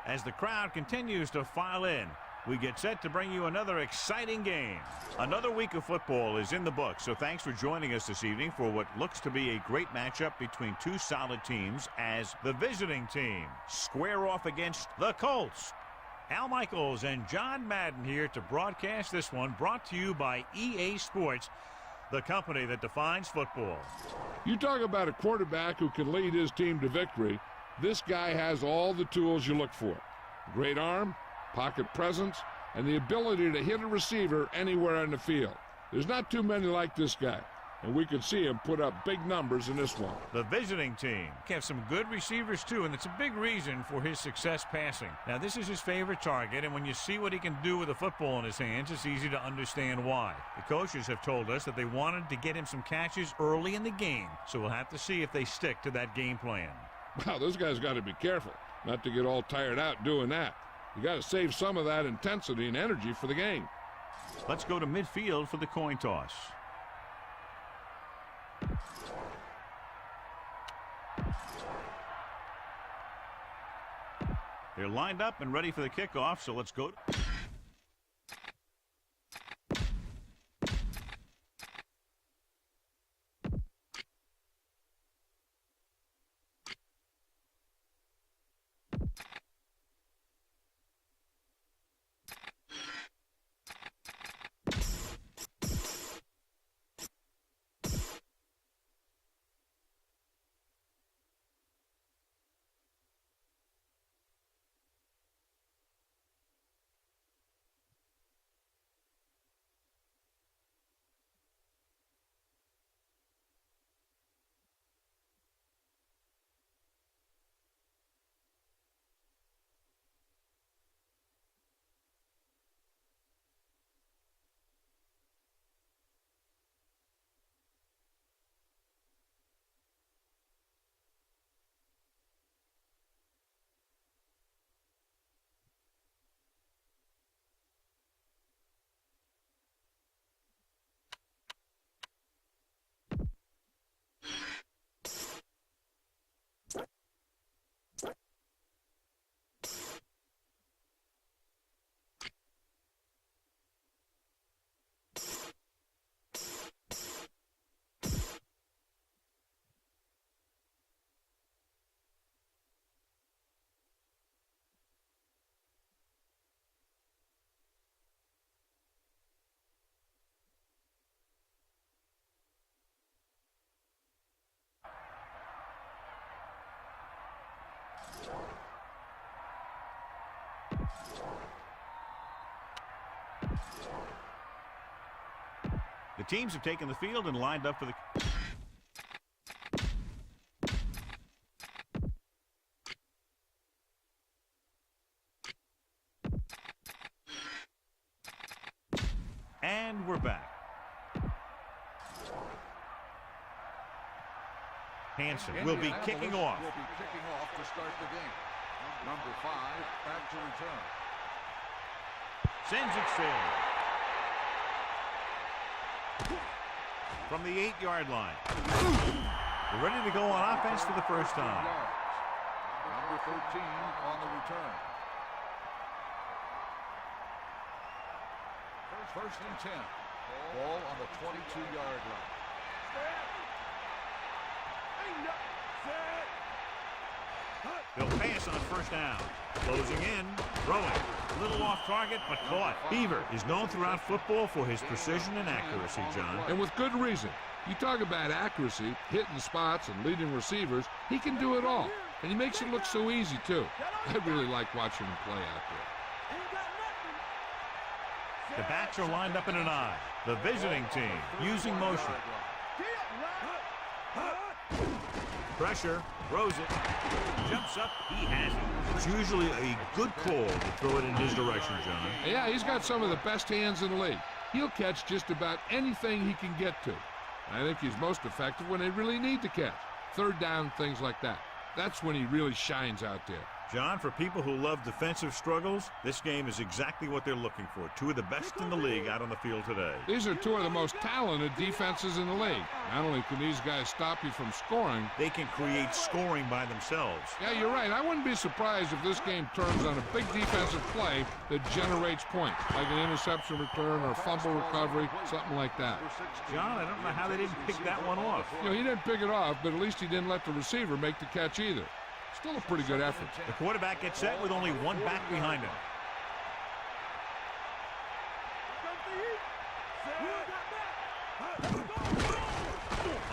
As the crowd continues to file in, we get set to bring you another exciting game. Another week of football is in the books, so thanks for joining us this evening for what looks to be a great matchup between two solid teams as the visiting team square off against the Colts. Al Michaels and John Madden here to broadcast this one, brought to you by EA Sports, the company that defines football. You talk about a quarterback who can lead his team to victory. This guy has all the tools you look for. Great arm, pocket presence, and the ability to hit a receiver anywhere on the field. There's not too many like this guy, and we could see him put up big numbers in this one. The visiting team have some good receivers too, and it's a big reason for his success passing. Now, this is his favorite target, and when you see what he can do with a football in his hands, it's easy to understand why. The coaches have told us that they wanted to get him some catches early in the game, so we'll have to see if they stick to that game plan. Wow, those guys got to be careful not to get all tired out doing that. You got to save some of that intensity and energy for the game. Let's go to midfield for the coin toss. They're lined up and ready for the kickoff, so let's go. The teams have taken the field and lined up for the... And we're back. Hansen will be kicking off. Will be kicking off to start the game. Number 5 back to return. Sends it sail. From the 8-yard line. We're ready to go on offense for the first time. Number 13 on the return. First and 10. Ball on the 22-yard line. They'll pass on first down. Closing in, throwing. A little off target, but caught. Beaver is known throughout football for his precision and accuracy, John. And with good reason. You talk about accuracy, hitting spots, and leading receivers. He can do it all. And he makes it look so easy, too. I really like watching him play out there. The backs are lined up in an I. The visiting team using motion. Pressure, throws it, jumps up, he has it. It's usually a good call to throw it in his direction, John. Yeah, he's got some of the best hands in the league. He'll catch just about anything he can get to. I think he's most effective when they really need to catch. Third down, things like that. That's when he really shines out there. John, for people who love defensive struggles, this game is exactly what they're looking for. Two of the best in the league out on the field today. These are two of the most talented defenses in the league. Not only can these guys stop you from scoring, they can create scoring by themselves. Yeah, you're right. I wouldn't be surprised if this game turns on a big defensive play that generates points, like an interception return or fumble recovery, something like that. John, I don't know how they didn't pick that one off. You know, he didn't pick it off, but at least he didn't let the receiver make the catch either. Still a pretty good effort. The quarterback gets set with only one back behind him.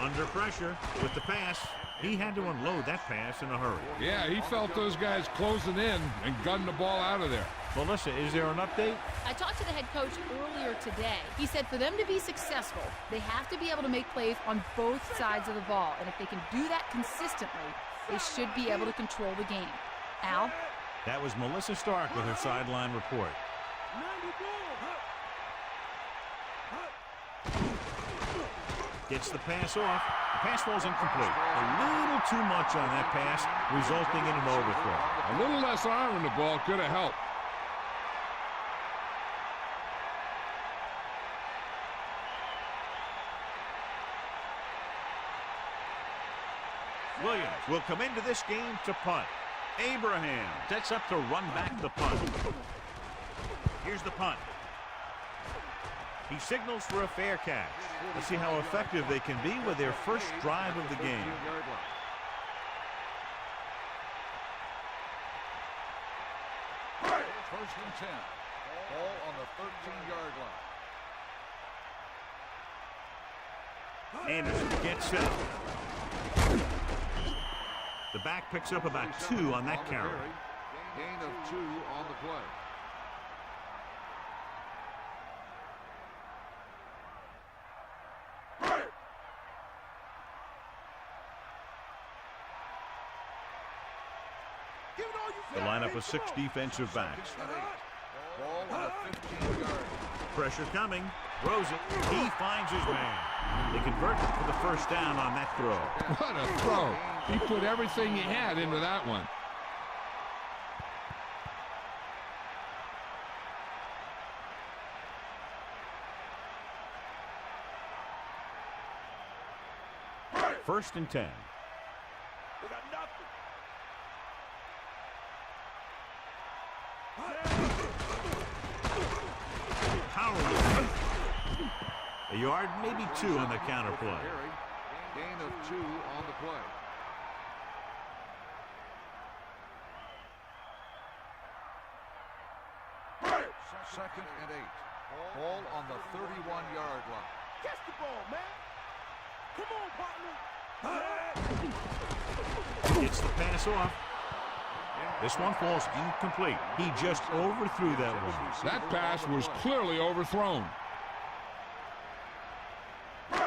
Under pressure with the pass. He had to unload that pass in a hurry. Yeah, he felt those guys closing in and gunning the ball out of there. Melissa, is there an update? I talked to the head coach earlier today. He said for them to be successful, they have to be able to make plays on both sides of the ball. And if they can do that consistently, they should be able to control the game. Al? That was Melissa Stark with her sideline report. Gets the pass off. The pass falls incomplete. A little too much on that pass, resulting in an overthrow. A little less arm in the ball could have helped. Williams will come into this game to punt. Abraham sets up to run back the punt. Here's the punt. He signals for a fair catch. Let's see how effective they can be with their first drive of the game. First and 10. Ball on the 13-yard line. Anderson gets set. The back picks up about 2 on that carry. Gain of 2 on the play. The lineup of 6 defensive backs. Ball on the 15-yard. Pressure coming. Throws it. He finds his man. They convert for the first down on that throw. What a throw. He put everything he had into that one. First and 10. A yard, maybe 2 on the counter play. Gain of 2 on the play. Second and 8. Ball on the 31-yard line. Catch the ball, man. Come on, partner. Gets the pass off. This one falls incomplete. He just overthrew that one. That pass was clearly overthrown.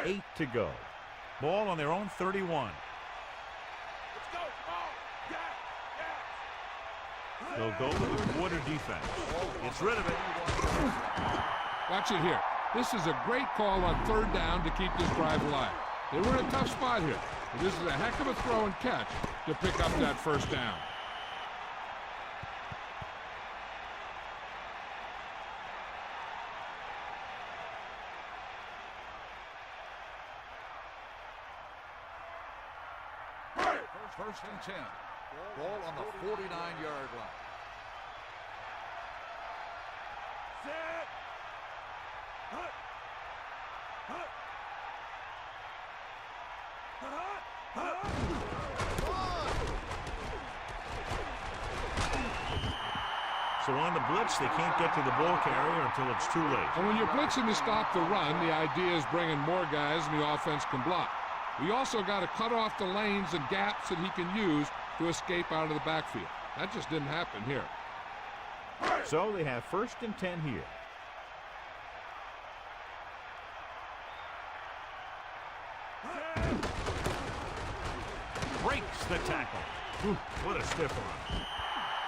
8 to go. Ball on their own 31. Let's go. They'll go with the quarter defense. Gets rid of it. Watch it here. This is a great call on 3rd down to keep this drive alive. They were in a tough spot here. But this is a heck of a throw and catch to pick up that first down. First and 10. Ball on the 49-yard line. Set. Hut. Hut. Hut. Hut. So on the blitz, they can't get to the ball carrier until it's too late. And when you're blitzing to stop the run, the idea is bringing more guys and the offense can block. We also got to cut off the lanes and gaps that he can use to escape out of the backfield. That just didn't happen here. So they have first and 10 here. Breaks the tackle. Whew, what a stiff arm.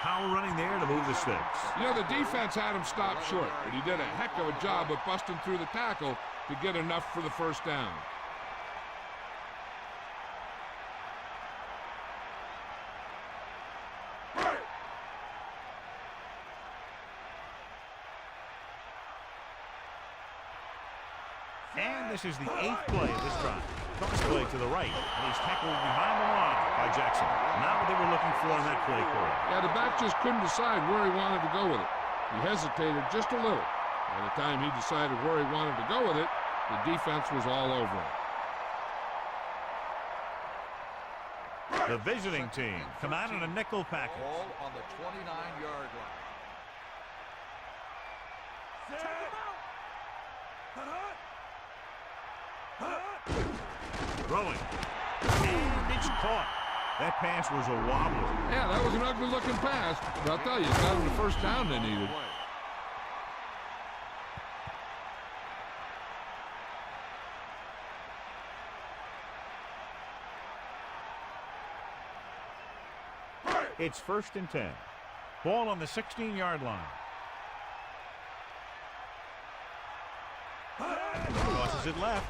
Power running there to move the sticks. You know, the defense had him stopped short, but he did a heck of a job of busting through the tackle to get enough for the first down. And this is the 8th play of this drive. Cross play to the right, and he's tackled behind the line by Jackson. Not what they were looking for on that play call. Yeah, the back just couldn't decide where he wanted to go with it. He hesitated just a little. By the time he decided where he wanted to go with it, the defense was all over him. The visiting team come out in a nickel package. Ball on the 29-yard line. Throwing. And it's caught. That pass was a wobbler. Yeah, that was an ugly-looking pass, but I'll tell you, it got them the first down they needed. It's 1st and 10. Ball on the 16-yard line. Crosses it left.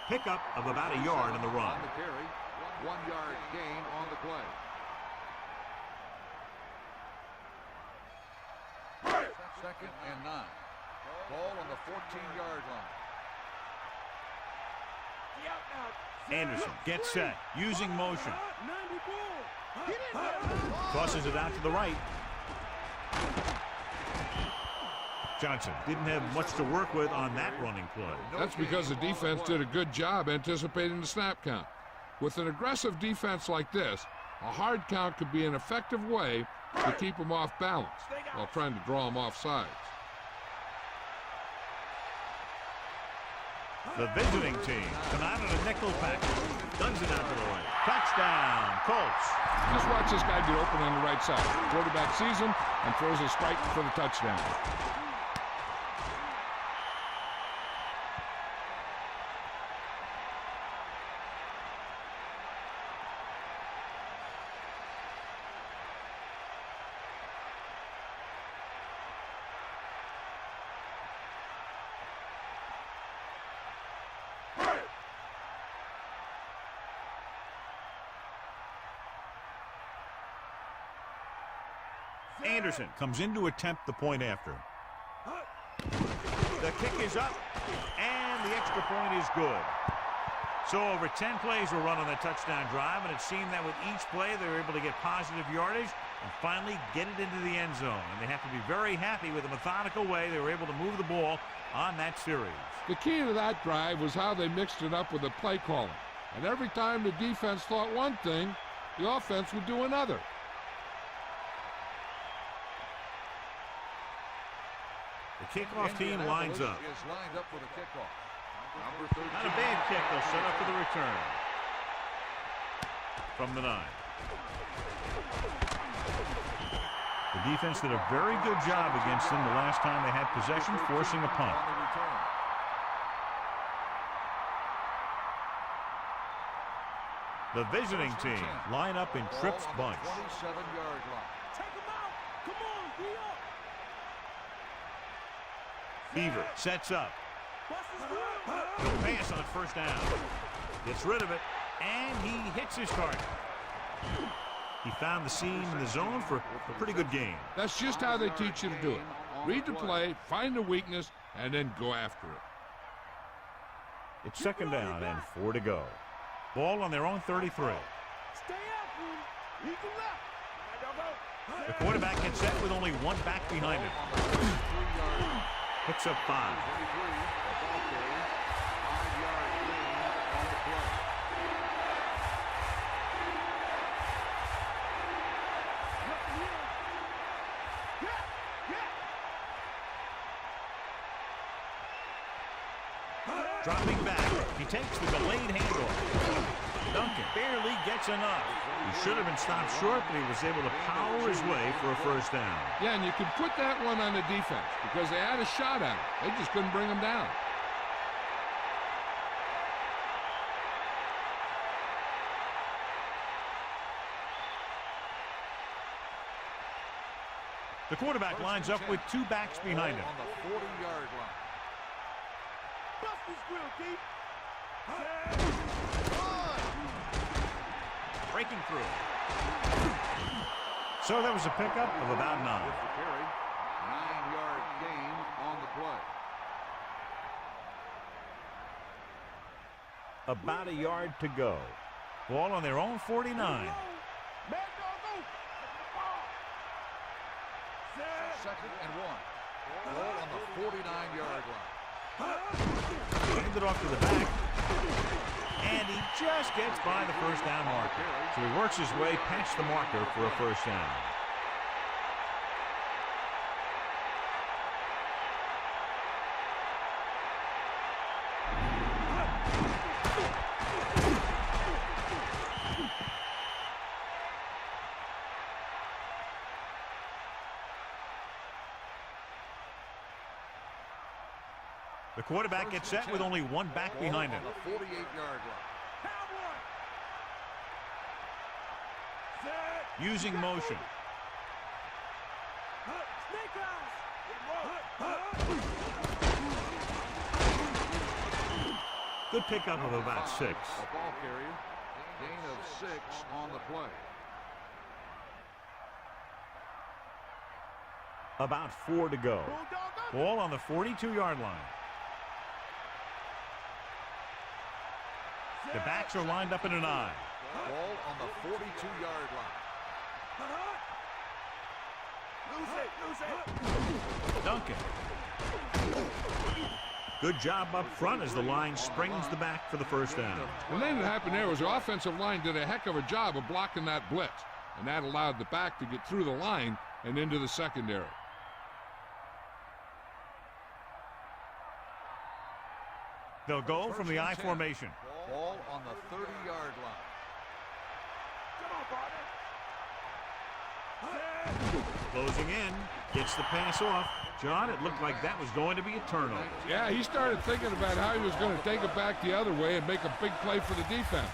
Pickup of about a yard in the run. On the carry, 1-yard gain on the play. Second and 9. Ball on the 14-yard line. Anderson gets set, using motion. Tosses it out to the right. Johnson didn't have much to work with on that running play. That's because the defense did a good job anticipating the snap count. With an aggressive defense like this, a hard count could be an effective way to keep them off balance while trying to draw them off sides. The visiting team come out in a nickel package. Guns it out to the right. Touchdown, Colts. Just watch this guy get open on the right side. Quarterback sees him and throws a strike for the touchdown. Anderson comes in to attempt the point after. The kick is up, and the extra point is good. So over 10 plays were run on the touchdown drive, and it seemed that with each play they were able to get positive yardage and finally get it into the end zone. And they have to be very happy with the methodical way they were able to move the ball on that series. The key to that drive was how they mixed it up with the play calling. And every time the defense thought one thing, the offense would do another. The kickoff team lines up. Is lined up with a kickoff. Number 13. Not a bad kick. They'll set up for the return. From the 9. The defense did a very good job against them the last time they had possession, forcing a punt. The visiting team line up in trips bunch. 27-yard line. Take him out. Come on, be up. Beaver sets up. He'll pass on first down. Gets rid of it, and he hits his target. He found the seam in the zone for a pretty good game. That's just how they teach you to do it. Read the play, find the weakness, and then go after it. It's 2nd down and 4 to go. Ball on their own 33. Stay after him. He can left. The quarterback gets set with only one back behind him. Picks up 5. Dropping back, he takes the delayed handoff. Duncan barely gets enough. He should have been stopped short, but he was able to power his way for a first down. Yeah, and you can put that one on the defense because they had a shot at it. They just couldn't bring him down. The quarterback lines up with 2 backs behind him. On the 40-yard line. Bust this grill, deep. Breaking through. So that was a pickup of about 9. With the carry, 9-yard gain on the play. About a yard to go. Ball on their own 49. Man, dog, go. Second and 1. Ball on the 49-yard line. Hand it off to the back. And he just gets by the first down marker. So he works his way past the marker for a first down. The quarterback gets set with only one back behind him. On the 48-yard line. Using motion. Good pickup of about 6. A ball carrier. Gain of 6 on the play. About 4 to go. Ball on the 42-yard line. The backs are lined up in an I. Ball on the 42-yard line. Duncan. Good job up front as the line springs the back for the first down. The thing that happened there was the offensive line did a heck of a job of blocking that blitz, and that allowed the back to get through the line and into the secondary. They'll go from the I formation. Ball on the 30-yard line. Closing in. Gets the pass off. John, it looked like that was going to be a turnover. Yeah, he started thinking about how he was going to take it back the other way and make a big play for the defense.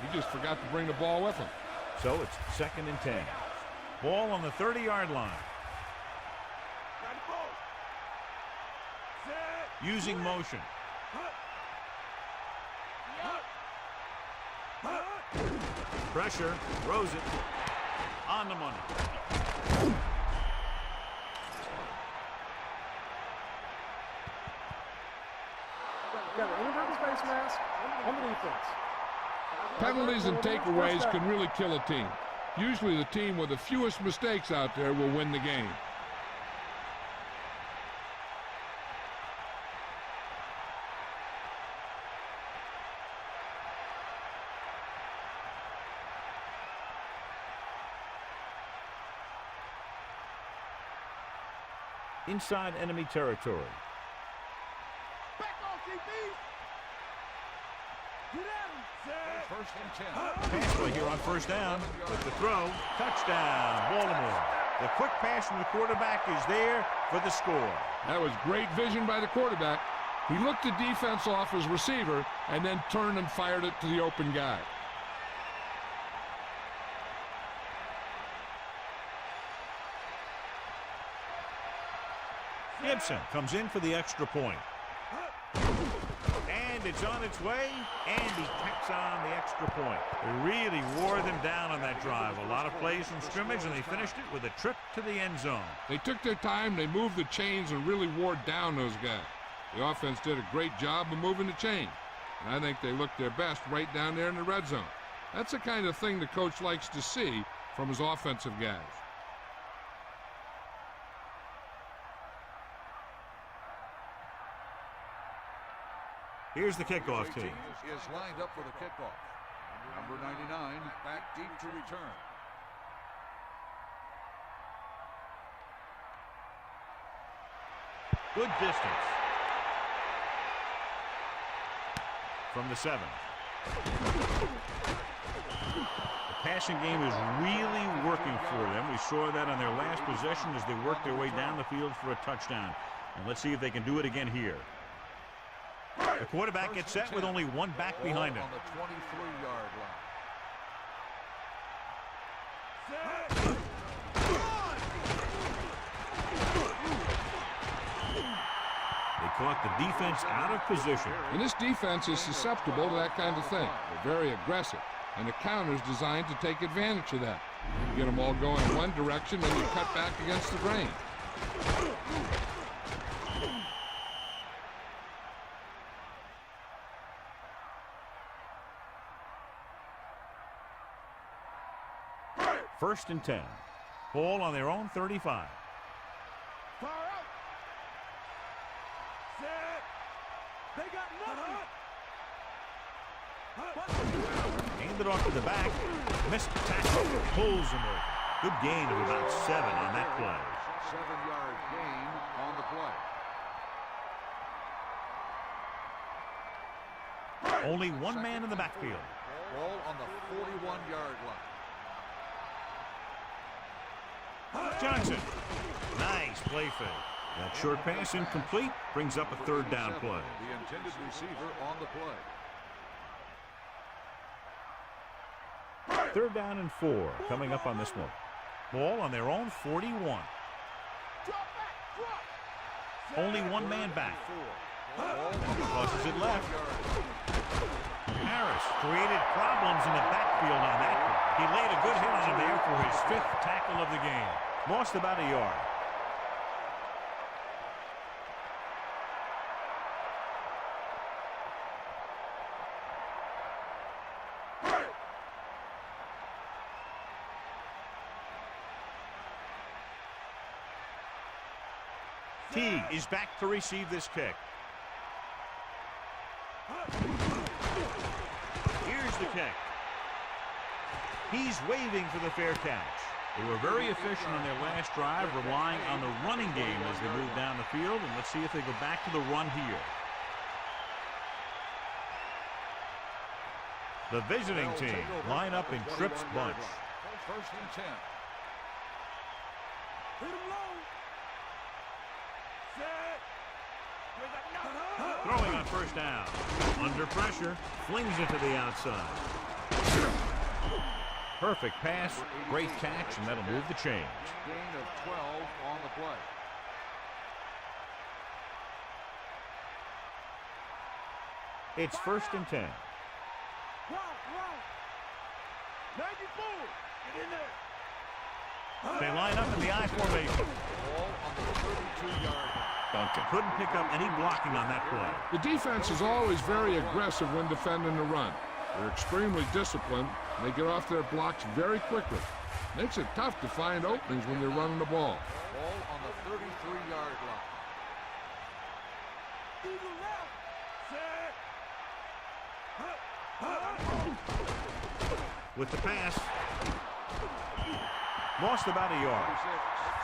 He just forgot to bring the ball with him. So it's 2nd and 10. Ball on the 30-yard line. Using motion. Pressure. Throws it. On the money. Penalties and takeaways can really kill a team. Usually the team with the fewest mistakes out there will win the game. Inside enemy territory. Back off, DB. Get at him. First and 10. Pass play here on first down. With the throw. Touchdown, Baltimore. The quick pass from the quarterback is there for the score. That was great vision by the quarterback. He looked the defense off his receiver and then turned and fired it to the open guy. Gibson comes in for the extra point. And it's on its way, and he tacks on the extra point. They really wore them down on that drive. A lot of plays from scrimmage, and they finished it with a trip to the end zone. They took their time, they moved the chains, and really wore down those guys. The offense did a great job of moving the chain, and I think they looked their best right down there in the red zone. That's the kind of thing the coach likes to see from his offensive guys. Here's the kickoff team. Is lined up for the kickoff. Number 99 back deep to return. Good distance. From the 7. The passing game is really working for them. We saw that on their last possession as they worked their way down the field for a touchdown. And let's see if they can do it again here. The quarterback gets set with only one back behind him. On the 23-yard line. They caught the defense out of position. And this defense is susceptible to that kind of thing. They're very aggressive, and the counter's designed to take advantage of that. You get them all going in one direction, then you cut back against the grain. First and 10. Ball on their own 35. Far out. Set. They got nothing. Handed off to the back. Missed the tackle. Pulls him over. Good gain of about 7 on that play. 7-yard gain on the play. Only one man in the backfield. Ball on the 41-yard line. Johnson. Nice play fake. That short pass incomplete brings up a third down play. The intended receiver on the play. Third down and 4 coming up on this one. Ball on their own 41. Drop back. Drop. Only one man back. Crosses it left. Harris created problems in the backfield on that one. He laid a good hit on him there for his 5th tackle of the game. Lost about a yard. Teague is back to receive this kick. Here's the kick. He's waving for the fair catch. They were very efficient on their last drive, relying on the running game as they move down the field, and let's see if they go back to the run here. The visiting team line up in Tripp's bunch. First and 10. Hit him low. Set. Throwing on first down. Under pressure, flings it to the outside. Perfect pass, great catch, and that'll move the chains. Gain of 12 on the play. It's first and 10. Right. 94. Get in there. They line up in the I formation. Ball on the 32-yard line. Couldn't pick up any blocking on that play. The defense is always very aggressive when defending the run. They're extremely disciplined, and they get off their blocks very quickly. Makes it tough to find openings when you're running the ball. Ball on the 33-yard line. Eagle left. Set. With the pass. Lost about a yard. 36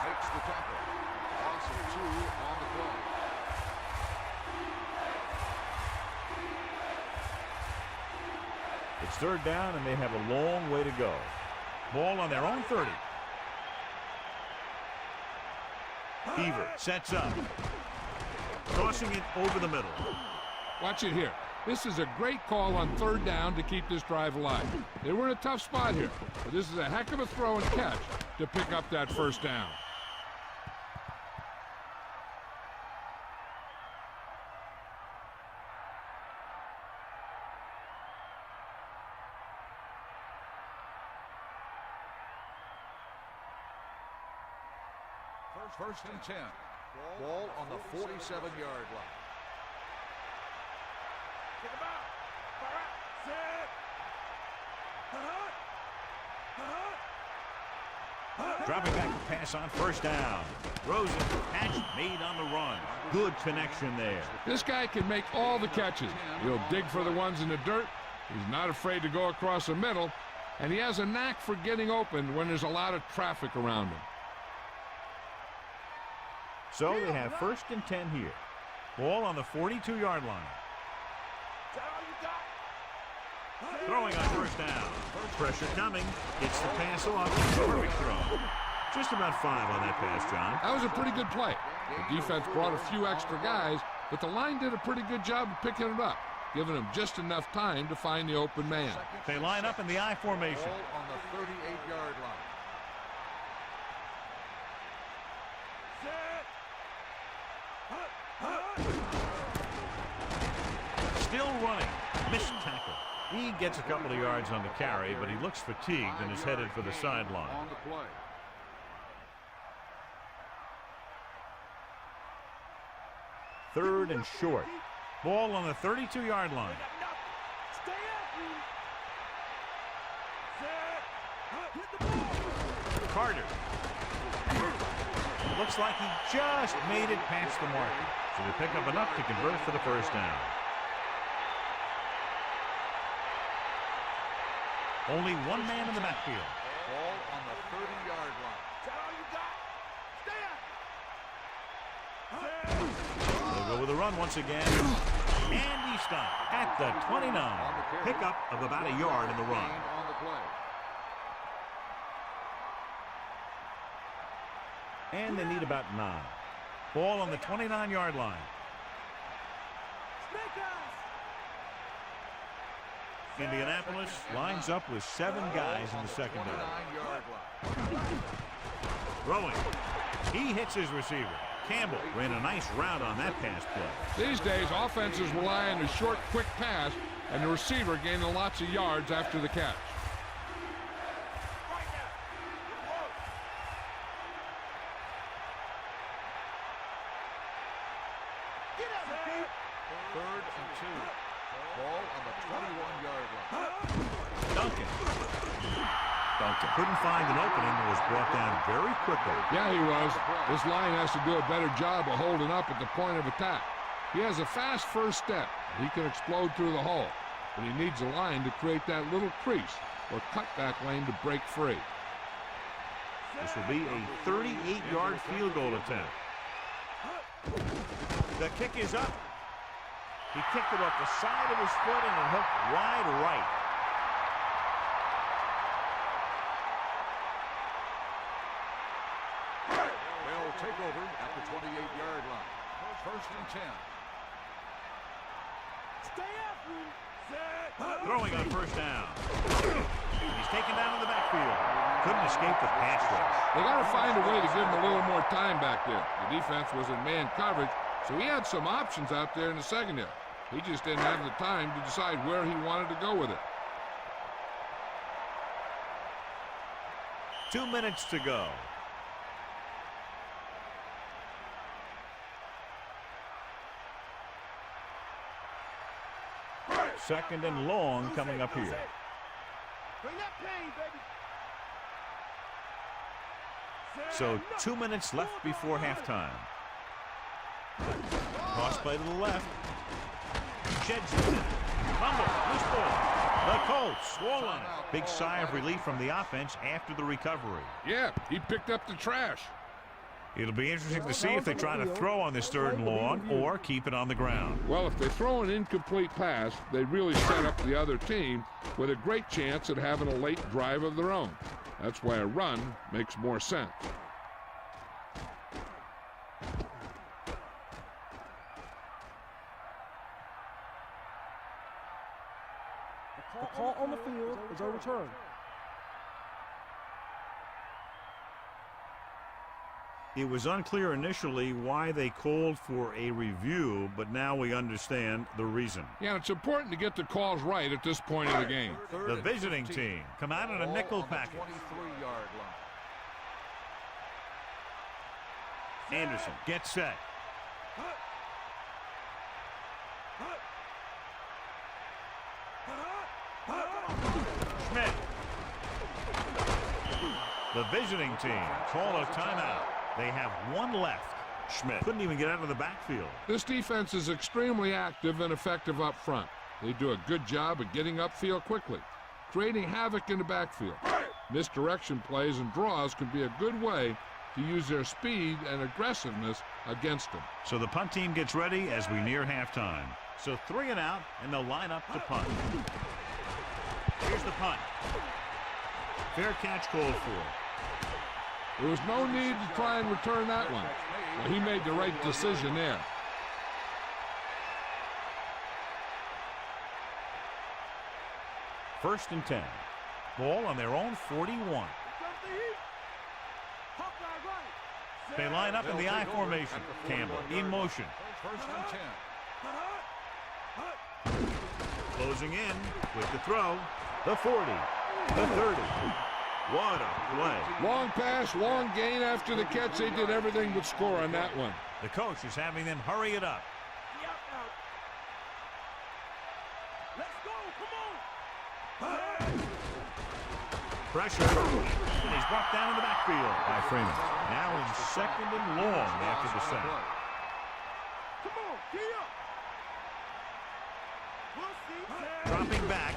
makes the tackle. Loss of 2 on the play. It's third down, and they have a long way to go. Ball on their own 30. Beaver sets up. Tossing it over the middle. Watch it here. This is a great call on third down to keep this drive alive. They were in a tough spot here, but this is a heck of a throw and catch to pick up that first down. First and 10. Ball on the 47-yard line. Kick him out. Far out. Set. Dropping back to pass on first down. Rosen, catch made on the run. Good connection there. This guy can make all the catches. He'll dig for the ones in the dirt. He's not afraid to go across the middle, and he has a knack for getting open when there's a lot of traffic around him. So they have first and 10 here. Ball on the 42-yard line. Is that all you got? Throwing on first down. Pressure coming. Gets the pass off. Perfect throw. Just about 5 on that pass, John. That was a pretty good play. The defense brought a few extra guys, but the line did a pretty good job of picking it up, giving them just enough time to find the open man. They line up in the I formation. Ball on the 38-yard line. Still running. Missed tackle. He gets a couple of yards on the carry, but he looks fatigued and is headed for the sideline. On the play. Third and short. Ball on the 32-yard line. Stay after him. Set. Hit the ball. Carter. It looks like he just made it past the marker. So they pick up enough to convert for the first down. Only one man in the backfield. Ball on the 30-yard line. Is that all you got? Stay up. They'll go with a run once again. And he stopped at the 29. Pickup of about a yard in the run. On the play. And they need about 9. Ball on the 29-yard line. Indianapolis lines up with 7 guys in the secondary. 29-yard line. Throwing. He hits his receiver. Campbell ran a nice route on that pass play. These days, offenses rely on a short, quick pass, and the receiver gaining lots of yards after the catch. Third and 2. Ball on the 21-yard line. Duncan couldn't find an opening and was brought down very quickly. Yeah, he was. This line has to do a better job of holding up at the point of attack. He has a fast first step. He can explode through the hole, but he needs a line to create that little crease or cutback lane to break free. This will be a 38-yard field goal attempt. The kick is up. He kicked it off the side of his foot and it hooked wide right. They'll take over at the 28-yard line. First and 10. Stay up. Throwing on first down. He's taken down in the backfield. Couldn't escape the pass rush. They got to find a way to give him a little more time back there. The defense was in man coverage, so he had some options out there in the secondary. He just didn't have the time to decide where he wanted to go with it. 2 minutes to go. Second and long coming up here. Bring that pain, baby. So 2 minutes left before halftime. Cross play to the left. Sheds it. Fumble. Loose ball. The Colts swollen. Big sigh of relief from the offense after the recovery. Yeah, he picked up the trash. It'll be interesting to see if they try to throw on this 3rd and long or keep it on the ground. Well, if they throw an incomplete pass, they really set up the other team with a great chance at having a late drive of their own. That's why a run makes more sense. The call on the field is overturned. It was unclear initially why they called for a review, but now we understand the reason. Yeah, it's important to get the calls right at this point of the game. The visiting team come out in a nickel package. 23-yard line. Anderson gets set. Schmidt. The visiting team call a timeout. They have 1 left. Schmidt couldn't even get out of the backfield. This defense is extremely active and effective up front. They do a good job of getting upfield quickly, creating havoc in the backfield. Misdirection plays and draws can be a good way to use their speed and aggressiveness against them. So the punt team gets ready as we near halftime. So 3 and out, and they'll line up to punt. Here's the punt. Fair catch called for. There was no need to try and return that one. Well, he made the right decision there. First and 10. Ball on their own 41. They line up in the I formation. Campbell in motion. First and 10. Closing in with the throw. The 40. The 30. What a play. Long pass, long gain after the catch. They did everything but score on that one. The coach is having them hurry it up. Let's go. Come Pressure. And he's brought down in the backfield by Freeman. Now in second and long after the sack. Come on, get up. We'll see. Dropping back.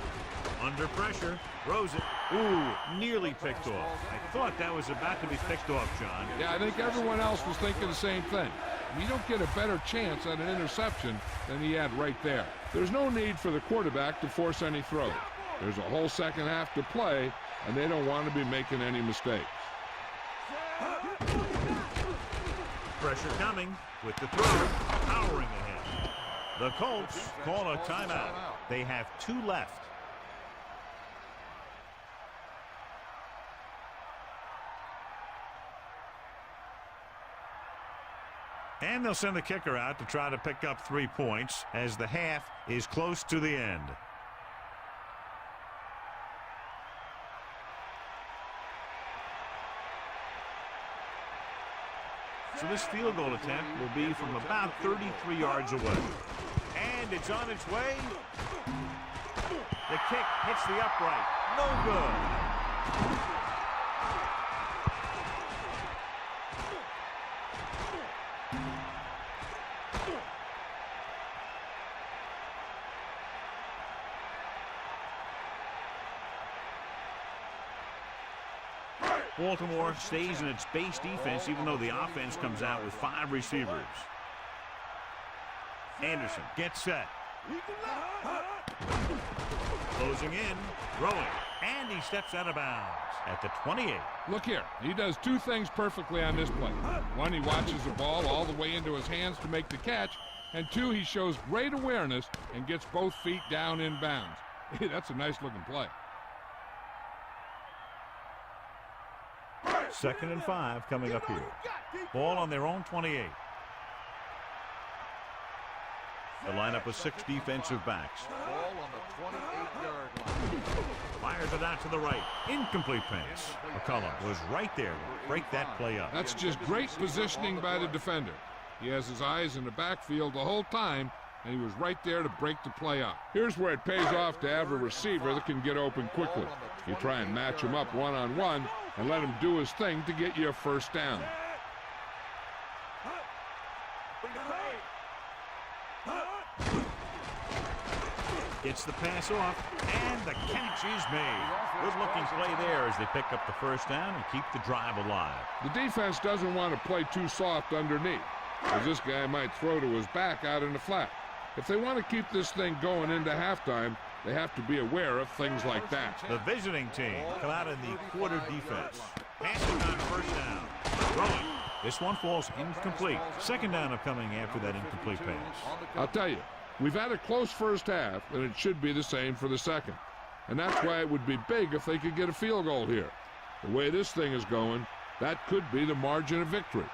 Under pressure. Throws it. Ooh, nearly picked off. I thought that was about to be picked off, John. Yeah, I think everyone else was thinking the same thing. You don't get a better chance at an interception than he had right there. There's no need for the quarterback to force any throws. There's a whole second half to play, and they don't want to be making any mistakes. Pressure coming with the throw. Powering ahead. The Colts call a timeout. They have 2 left. And they'll send the kicker out to try to pick up 3 points as the half is close to the end. So this field goal attempt will be from about 33 yards away. And it's on its way. The kick hits the upright. No good. Baltimore stays in its base defense even though the offense comes out with 5 receivers. Anderson gets set. Closing in, throwing, and he steps out of bounds at the 28. Look here, he does 2 things perfectly on this play. 1, he watches the ball all the way into his hands to make the catch, and 2, he shows great awareness and gets both feet down in bounds. That's a nice looking play. 2nd and 5 coming up here. Ball on their own 28. The lineup with 6 defensive backs. Ball on the 28-yard line. Fires it out to the right. Incomplete pass. McCullum was right there to break that play up. That's just great positioning by the defender. He has his eyes in the backfield the whole time, and he was right there to break the play up. Here's where it pays off to have a receiver that can get open quickly. You try and match him up one-on-one and let him do his thing to get you a first down. Gets the pass off, and the catch is made. Good-looking play there as they pick up the first down and keep the drive alive. The defense doesn't want to play too soft underneath, as this guy might throw to his back out in the flat. If they want to keep this thing going into halftime, they have to be aware of things like that. The visiting team come out in the quarter defense. Passing on first down. Throwing. This one falls incomplete. Second down upcoming after that incomplete pass. I'll tell you, we've had a close first half, and it should be the same for the second. And that's why it would be big if they could get a field goal here. The way this thing is going, that could be the margin of victory.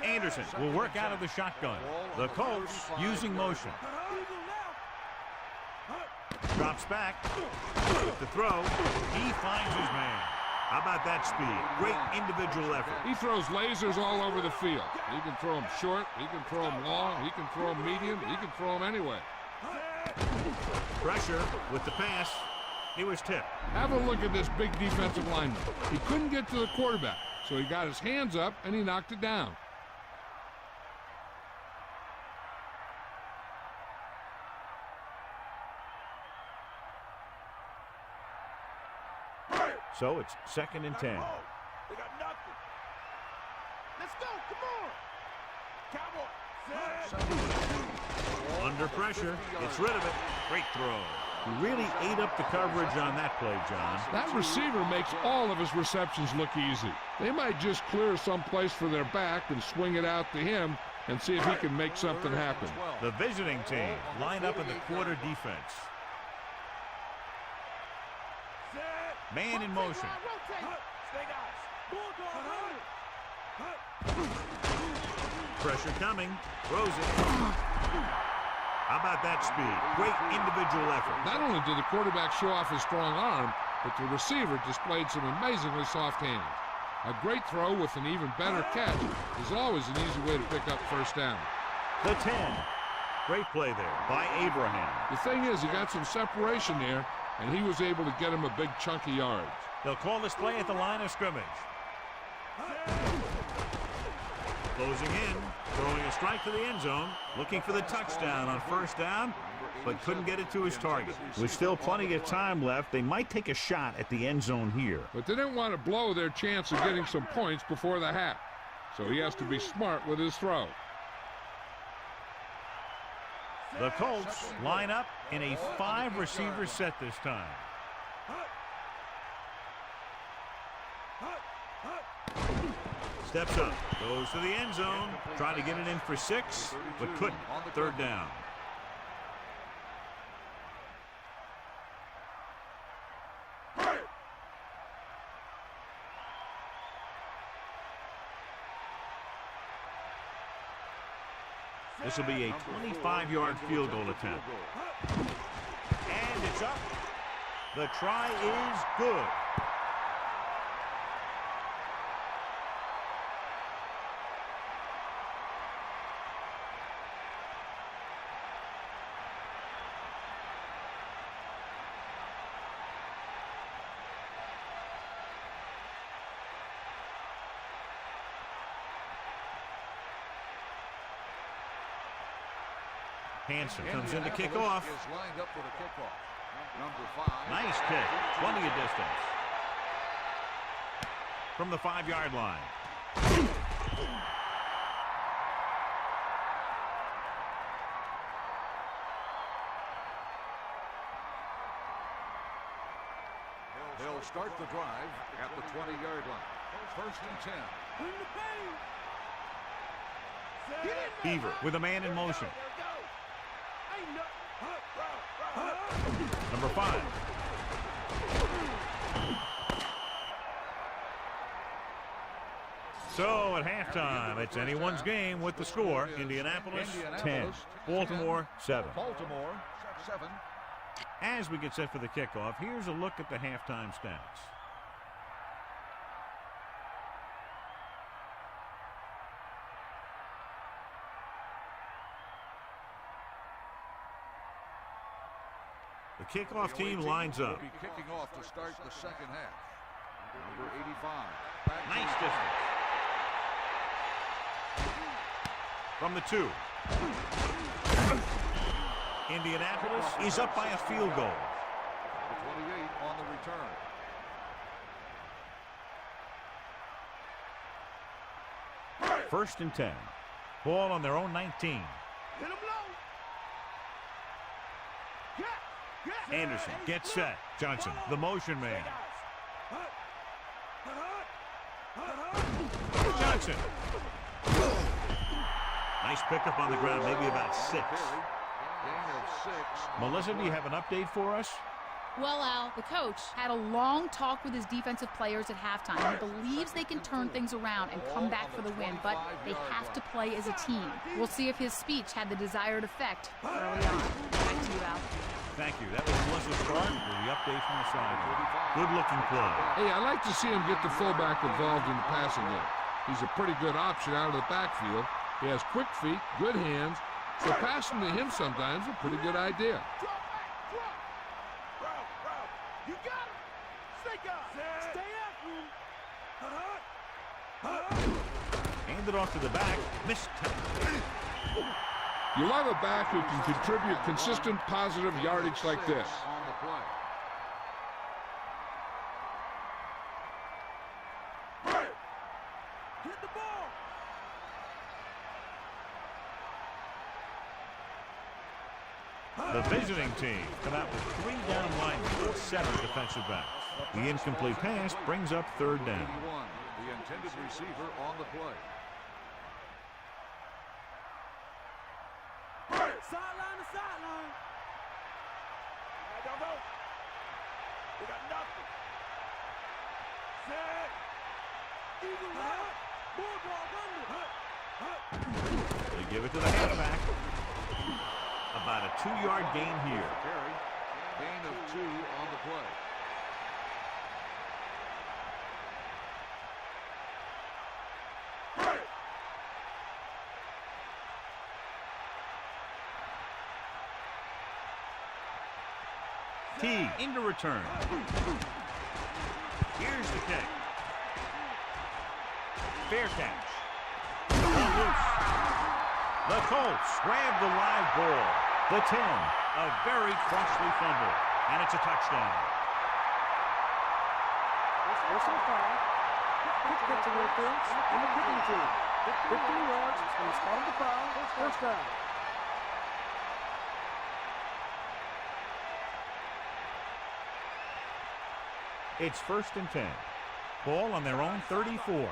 Anderson will work out of the shotgun. The Colts using motion. Drops back with the throw. He finds his man. How about that speed? Great individual effort. He throws lasers all over the field. He can throw them short. He can throw them long. He can throw them medium. He can throw them anyway. Pressure with the pass. He was tipped. Have a look at this big defensive lineman. He couldn't get to the quarterback, so he got his hands up and he knocked it down. So it's 2nd and 10. They got nothing. Let's go. Come on. Cowboy. Under pressure. Gets rid of it. Great throw. He really ate up the coverage on that play, John. That receiver makes all of his receptions look easy. They might just clear some place for their back and swing it out to him and see if he can make something happen. The visiting team line up in the quarter defense. Man in motion. Pressure coming. Throws it. How about that speed? Great individual effort. Not only did the quarterback show off his strong arm, but the receiver displayed some amazingly soft hands. A great throw with an even better catch is always an easy way to pick up first down. The 10. Great play there by Abraham. The thing is, he got some separation there, and he was able to get him a big chunk of yards. They'll call this play at the line of scrimmage. Closing in, throwing a strike to the end zone, looking for the touchdown on first down, but couldn't get it to his target. With still plenty of time left, they might take a shot at the end zone here. But they didn't want to blow their chance of getting some points before the half, so he has to be smart with his throw. The Colts line up in a 5-receiver set this time. Steps up, goes to the end zone, trying to get it in for 6, but couldn't. Third down. This will be a 25-yard field goal attempt. And it's up. The try is good. Hansen comes in to kick off. Nice kick. Plenty of distance. From the 5-yard line. They'll start the drive at the 20-yard line. First and 10. Beaver with a man in motion. Number 5. So at halftime, it's anyone's game with the score. Indianapolis 10, Baltimore 7. Baltimore 7. As we get set for the kickoff, here's a look at the halftime stats. The kickoff team lines up. Will be kicking off to start the second half. Number 85. Nice distance. From the 2. Indianapolis is up by a field goal. The 28 on the return. First and 10. Ball on their own 19. Anderson gets set. Johnson, the motion man. Johnson. Nice pickup on the ground, maybe about 6. Gain of 6. Melissa, do you have an update for us? Well, Al, the coach had a long talk with his defensive players at halftime. He believes they can turn things around and come back for the win, but they have to play as a team. We'll see if his speech had the desired effect early on. Back to you, Al. Thank you. That was Melissa Stark with the update from the sideline. Good-looking play. Hey, I like to see him get the fullback involved in the passing game. He's a pretty good option out of the backfield. He has quick feet, good hands, so passing to him sometimes is a pretty good idea. You got him. Stay after him. Handed off to the back. Missed. You love a back who can contribute consistent positive yardage like this. On the play. Hit the ball. The visiting team come out with 3 down linemen, 7 defensive backs. The incomplete pass brings up third down. 81, the intended receiver on the play. Sideline to sideline. Don't go. We got nothing. Set. Eagle right. Bulldog under. They give it to the halfback. About a 2-yard gain here. Carry. Gain of 2 on the play. T into return. Here's the kick. Fair catch. Ball loose. The Colts grab the live ball. The 10, a very costly fumble, and it's a touchdown. Personal foul. Quick pitch interference on the kicking team. 15 yards from the spot of the foul. First down. It's 1st and 10. Ball on their own 34.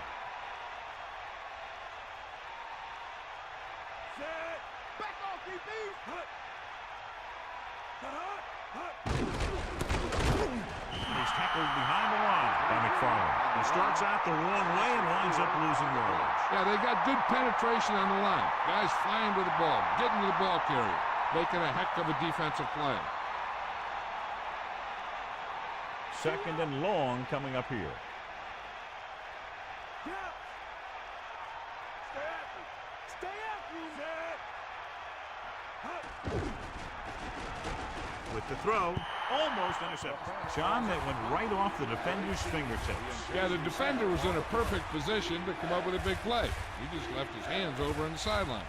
He's tackled behind the line by McFarland. He starts out the wrong way and winds up losing yards. Yeah, they got good penetration on the line. Guys flying to the ball, getting to the ball carrier, making a heck of a defensive play. 2nd and long coming up here. With the throw, almost intercepted. John, that went right off the defender's fingertips. Yeah, the defender was in a perfect position to come up with a big play. He just left his hands over on the sideline.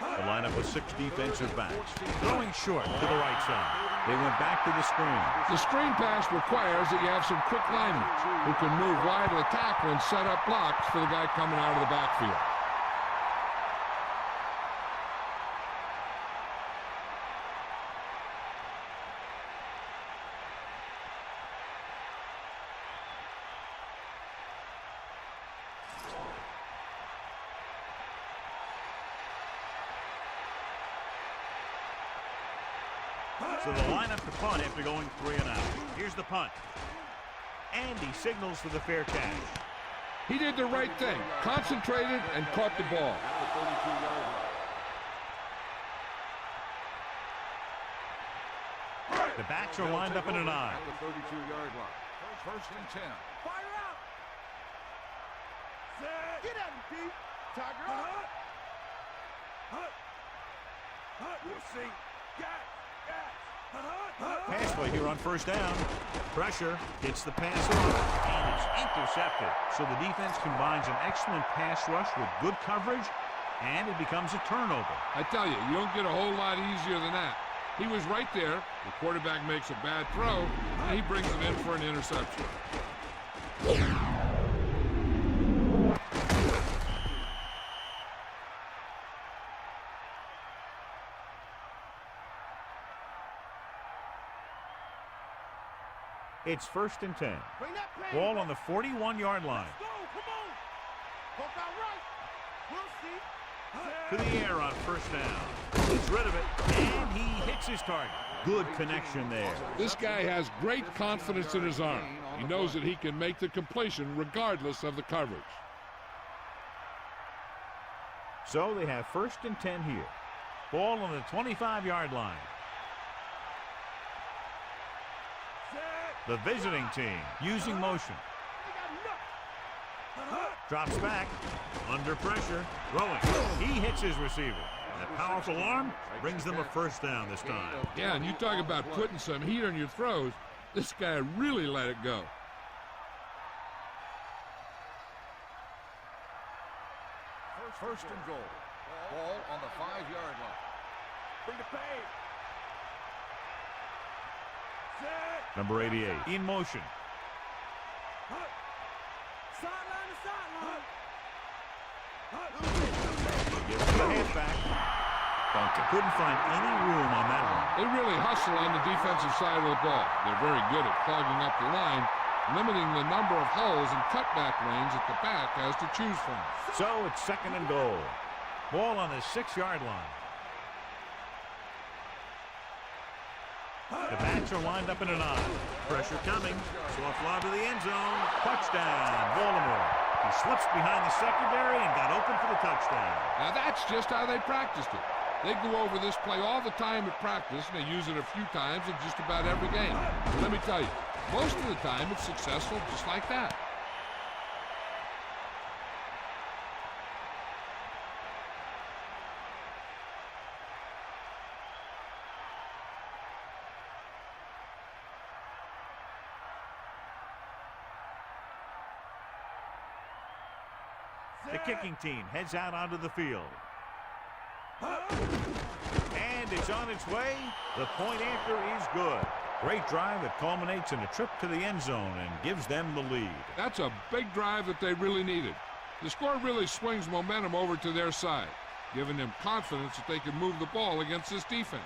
The lineup with 6 defensive backs. Throwing short to the right side. They went back to the screen. The screen pass requires that you have some quick linemen who can move wide of the tackle and set up blocks for the guy coming out of the backfield. So the lineup to punt after going 3 and out. Here's the punt. And he signals for the fair catch. He did the right thing, concentrated and caught the ball. The backs are lined up in an eye. At the 32-yard line. 1st and 10. Fire out. Set. Get at him, Pete. Tiger up. We'll see. Gas. Pass play here on 1st down. Pressure gets the pass off and it's intercepted. So the defense combines an excellent pass rush with good coverage, and it becomes a turnover. I tell you, you don't get a whole lot easier than that. He was right there. The quarterback makes a bad throw, and he brings it in for an interception. It's 1st and 10. Ball on the 41-yard line. Go, come on. Poke out right. We'll see. To the air on 1st down. Gets rid of it, and he hits his target. Good connection there. This guy has great confidence in his arm. He knows that he can make the completion regardless of the coverage. So they have 1st and 10 here. Ball on the 25-yard line. The visiting team using motion. Drops back. Under pressure. Throwing. He hits his receiver. That powerful arm brings them a 1st down this time. Yeah, and you talk about putting some heat on your throws. This guy really let it go. First and goal. Ball on the 5-yard line. Bring the pain. Number 88 in motion. Sideline to sideline. Gives the halfback. Duncan couldn't find any room on that one. They really hustle on the defensive side of the ball. They're very good at clogging up the line, limiting the number of holes and cutback lanes that the back has to choose from. So it's 2nd and goal. Ball on the 6-yard line. The backs are lined up in an eye. Pressure coming. Soft lob to the end zone. Touchdown, Baltimore. He slips behind the secondary and got open for the touchdown. Now that's just how they practiced it. They go over this play all the time at practice, and they use it a few times in just about every game. Let me tell you, most of the time it's successful just like that. The kicking team heads out onto the field. And it's on its way. The point after is good. Great drive that culminates in a trip to the end zone and gives them the lead. That's a big drive that they really needed. The score really swings momentum over to their side, giving them confidence that they can move the ball against this defense.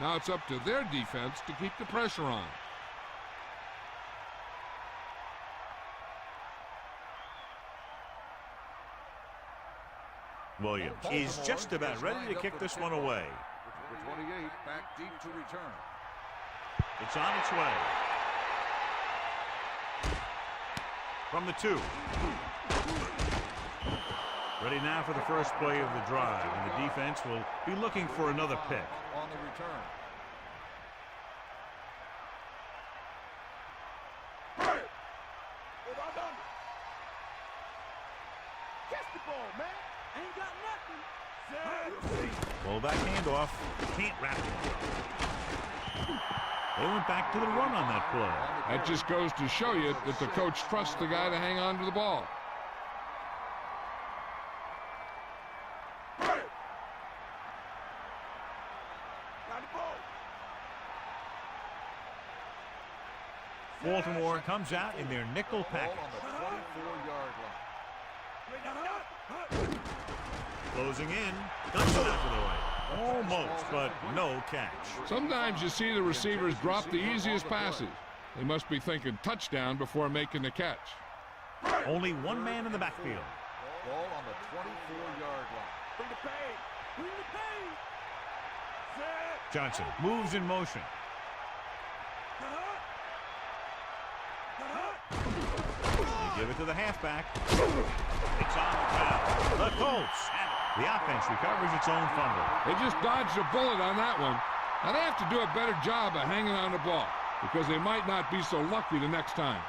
Now it's up to their defense to keep the pressure on. Williams is just about ready to kick this one away. The 28 back deep to return. It's on its way. From the 2. Ready now for the first play of the drive, and the defense will be looking for another pick. On the return. Catch the ball, man. Ain't got nothing. Pull back handoff. Can't wrap it. They went back to the run on that play. That just goes to show you that the coach trusts the guy to hang on to the ball. Baltimore comes out in their nickel package. Ball on the 24-yard line. Closing in. Guns it out to the right. Almost, but no catch. Sometimes you see the receivers drop the easiest passes. They must be thinking touchdown before making the catch. Only one man in the backfield. Ball on the 24-yard line. Bring the pain. Bring the pain. Set. Johnson moves in motion. They give it to the halfback. It's on the ground. The Colts. And the offense recovers its own fumble. They just dodged a bullet on that one. Now they have to do a better job of hanging on the ball because they might not be so lucky the next time.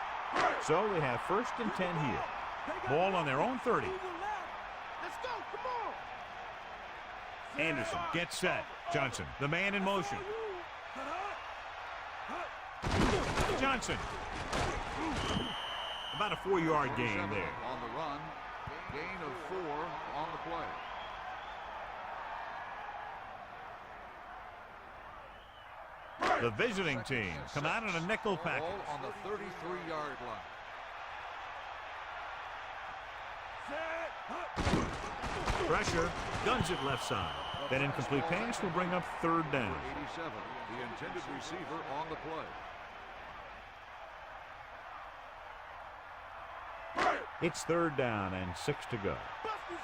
So they have 1st and 10 here. Ball on their own 30. Let's go. Come on. Anderson gets set. Johnson, the man in motion. Johnson. About a 4-yard gain there. On the run. Gain of 4 on the play. The visiting team come out in a nickel package. Ball on the 33-yard line. Pressure, guns it left side. That incomplete pass will bring up 3rd down. 87, the intended receiver on the play. It's 3rd down and 6 to go.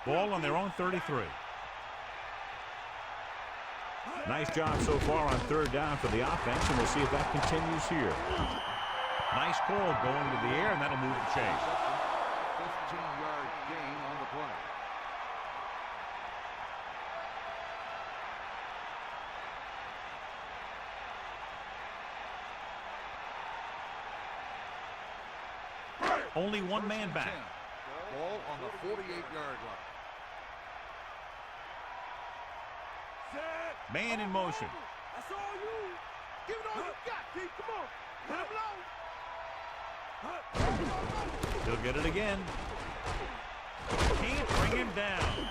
Ball on their own 33. Nice job so far on 3rd down for the offense, and we'll see if that continues here. Nice call going to the air, and that'll move the chain. 15-yard gain on the play. Only one man back. Ball on the 48-yard line. Man in motion. That's all you. Give it all you got, Pete. Come on. Hit him low. He'll get it again. Can't bring him down.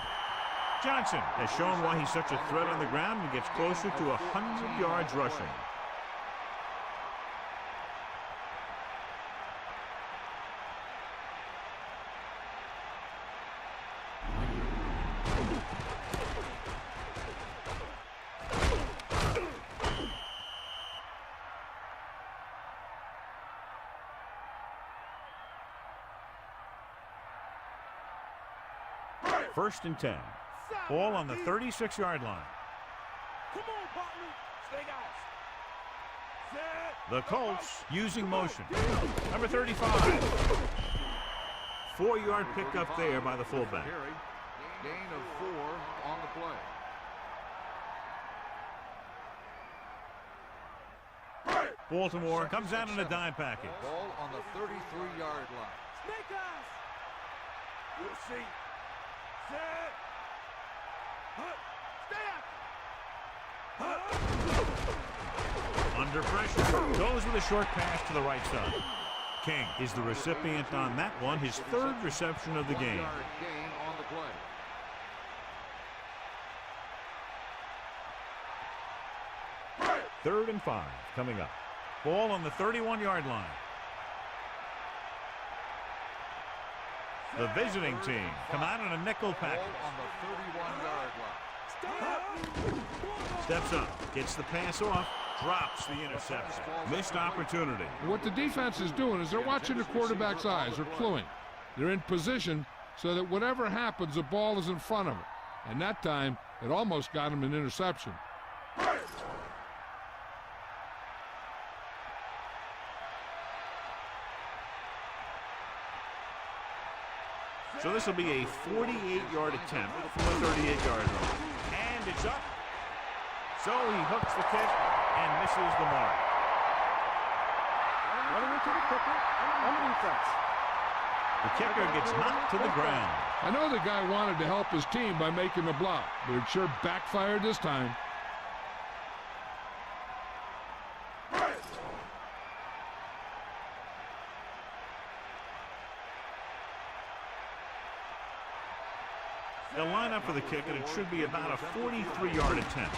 Johnson has shown why he's such a threat on the ground and gets closer to 100 yards rushing. First and 10. Ball on the 36-yard line. Come on, partner. Stay out. Set. The Colts using motion. Number 35. 4-yard pickup there by the fullback. Gain of 4 on the play. Baltimore comes out in a dime package. Ball on the 33-yard line. Snake eyes. We'll see. Set. Stay out. Under pressure. Goes with a short pass to the right side. King is the recipient on that one, his 3rd reception of the game. 1-yard gain on the 3rd and 5 coming up. Ball on the 31-yard line. The visiting team come out in a nickel package. Ball on the 31-yard line. Steps up, gets the pass off, drops the interception. Missed opportunity. What the defense is doing is they're watching the quarterback's eyes. They're cluing. They're in position so that whatever happens, the ball is in front of him. And that time, it almost got him an interception. So this will be a 48-yard attempt from the 38-yard line. And it's up. So he hooks the kick and misses the mark. Running into the kicker on defense. The kicker gets knocked to the ground. I know the guy wanted to help his team by making the block, but it sure backfired this time. They'll line up for the kick, and it should be about a 43-yard attempt.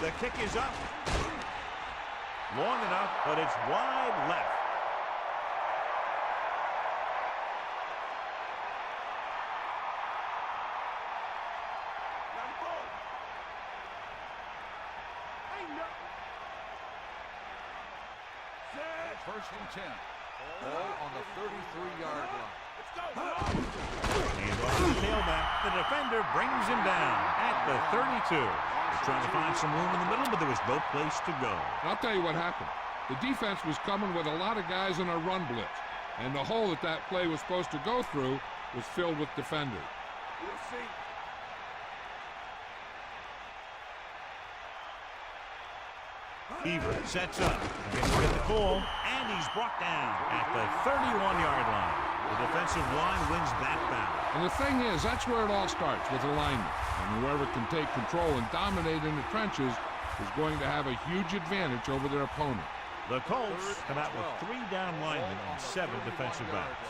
The kick is up. Long enough, but it's wide left. First and 10. Ball on the 33-yard line. Hands off to the tailback. The defender brings him down at the 32. They're trying to find some room in the middle, but there was no place to go. And I'll tell you what happened. The defense was coming with a lot of guys in a run blitz, and the hole that that play was supposed to go through was filled with defenders. We'll see. Beaver sets up, gets to get the call, and he's brought down at the 31-yard line. The defensive line wins that battle. And the thing is, that's where it all starts, with alignment. And whoever can take control and dominate in the trenches is going to have a huge advantage over their opponent. The Colts come out with 3 down linemen and 7 defensive backs.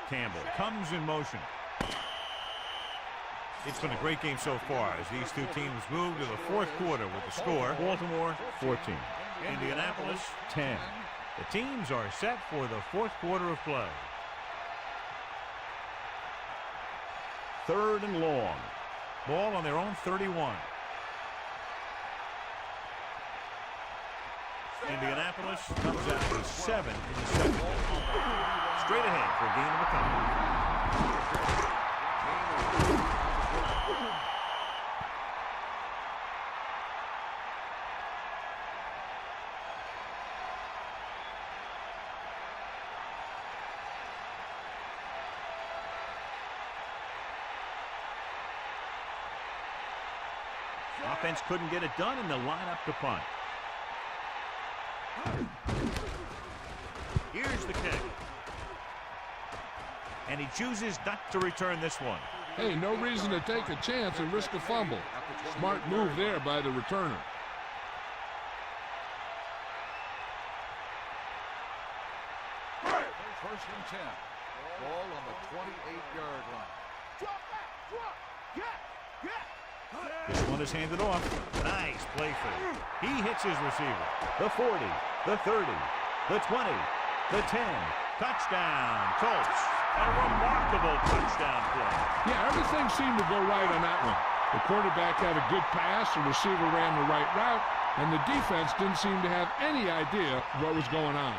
Campbell comes in motion. It's been a great game so far as these two teams move to the 4th quarter with the score. Baltimore 14, Indianapolis 10. The teams are set for the 4th quarter of play. 3rd and long. Ball on their own 31. Indianapolis comes out with 7 in the 2nd. Straight ahead for a gain of a couple. Offense couldn't get it done, and they'll line up to punt. Here's the kick. And he chooses not to return this one. Hey, no reason to take a chance and risk a fumble. Smart move there by the returner. First and 10. Ball on the 28-yard line. Drop back, drop. Get. This one is handed off. Nice play fake. He hits his receiver. The 40, the 30, the 20, the 10. Touchdown, Colts. A remarkable touchdown play. Yeah, everything seemed to go right on that one. The quarterback had a good pass, the receiver ran the right route, and the defense didn't seem to have any idea what was going on.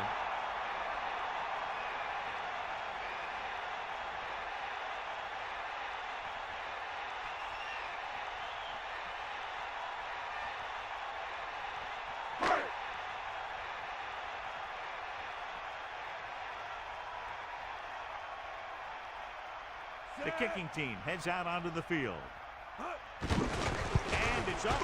The kicking team heads out onto the field. And it's up.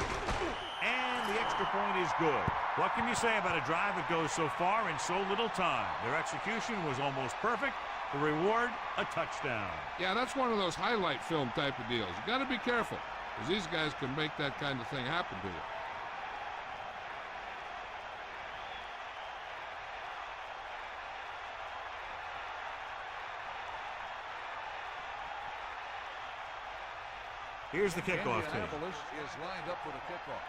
And the extra point is good. What can you say about a drive that goes so far in so little time? Their execution was almost perfect. The reward, a touchdown. Yeah, that's one of those highlight film type of deals. You got to be careful, because these guys can make that kind of thing happen to you. Here's the kickoff team. Indianapolis is lined up for the kickoff.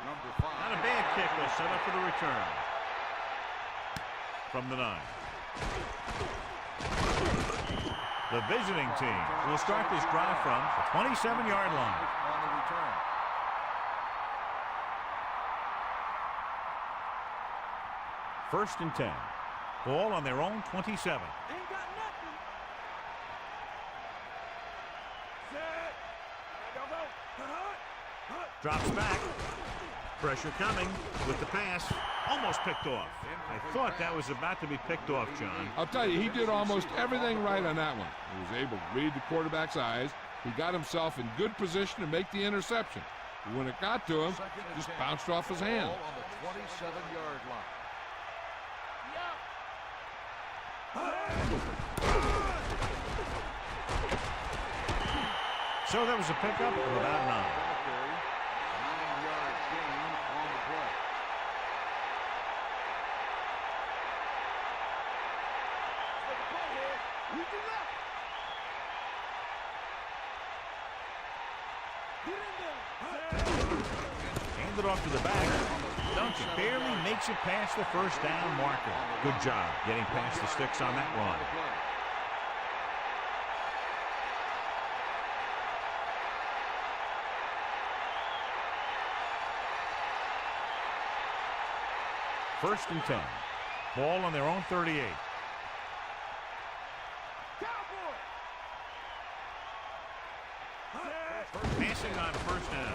Number 5. Not a bad kick. Will set up for the return. From the 9. The visiting team will start this drive from the 27-yard line. On the return. First and 10. Ball on their own 27. Ain't got nothing. Set. Go. Drops back. Pressure coming with the pass. Almost picked off. I thought that was about to be picked off, John. I'll tell you, he did almost everything right on that one. He was able to read the quarterback's eyes. He got himself in good position to make the interception. But when it got to him, just bounced off his hand. Ball on the 27-yard line. So that was a pickup of about 9. 9-yard gain on the play. Handed off to the back. Duncan barely makes it past the first down marker. Good job getting past the sticks on that run. First and 10. Ball on their own 38. Passing on first down.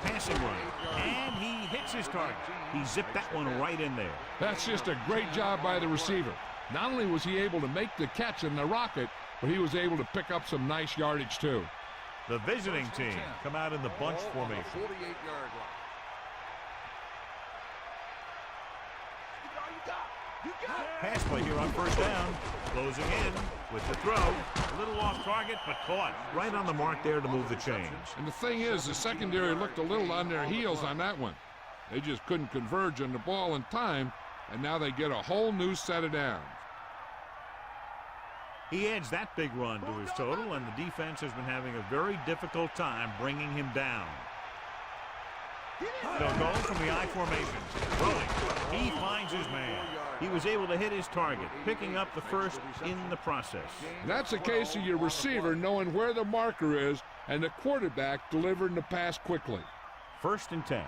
Passing run. And he hits his target. He zipped that one right in there. That's just a great job by the receiver. Not only was he able to make the catch in the rocket, but he was able to pick up some nice yardage too. The visiting team come out in the bunch formation. 48-yard line. Pass play here on first down. Closing in with the throw. A little off target, but caught. Right on the mark there to move the chains. And the thing is, the secondary looked a little on their heels on that one. They just couldn't converge on the ball in time, and now they get a whole new set of downs. He adds that big run to his total, and the defense has been having a very difficult time bringing him down. They'll go from the I formation. Rolling. He finds his man. He was able to hit his target, picking up the first in the process. And that's a case of your receiver knowing where the marker is and the quarterback delivering the pass quickly. First and 10.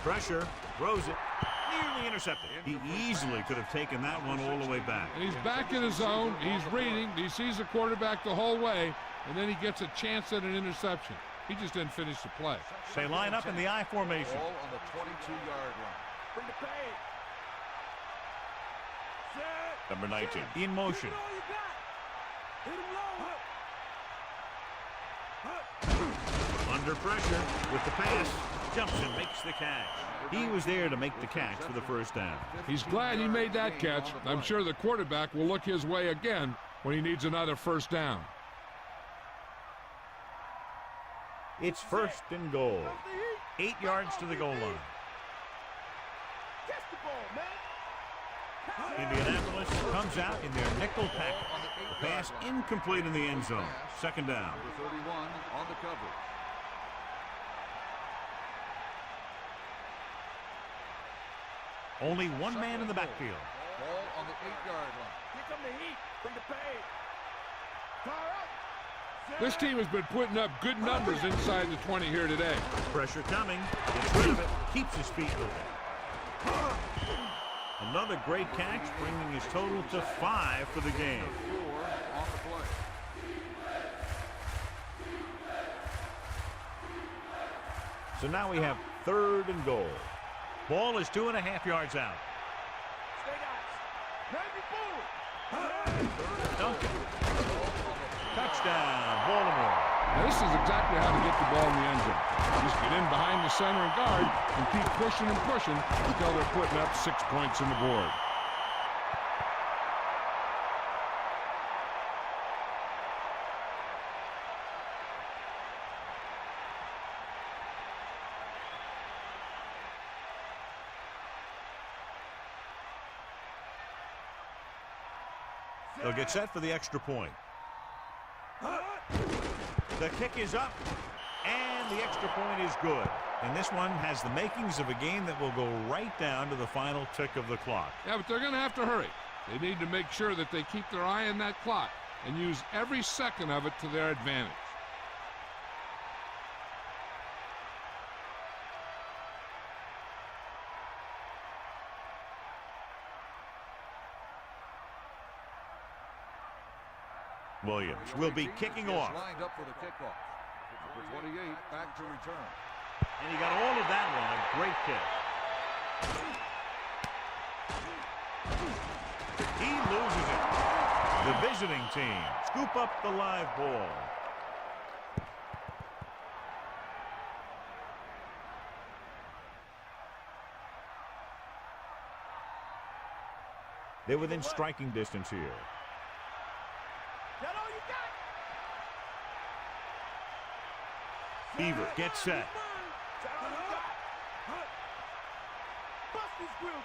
Pressure, throws it, nearly intercepted. He easily could have taken that one all the way back. And he's back in his zone, he's reading, he sees the quarterback the whole way, and then he gets a chance at an interception. He just didn't finish the play. They line up in the I formation. Ball on the 22-yard line. Bring the pain. Set. Number 19, in motion. Hit all you got. Hit him low. Under pressure with the pass. Jumps and makes the catch. He was there to make the catch for the first down. He's glad he made that catch. I'm sure the quarterback will look his way again when he needs another first down. It's first and goal. 8 yards to the goal line. Catch the ball, man. Indianapolis comes out in their nickel package. The pass incomplete in the end zone. Second down. Number 31 on the cover. Only one man in the backfield. Ball on the 8-yard line. Here come the heat. Bring the pain. Fire up. This team has been putting up good numbers inside the 20 here today. Pressure coming. Gets rid of it. Keeps his feet moving. Another great catch, bringing his total to 5 for the game. 4 on the play. So now we have third and goal. Ball is 2.5 yards out. Stay nice. Baby forward. Duncan. Touchdown, Baltimore. Now this is exactly how to get the ball in the end zone. Just get in behind the center and guard and keep pushing and pushing until they're putting up 6 points on the board. They'll get set for the extra point. The kick is up, and the extra point is good. And this one has the makings of a game that will go right down to the final tick of the clock. Yeah, but they're going to have to hurry. They need to make sure that they keep their eye on that clock and use every second of it to their advantage. Williams will be kicking off. Lined up for the kickoff. Number 28 back to return. And he got all of that one. A great kick. He loses it. The visiting team scoop up the live ball. They're within striking distance here. That all you got? Beaver gets set. That all you got? Bust his grill,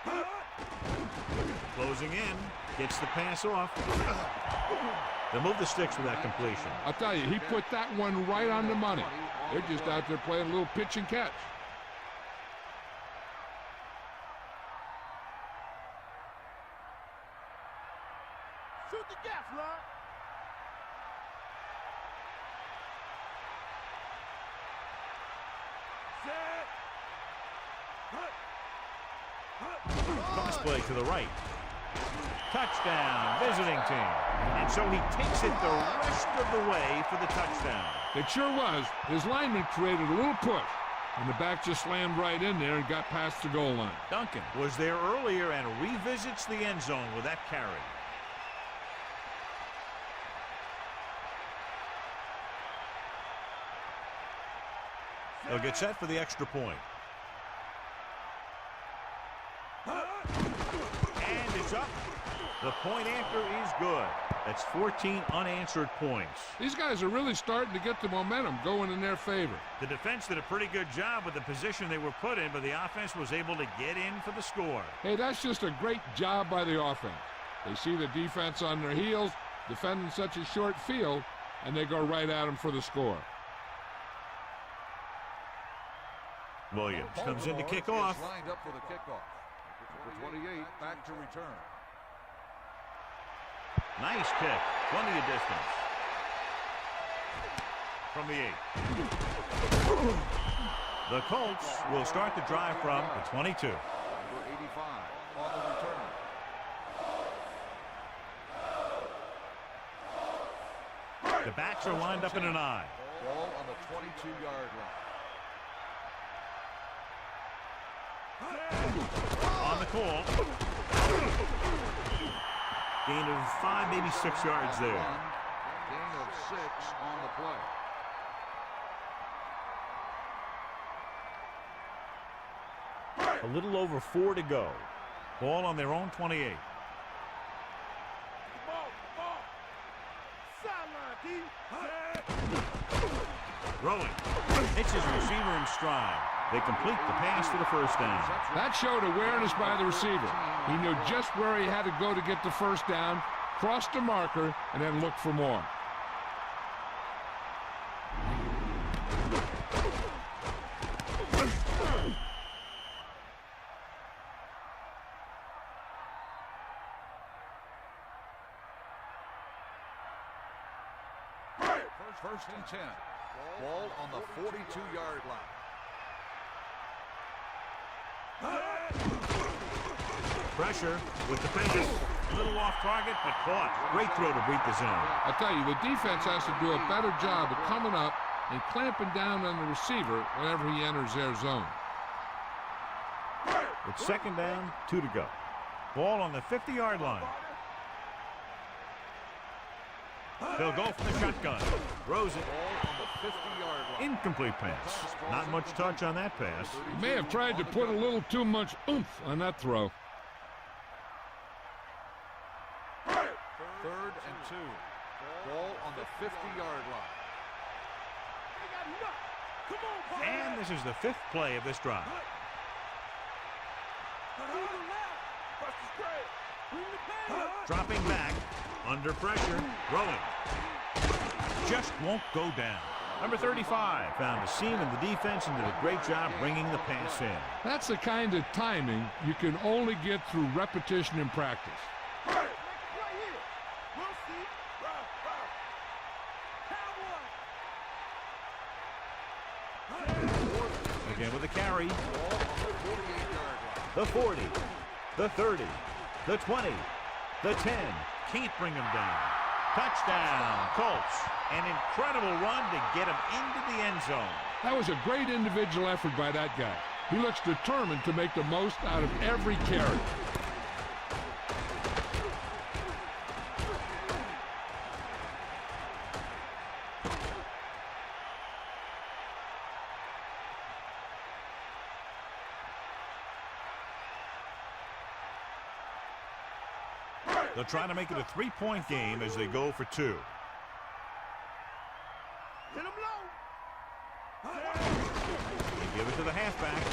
Closing in. Gets the pass off. They'll move the sticks with that completion. I'll tell you, he put that one right on the money. They're just out there playing a little pitch and catch. Shoot the gas, lad. Cross play to the right. Touchdown, visiting team. And so he takes it the rest of the way for the touchdown. It sure was. His lineman created a little push, and the back just slammed right in there and got past the goal line. Duncan was there earlier and revisits the end zone with that carry. They'll get set for the extra point. And it's up. The point after is good. That's 14 unanswered points. These guys are really starting to get the momentum going in their favor. The defense did a pretty good job with the position they were put in, but the offense was able to get in for the score. Hey, that's just a great job by the offense. They see the defense on their heels, defending such a short field, and they go right at them for the score. Williams comes in to kick off. Lined up for the kickoff. Number 28 back to return. Nice kick. Plenty of distance. From the 8. The Colts will start the drive from the 22. Number 85 on the return. The backs are lined up in an eye. Ball on the 22-yard line. On the call. Gain of 5, maybe 6 yards there. Gain of 6 on the play. A little over 4 to go. Ball on their own 28. Ball. Sideline, D. Throwing. Hits his receiver in stride. They complete the pass for the first down. That showed awareness by the receiver. He knew just where he had to go to get the first down, crossed the marker, and then looked for more. First and 10. Ball on the 42-yard line. Pressure with defenders. A little off target, but caught. Great throw to beat the zone. I'll tell you, the defense has to do a better job of coming up and clamping down on the receiver whenever he enters their zone. It's second down, 2 to go. Ball on the 50-yard line. They'll go for the shotgun. Throws it. Ball on the 50-yard line. Incomplete pass. Not much touch on that pass. He may have tried to put a little too much oomph on that throw. Third and 2. Ball on the 50-yard line. And this is the 5th play of this drive. Dropping back, under pressure, throwing. Just won't go down. Number 35 found a seam in the defense and did a great job bringing the pass in. That's the kind of timing you can only get through repetition and practice. Right here. We'll see. Cowboy. Again with a carry. The 40, the 30, the 20, the 10. Can't bring him down. Touchdown, Colts. An incredible run to get him into the end zone. That was a great individual effort by that guy. He looks determined to make the most out of every carry. They'll try to make it a three-point game as they go for two. Hit him low. They give it to the halfback.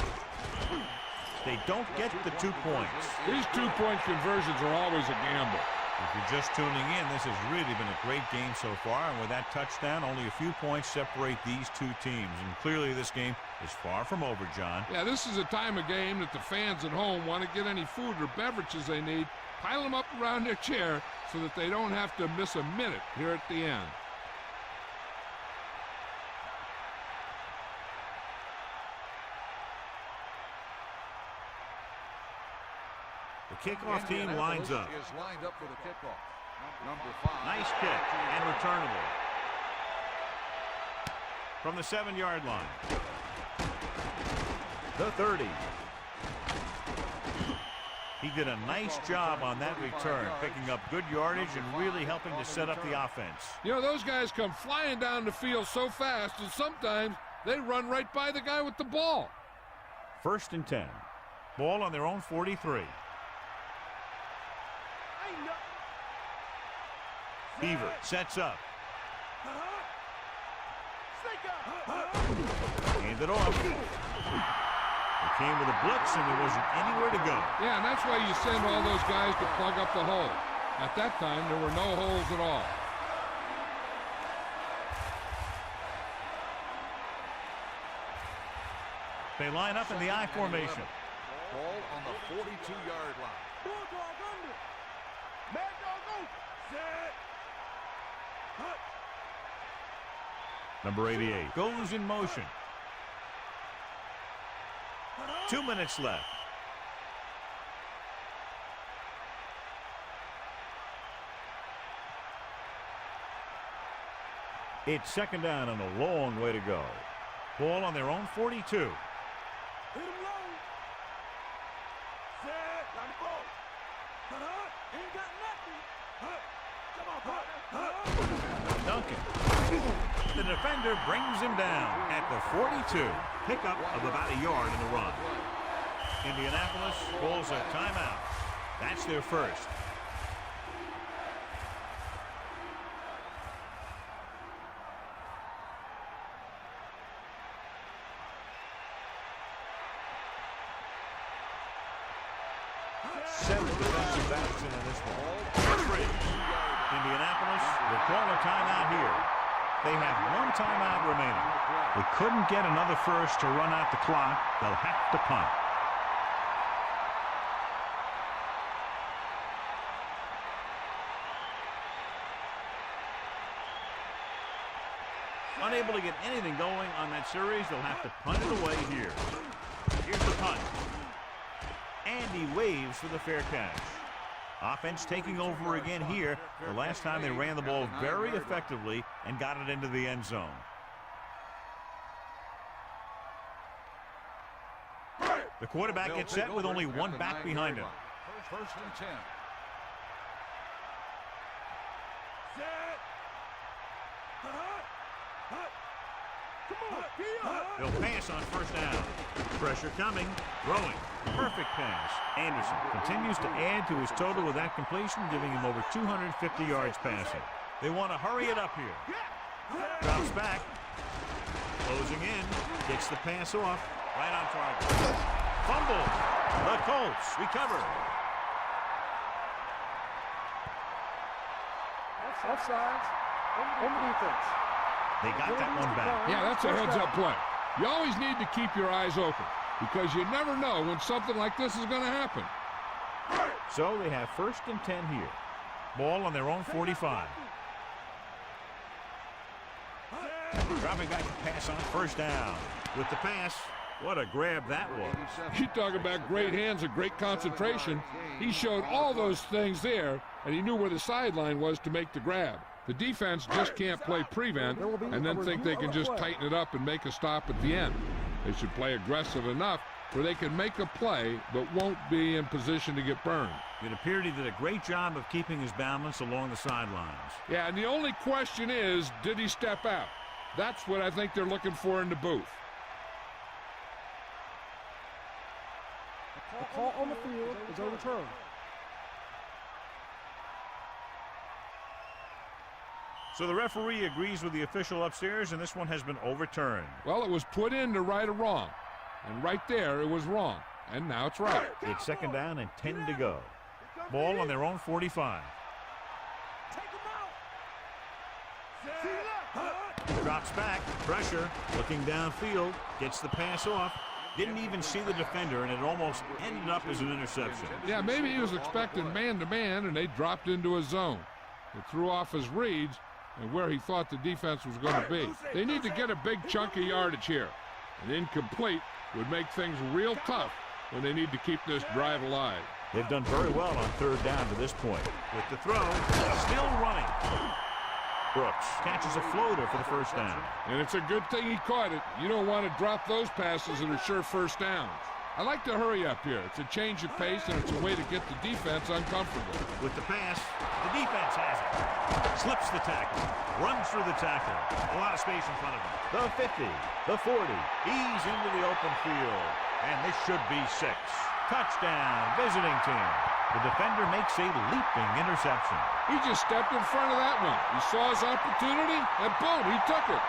They don't get the 2 points. These two-point conversions are always a gamble. If you're just tuning in, this has really been a great game so far, and with that touchdown, only a few points separate these two teams. And clearly this game is far from over, John. Yeah, this is a time of game that the fans at home want to get any food or beverages they need, pile them up around their chair so that they don't have to miss a minute here at the end. The kickoff team lines up. Is lined up for the kickoff. Number 5. Nice kick and returnable. From the 7-yard line. The 30. He did a nice job on that return, picking up good yardage and really helping to set up the offense. You know, those guys come flying down the field so fast, and sometimes they run right by the guy with the ball. 1st and 10. Ball on their own 43. Beaver sets up. Hand it off. They came with a blitz and there wasn't anywhere to go. Yeah, and that's why you send all those guys to plug up the hole. At that time, there were no holes at all. They line up in the I formation. Ball on the 42-yard line. Bulldog under. Mad dog over. Set. Hut. Number 88 goes in motion. 2 minutes left. It's 2nd down and a long way to go. Ball on their own 42. Hit him low. Set. Line the ball. Ain't got nothing. Come on, partner. Duncan. The defender brings him down at the 42. Pickup of about a yard in the run. Indianapolis calls a timeout. That's their first. Seven defensive backs into this one. Indianapolis will call a timeout here. They have one timeout remaining. They couldn't get another first to run out the clock. They'll have to punt. Unable to get anything going on that series, they'll have to punt it away here. Here's the punt. And he waves for the fair catch. Offense taking over again here. The last time they ran the ball very effectively and got it into the end zone. The quarterback gets set with only one back behind him. 1st and 10. They'll pass on 1st down. Pressure coming. Throwing. Perfect pass. Anderson continues to add to his total with that completion, giving him over 250 yards passing. They want to hurry it up here. Drops back. Closing in. Gets the pass off. Right on target. Fumble. The Colts recover. Offsides. On the defense. They got that one back. Yeah, that's a heads-up play. You always need to keep your eyes open because you never know when something like this is going to happen. So they have 1st and 10 here. Ball on their own 45. Dropping back to pass on 1st down. With the pass, what a grab that was. You talk about great hands and great concentration. He showed all those things there, and he knew where the sideline was to make the grab. The defense just can't play prevent and then think they can just tighten it up and make a stop at the end. They should play aggressive enough where they can make a play but won't be in position to get burned. It appeared he did a great job of keeping his balance along the sidelines. Yeah, and the only question is, did he step out? That's what I think they're looking for in the booth. The call on the field is overturned. So the referee agrees with the official upstairs, and this one has been overturned. Well, it was put in to right a wrong. And right there, it was wrong. And now it's right. It's 2nd down and 10 to go. Ball on their own 45. Drops back, pressure, looking downfield, gets the pass off. Didn't even see the defender, and it almost ended up as an interception. Yeah, maybe he was expecting man-to-man, and they dropped into a zone. It threw off his reads and where he thought the defense was going to be. They need to get a big chunk of yardage here. An incomplete would make things real tough when they need to keep this drive alive. They've done very well on 3rd down to this point. With the throw, still running. Brooks catches a floater for the 1st down. And it's a good thing he caught it. You don't want to drop those passes that are sure 1st downs. I like to hurry up here. It's a change of pace, and it's a way to get the defense uncomfortable. With the pass, the defense has it. Slips the tackle, runs through the tackle. A lot of space in front of him. The 50, the 40. He's into the open field. And this should be 6. Touchdown, visiting team. The defender makes a leaping interception. He just stepped in front of that one. He saw his opportunity, and boom, he took it.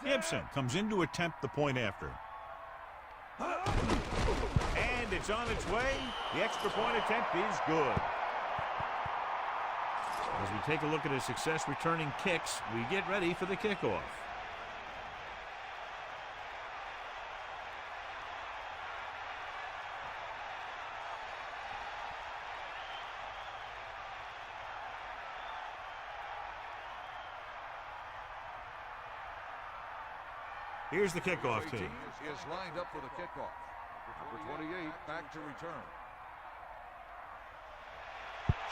Gibson comes in to attempt the point after. And it's on its way. The extra point attempt is good. As we take a look at his success returning kicks, we get ready for the kickoff. Here's the kickoff team. Is lined up for the kickoff. Number 28 back to return.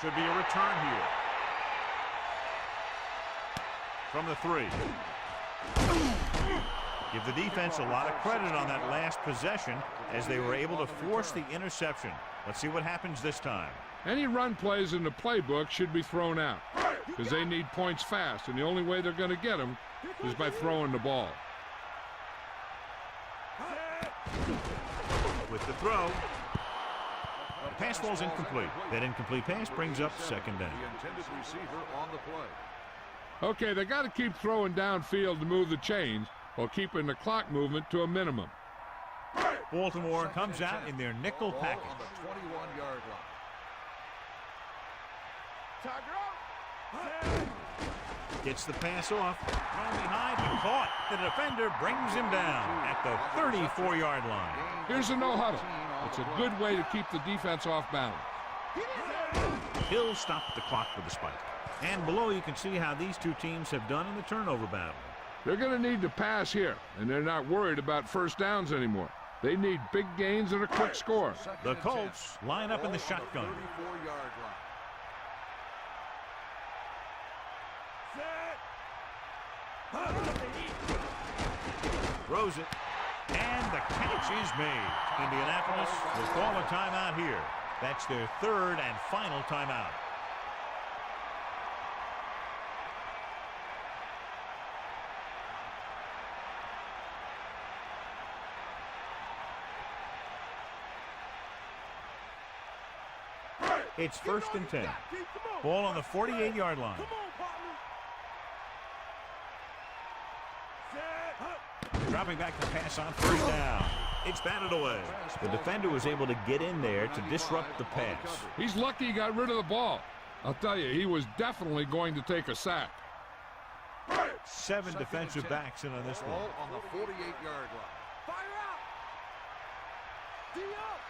Should be a return here. From the 3. Give the defense a lot of credit on that last possession as they were able to force the interception. Let's see what happens this time. Any run plays in the playbook should be thrown out because they need points fast, and the only way they're going to get them is by throwing the ball. With the throw, the pass ball's incomplete. That incomplete pass brings up 2nd down. The intended receiver on the play. Okay, they got to keep throwing downfield to move the chains while keeping the clock movement to a minimum. Baltimore comes out in their nickel package. On the 21-yard line. Gets the pass off. From behind, and caught. The defender brings him down at the 34-yard line. Here's a no-huddle. It's a good way to keep the defense off balance. Hill stopped the clock with the spike. And below you can see how these two teams have done in the turnover battle. They're going to need to pass here, and they're not worried about 1st downs anymore. They need big gains and a quick score. The Colts line up in the shotgun. 34-yard line. Throws it. And the catch is made. Indianapolis will call a timeout here. That's their third and final timeout. It's 1st and 10. Ball on the 48-yard line. Dropping back to pass on 1st down. It's batted away. The defender was able to get in there to disrupt the pass. He's lucky he got rid of the ball. I'll tell you, he was definitely going to take a sack. 7 defensive backs in on this one. On the 48-yard line. Fire out. D up.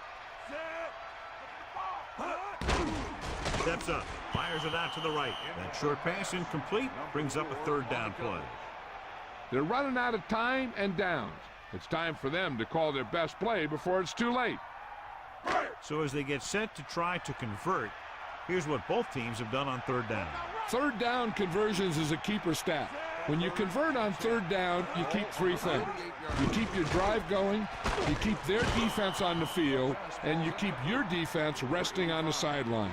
Steps up, fires it out to the right. That short pass incomplete, brings up a 3rd down play. They're running out of time and downs. It's time for them to call their best play before it's too late. So as they get set to try to convert, here's what both teams have done on 3rd down. 3rd down conversions is a keeper stat. When you convert on 3rd down, you keep 3 things. You keep your drive going, you keep their defense on the field, and you keep your defense resting on the sideline.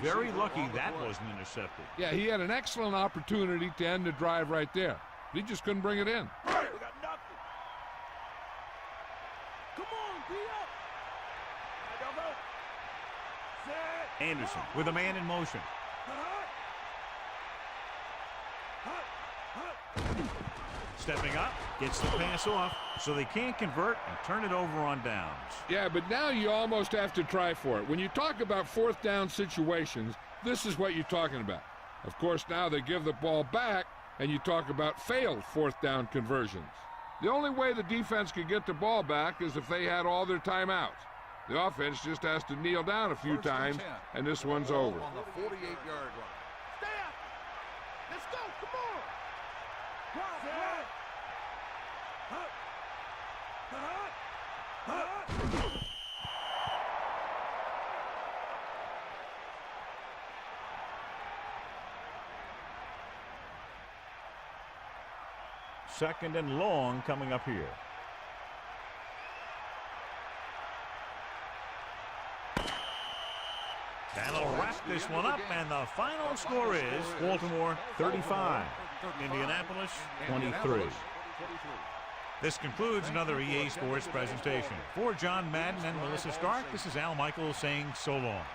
Very lucky that wasn't intercepted. Yeah, he had an excellent opportunity to end the drive right there. He just couldn't bring it in. We got nothing. Come on, D up. Set. Anderson with a man in motion. Stepping up, gets the pass off, so they can't convert and turn it over on downs. Yeah, but now you almost have to try for it. When you talk about 4th down situations, this is what you're talking about. Of course, now they give the ball back, and you talk about failed 4th down conversions. The only way the defense could get the ball back is if they had all their timeouts. The offense just has to kneel down a few times, and this one's over. On the 48-yard line. Stay up. Let's go. Come on. Set. Second and long coming up here. That'll wrap this one up, and the final score is Baltimore 35, Indianapolis 23. This concludes another EA Sports presentation. For John Madden and Melissa Stark, this is Al Michaels saying so long.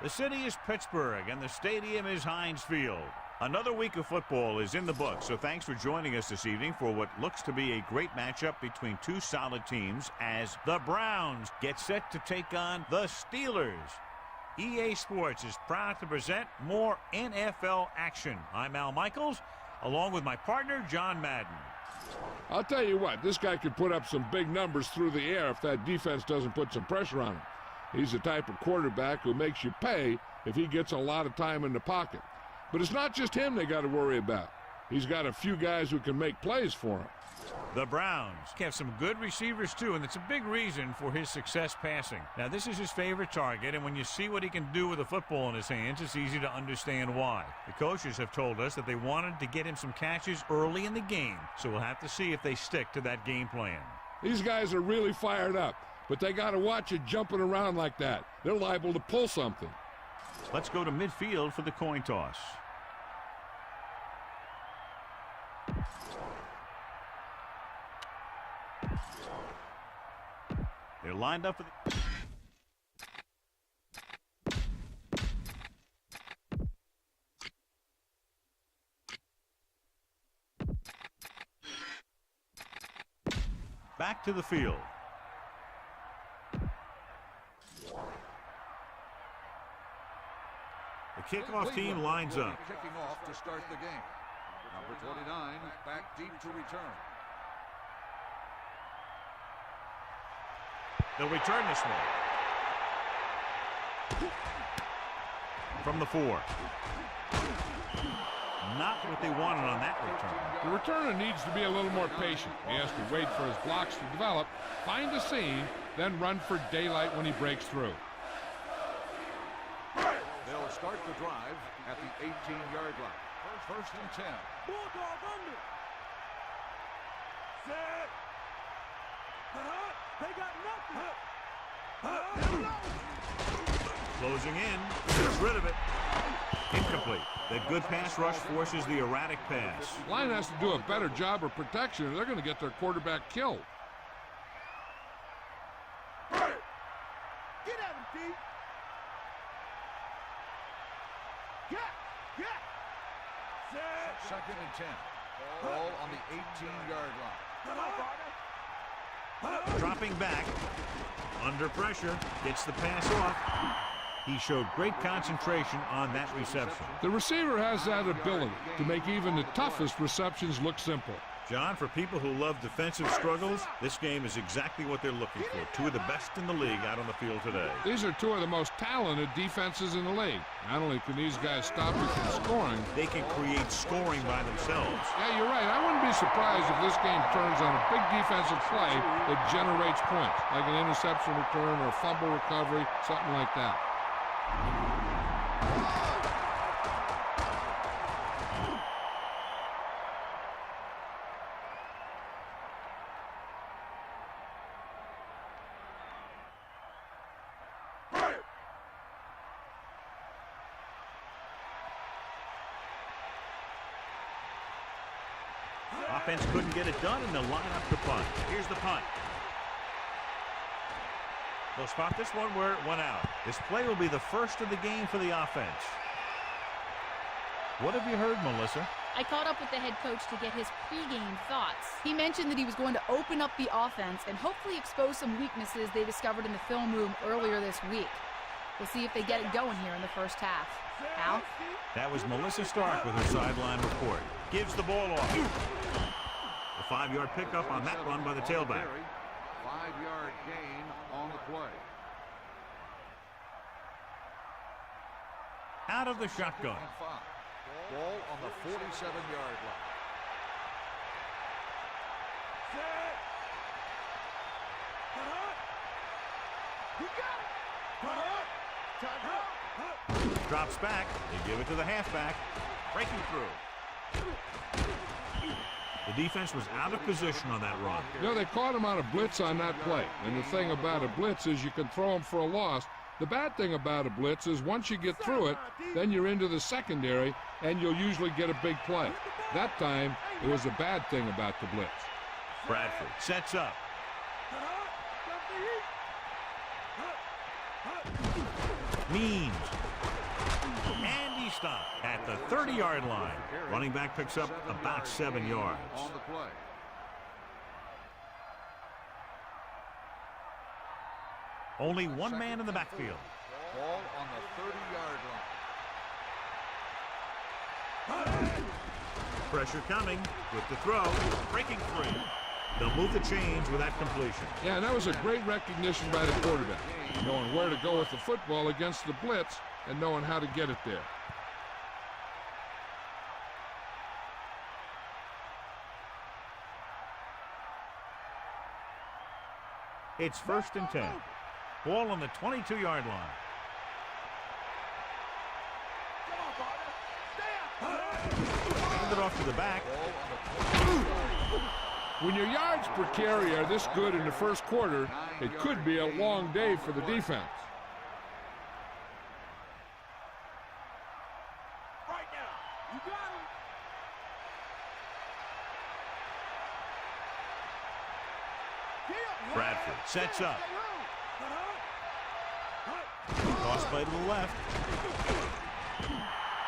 The city is Pittsburgh, and the stadium is Heinz Field. Another week of football is in the books, so thanks for joining us this evening for what looks to be a great matchup between two solid teams as the Browns get set to take on the Steelers. EA Sports is proud to present more NFL action. I'm Al Michaels, along with my partner, John Madden. I'll tell you what, this guy could put up some big numbers through the air if that defense doesn't put some pressure on him. He's the type of quarterback who makes you pay if he gets a lot of time in the pocket. But it's not just him they got to worry about. He's got a few guys who can make plays for him. The Browns have some good receivers, too, and it's a big reason for his success passing. Now, this is his favorite target, and when you see what he can do with a football in his hands, it's easy to understand why. The coaches have told us that they wanted to get him some catches early in the game, so we'll have to see if they stick to that game plan. These guys are really fired up, but they got to watch it jumping around like that. They're liable to pull something. Let's go to midfield for the coin toss. They're lined up for the... Back to the field. The kickoff team lines up. Kicking off to start the game. Number 29 back deep to return. They'll return this one. From the 4. Not what they wanted on that return. The returner needs to be a little more patient. He has to wait for his blocks to develop, find a seam, then run for daylight when he breaks through. They'll start the drive at the 18-yard line. First and 10. Bulldog under. Set. They got nothing. Closing in. Gets rid of it. Incomplete. That good pass rush forces the erratic pass. Line has to do a better job of protection, or they're going to get their quarterback killed. Get at him, D. Get. Set. Second and 10. Ball on the 18-yard line. Dropping back. Under pressure. Gets the pass off. He showed great concentration on that reception. The receiver has that ability to make even the toughest receptions look simple. John, for people who love defensive struggles, this game is exactly what they're looking for. Two of the best in the league out on the field today. These are two of the most talented defenses in the league. Not only can these guys stop you from scoring, they can create scoring by themselves. Yeah, you're right. I wouldn't be surprised if this game turns on a big defensive play that generates points, like an interception return or a fumble recovery, something like that. Offense couldn't get it done, and they'll line up to punt. Here's the punt. They'll spot this one where it went out. This play will be the first of the game for the offense. What have you heard, Melissa? I caught up with the head coach to get his pregame thoughts. He mentioned that he was going to open up the offense and hopefully expose some weaknesses they discovered in the film room earlier this week. We'll see if they get it going here in the first half. Al? That was Melissa Stark with her sideline report. Gives the ball off. A 5-yard pickup on that run by the tailback. 5-yard gain on the play. Out of the shotgun. Ball on the 47-yard line. Drops back. They give it to the halfback. Breaking through. The defense was out of position on that run. You know, they caught him on a blitz on that play. And the thing about a blitz is you can throw him for a loss. The bad thing about a blitz is once you get through it, then you're into the secondary, and you'll usually get a big play. That time, it was a bad thing about the blitz. Bradford sets up. Means stop at the 30-yard line. Running back picks up about 7 yards. On the play. Only one man in the backfield. Ball on the 30-yard line. Pressure coming with the throw. Breaking free. They'll move the chains with that completion. Yeah, and that was a great recognition by the quarterback. Knowing where to go with the football against the blitz and knowing how to get it there. It's 1st and 10. Ball on the 22-yard line. Hand it off to the back. When your yards per carry are this good in the first quarter, it could be a long day for the defense. Right now. You got him. Bradford sets up. Toss play to the left.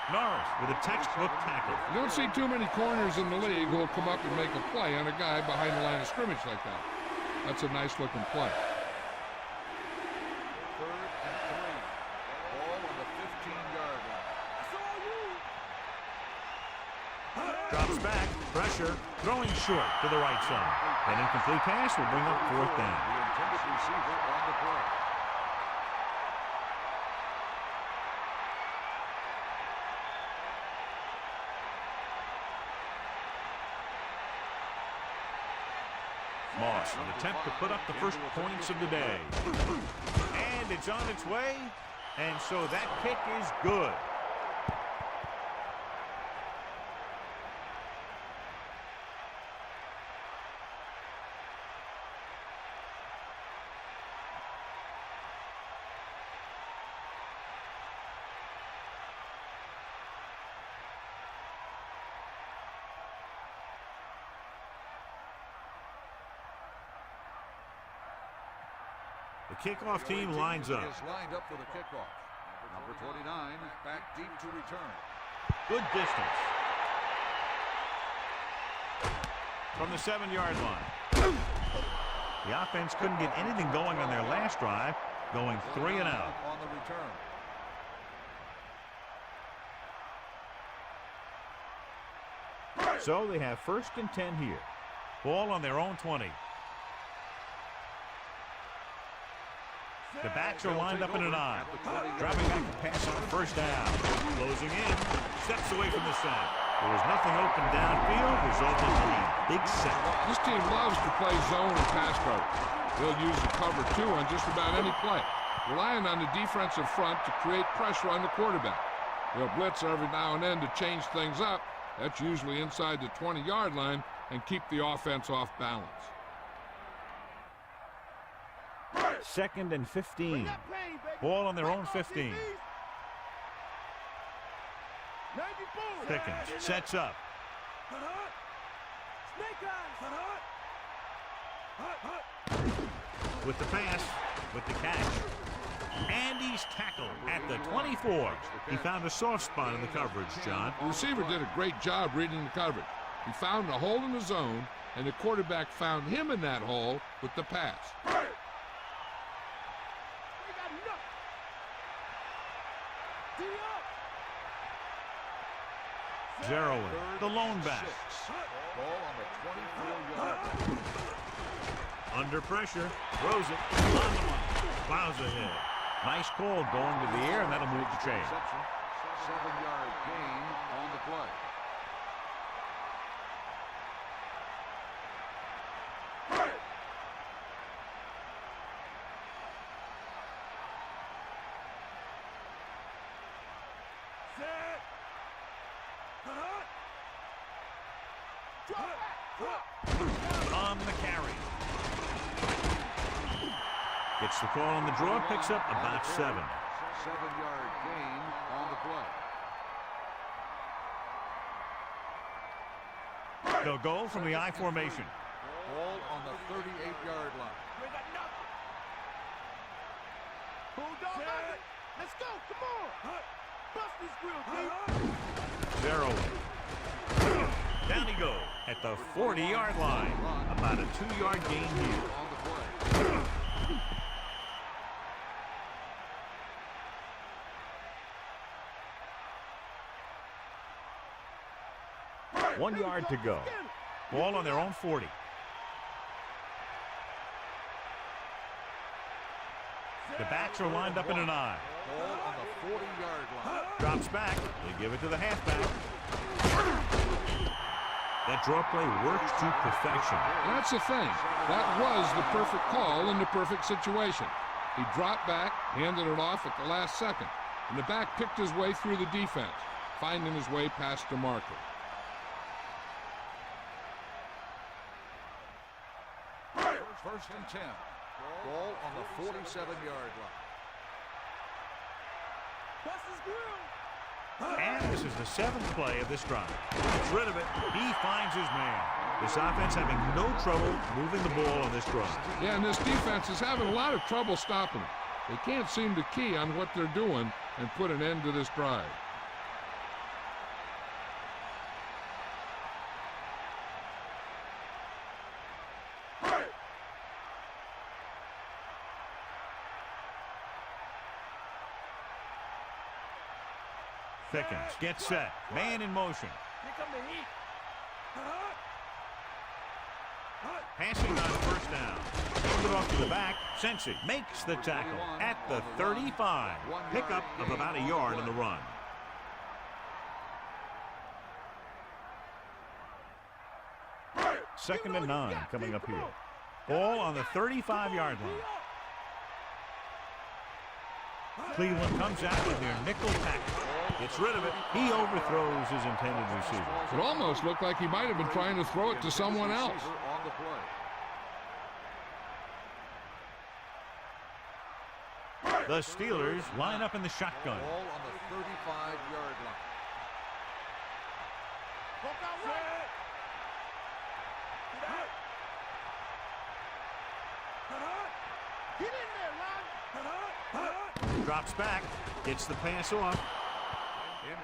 Norris with a textbook tackle. You don't see too many corners in the league who will come up and make a play on a guy behind the line of scrimmage like that. That's a nice-looking play. 3rd and 3. Ball on the 15-yard line. Drops back. Pressure. Throwing short to the right side. An incomplete pass will bring up 4th down. The intended receiver on the play. Moss, an attempt to put up the first points of the day. And it's on its way. And so that kick is good. The kickoff team lines up. Is lined up for the kickoff. Number 29 back deep to return. Good distance. From the 7-yard line. The offense couldn't get anything going on their last drive, going 3 and out. On the return. So they have 1st and 10 here. Ball on their own 20. The backs are lined up in an I. Dropping back to pass on 1st down. Closing in. Steps away from the sack. There was nothing open downfield, resulting in a big sack. This team loves to play zone and pass coverage. They'll use the cover 2 on just about any play, relying on the defensive front to create pressure on the quarterback. They'll blitz every now and then to change things up. That's usually inside the 20-yard line and keep the offense off balance. 2nd and 15. Ball on their own 15. Pickens sets up. With the pass, with the catch. And he's tackled at the 24. He found a soft spot in the coverage, John. The receiver did a great job reading the coverage. He found a hole in the zone, and the quarterback found him in that hole with the pass. Arrowhead, the lone back. Ball on the 24-yard line. Under pressure, throws it, on the line, plows ahead. Nice call going to the air, and that'll move the chain. 7-yard gain on the play. On the carry. Gets the call on the draw, picks up about 7. 7-yard gain on the play. They'll go from the I formation. Ball on the 38-yard line. Bulldog, let's go, come on. Bust his grill, D. Zero. Down he goes at the 40-yard line. About a 2-yard gain here. On the play. 1 yard to go. Ball on their own 40. The backs are lined up in an I. Ball on the 40-yard line. Drops back. They give it to the halfback. That draw play works to perfection. That's the thing. That was the perfect call in the perfect situation. He dropped back, handed it off at the last second, and the back picked his way through the defense, finding his way past the marker. First and 10. Ball on the 47-yard line. Bust his grill. And this is the 7th play of this drive. Gets rid of it. He finds his man. This offense having no trouble moving the ball on this drive. Yeah, and this defense is having a lot of trouble stopping it. They can't seem to key on what they're doing and put an end to this drive. Thickens. Gets set. Man in motion. Here come the heat. Passing on first down. Hand it off to the back. Sensi makes the tackle at the 35. Pickup of about a yard in the run. Second and 9 coming up here. Ball on the 35-yard line. Cleveland comes out with their nickel tackle. Gets rid of it. He overthrows his intended receiver. It almost looked like he might have been trying to throw it to someone else. On the play. The Steelers line up in the shotgun. Ball on the 35-yard line. Poke out right. Get in there, Ron. Drops back. Gets the pass off.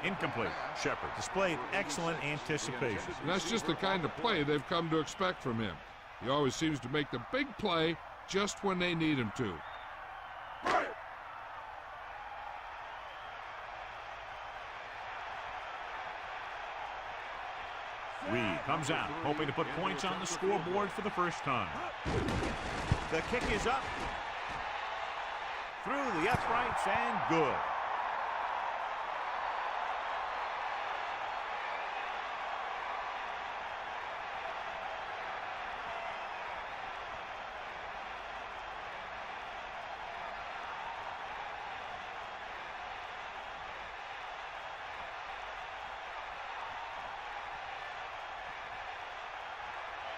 Incomplete. Shepard displayed excellent anticipation. And that's just the kind of play they've come to expect from him. He always seems to make the big play just when they need him to. Reed comes out, hoping to put points on the scoreboard for the first time. The kick is up. Through the uprights and good.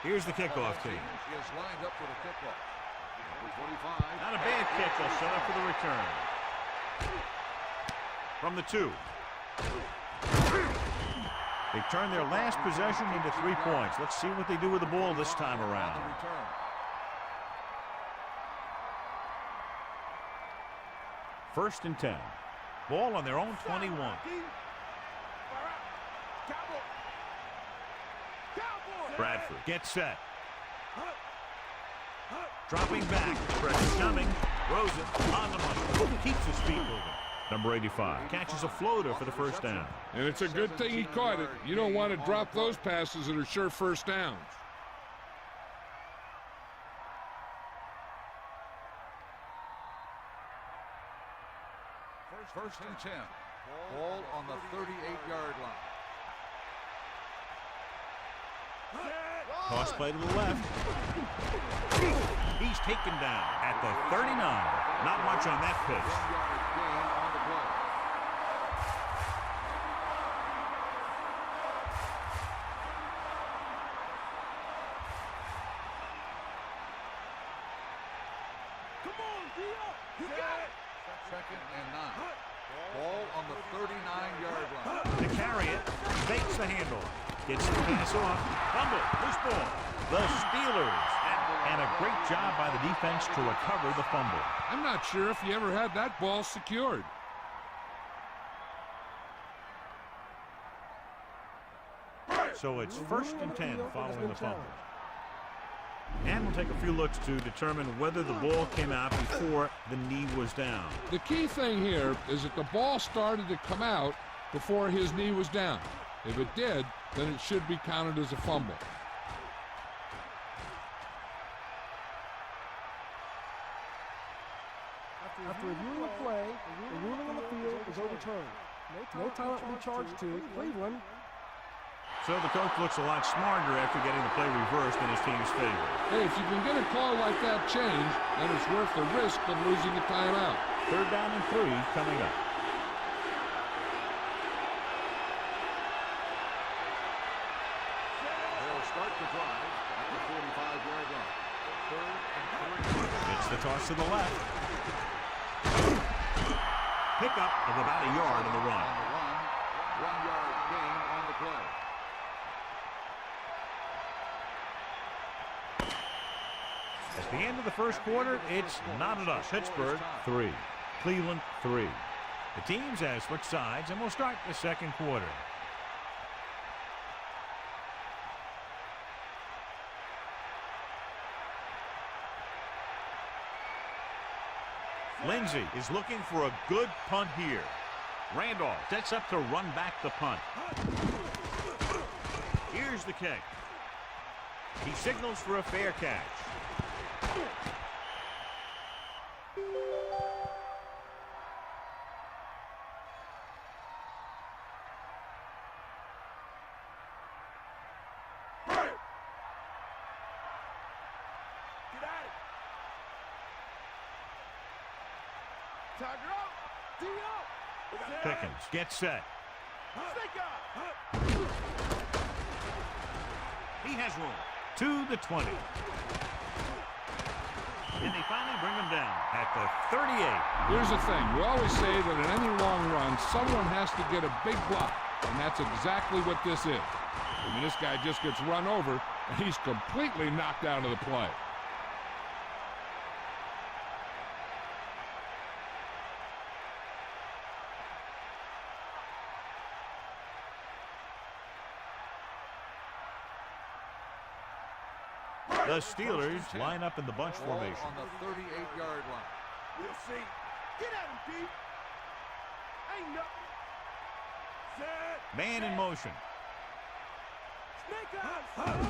Here's the kickoff team. Is lined up for the kickoff. Number 25. Not a bad kick. They'll set up for the return. From the 2. They turn their last possession into 3 points. Let's see what they do with the ball this time around. First and 10. Ball on their own 21. Bradford gets set. Dropping back. Pressure coming. Throws it on the money. Keeps his feet moving. Number 85 catches a floater for the first down. And it's a good thing he caught it. You don't want to drop those passes that are sure first downs. First and 10. Ball on the 38-yard line. Toss play to the left. He's taken down at the 39. Not much on that pitch. 1-yard gain on the play. Come on, Dio. You got it. Second and 9. Ball on the 39-yard line. To carry it, fakes the handle. Gets the pass off. Fumble. Loose ball. The Steelers. And a great job by the defense to recover the fumble. I'm not sure if he ever had that ball secured. So it's 1st and 10 following the fumble. And we'll take a few looks to determine whether the ball came out before the knee was down. The key thing here is that the ball started to come out before his knee was down. If it did, then it should be counted as a fumble. After reviewing the play, the ruling on the field is overturned. No timeout will be charged to Cleveland. So the coach looks a lot smarter after getting the play reversed in his team's favor. Hey, if you can get a call like that changed, then it's worth the risk of losing a timeout. 3rd down and 3 coming up. They'll start the drive at the 45-yard line. 3rd and 3. It's the toss to the left. Pickup of about a yard on the run. On the run, 1-yard gain on the play. At the end of the first quarter, it's not enough. Pittsburgh 3, Cleveland 3. The teams have switched sides, and we'll start the second quarter. Lindsey is looking for a good punt here. Randolph sets up to run back the punt. Here's the kick. He signals for a fair catch. Pickens gets set. He has room to the 20. And they finally bring him down at the 38. Here's the thing. We always say that in any long run, someone has to get a big block. And that's exactly what this is. I mean, this guy just gets run over, and he's completely knocked out of the play. The Steelers line up in the bunch formation. On the 38-yard line. We'll see. Get at him, Pete. Ain't nothing. Set. Man in motion. Snake eyes.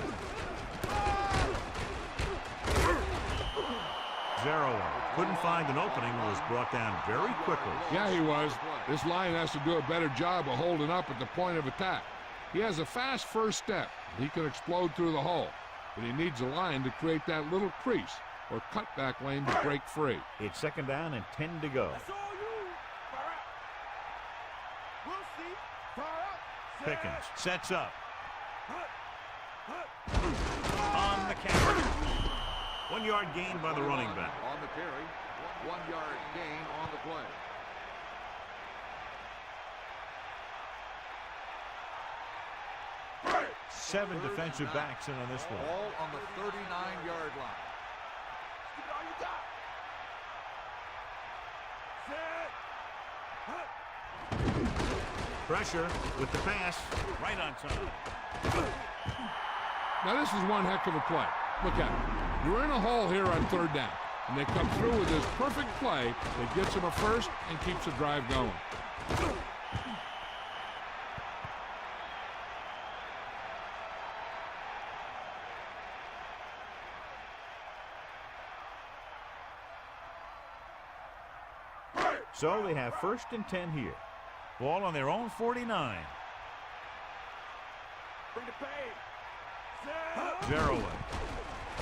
Zero couldn't find an opening and was brought down very quickly. Yeah, he was. This line has to do a better job of holding up at the point of attack. He has a fast first step. He can explode through the hole. But he needs a line to create that little crease or cutback lane to break free. It's 2nd down and 10 to go. That's all you. Far out. We'll see. Far out. Set. Pickens sets up. On the carry. 1-yard gain by the running back. On the carry. 1-yard gain on the play. Seven defensive backs in on this one. All on the 39-yard line. Give it all you got. Set. Pressure with the pass right on time. Now this is one heck of a play. Look at it. You're in a hole here on 3rd down. And they come through with this perfect play that gets them a first and keeps the drive going. So they have 1st and 10 here. Ball on their own 49. Bring the pain. Set. Zero away.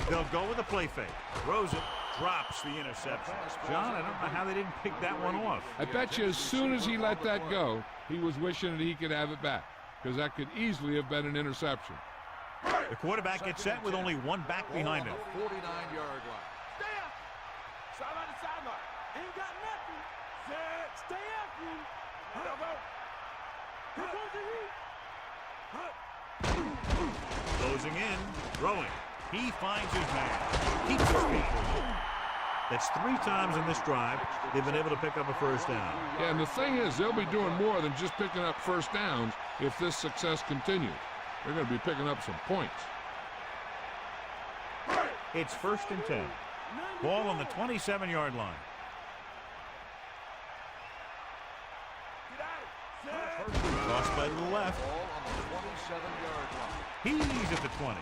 They'll go with a play fake. Throws it. Drops the interception. John, I don't know how they didn't pick that one off. I bet you as soon as he let that go, he was wishing that he could have it back, because that could easily have been an interception. The quarterback gets set with only one back behind him. 49-yard line. Stay up. Sideline to sideline. Ain't got nothing. Set. Stay after him. Here goes the heat. Closing in. Throwing. He finds his man. Keeps his feet. That's 3 times in this drive they've been able to pick up a first down. Yeah, and the thing is, they'll be doing more than just picking up first downs if this success continues. they're going to be picking up some points. It's 1st and 10. Ball on the 27-yard line. Cross play to the left. Ball on the 27-yard line. He's at the 20.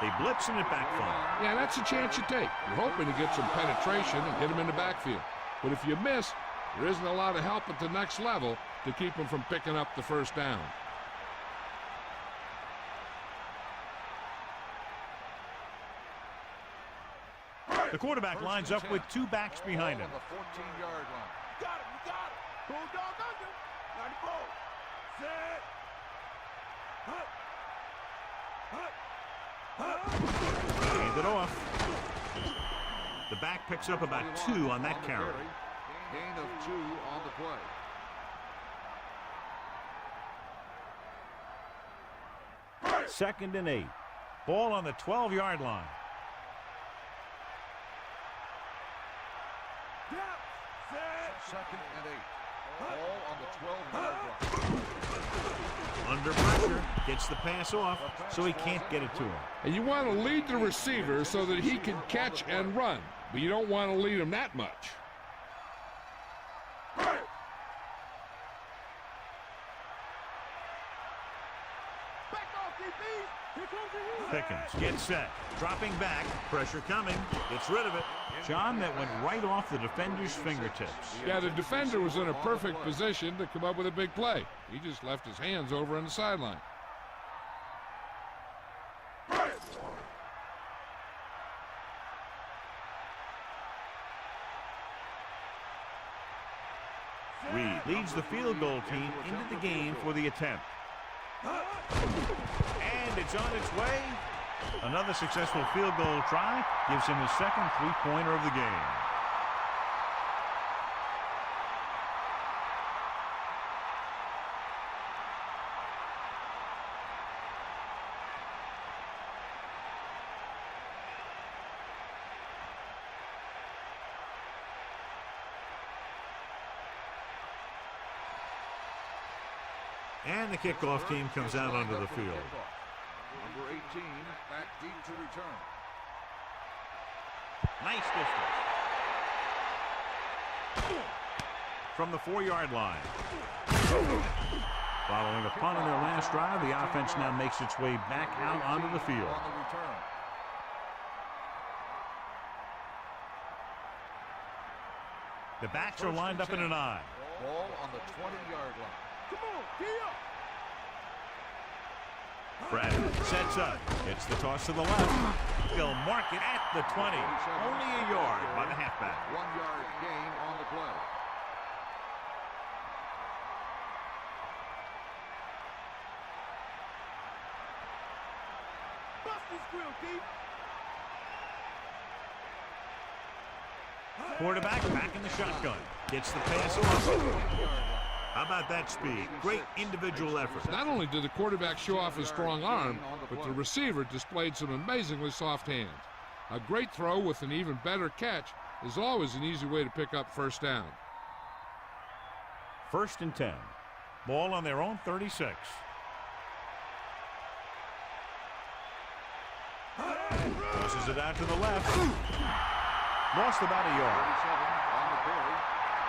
They blitz and it backfire. Yeah, that's a chance you take. You're hoping to get some penetration and hit them in the backfield. But if you miss, there isn't a lot of help at the next level to keep them from picking up the first down. The quarterback lines up with 2 backs behind him. On the 14-yard line. Got him, you got him. Bulldog under. 94. Set. Hut. Hut. Hand it off. The back picks up about 2 on that carry. Gain of 2 on the play. 2nd and 8. Ball on the 12-yard line. Second and 8. Ball on the 12-yard line. Under pressure, gets the pass off, so he can't get it to him. And you want to lead the receiver so that he can catch and run, but you don't want to lead him that much. Pickens gets set, dropping back, pressure coming, gets rid of it. John, that went right off the defender's fingertips. Yeah, the defender was in a perfect position to come up with a big play. He just left his hands over on the sideline. Reed leads the field goal team into the game for the attempt. And it's on its way. Another successful field goal try gives him his second 3-pointer of the game. And the kickoff team comes out onto the field. Number 18 back deep to return. Nice distance. From the 4-yard line. Following a punt on their last drive, the offense now makes its way back out onto the field. On the return. The backs are lined up in an I. Ball on the 20-yard line. Come on, get up. Brad sets up, gets the toss to the left. He'll mark it at the 20. Only a yard by the halfback. 1-yard gain on the play. Bust this grill, Keith. Quarterback back in the shotgun. Gets the pass off. How about that speed? Great individual effort. Not only did the quarterback show off his strong arm, but the receiver displayed some amazingly soft hands. A great throw with an even better catch is always an easy way to pick up first down. 1st and 10. Ball on their own 36. Tosses it out to the left. Lost about a yard. 37 on the carry.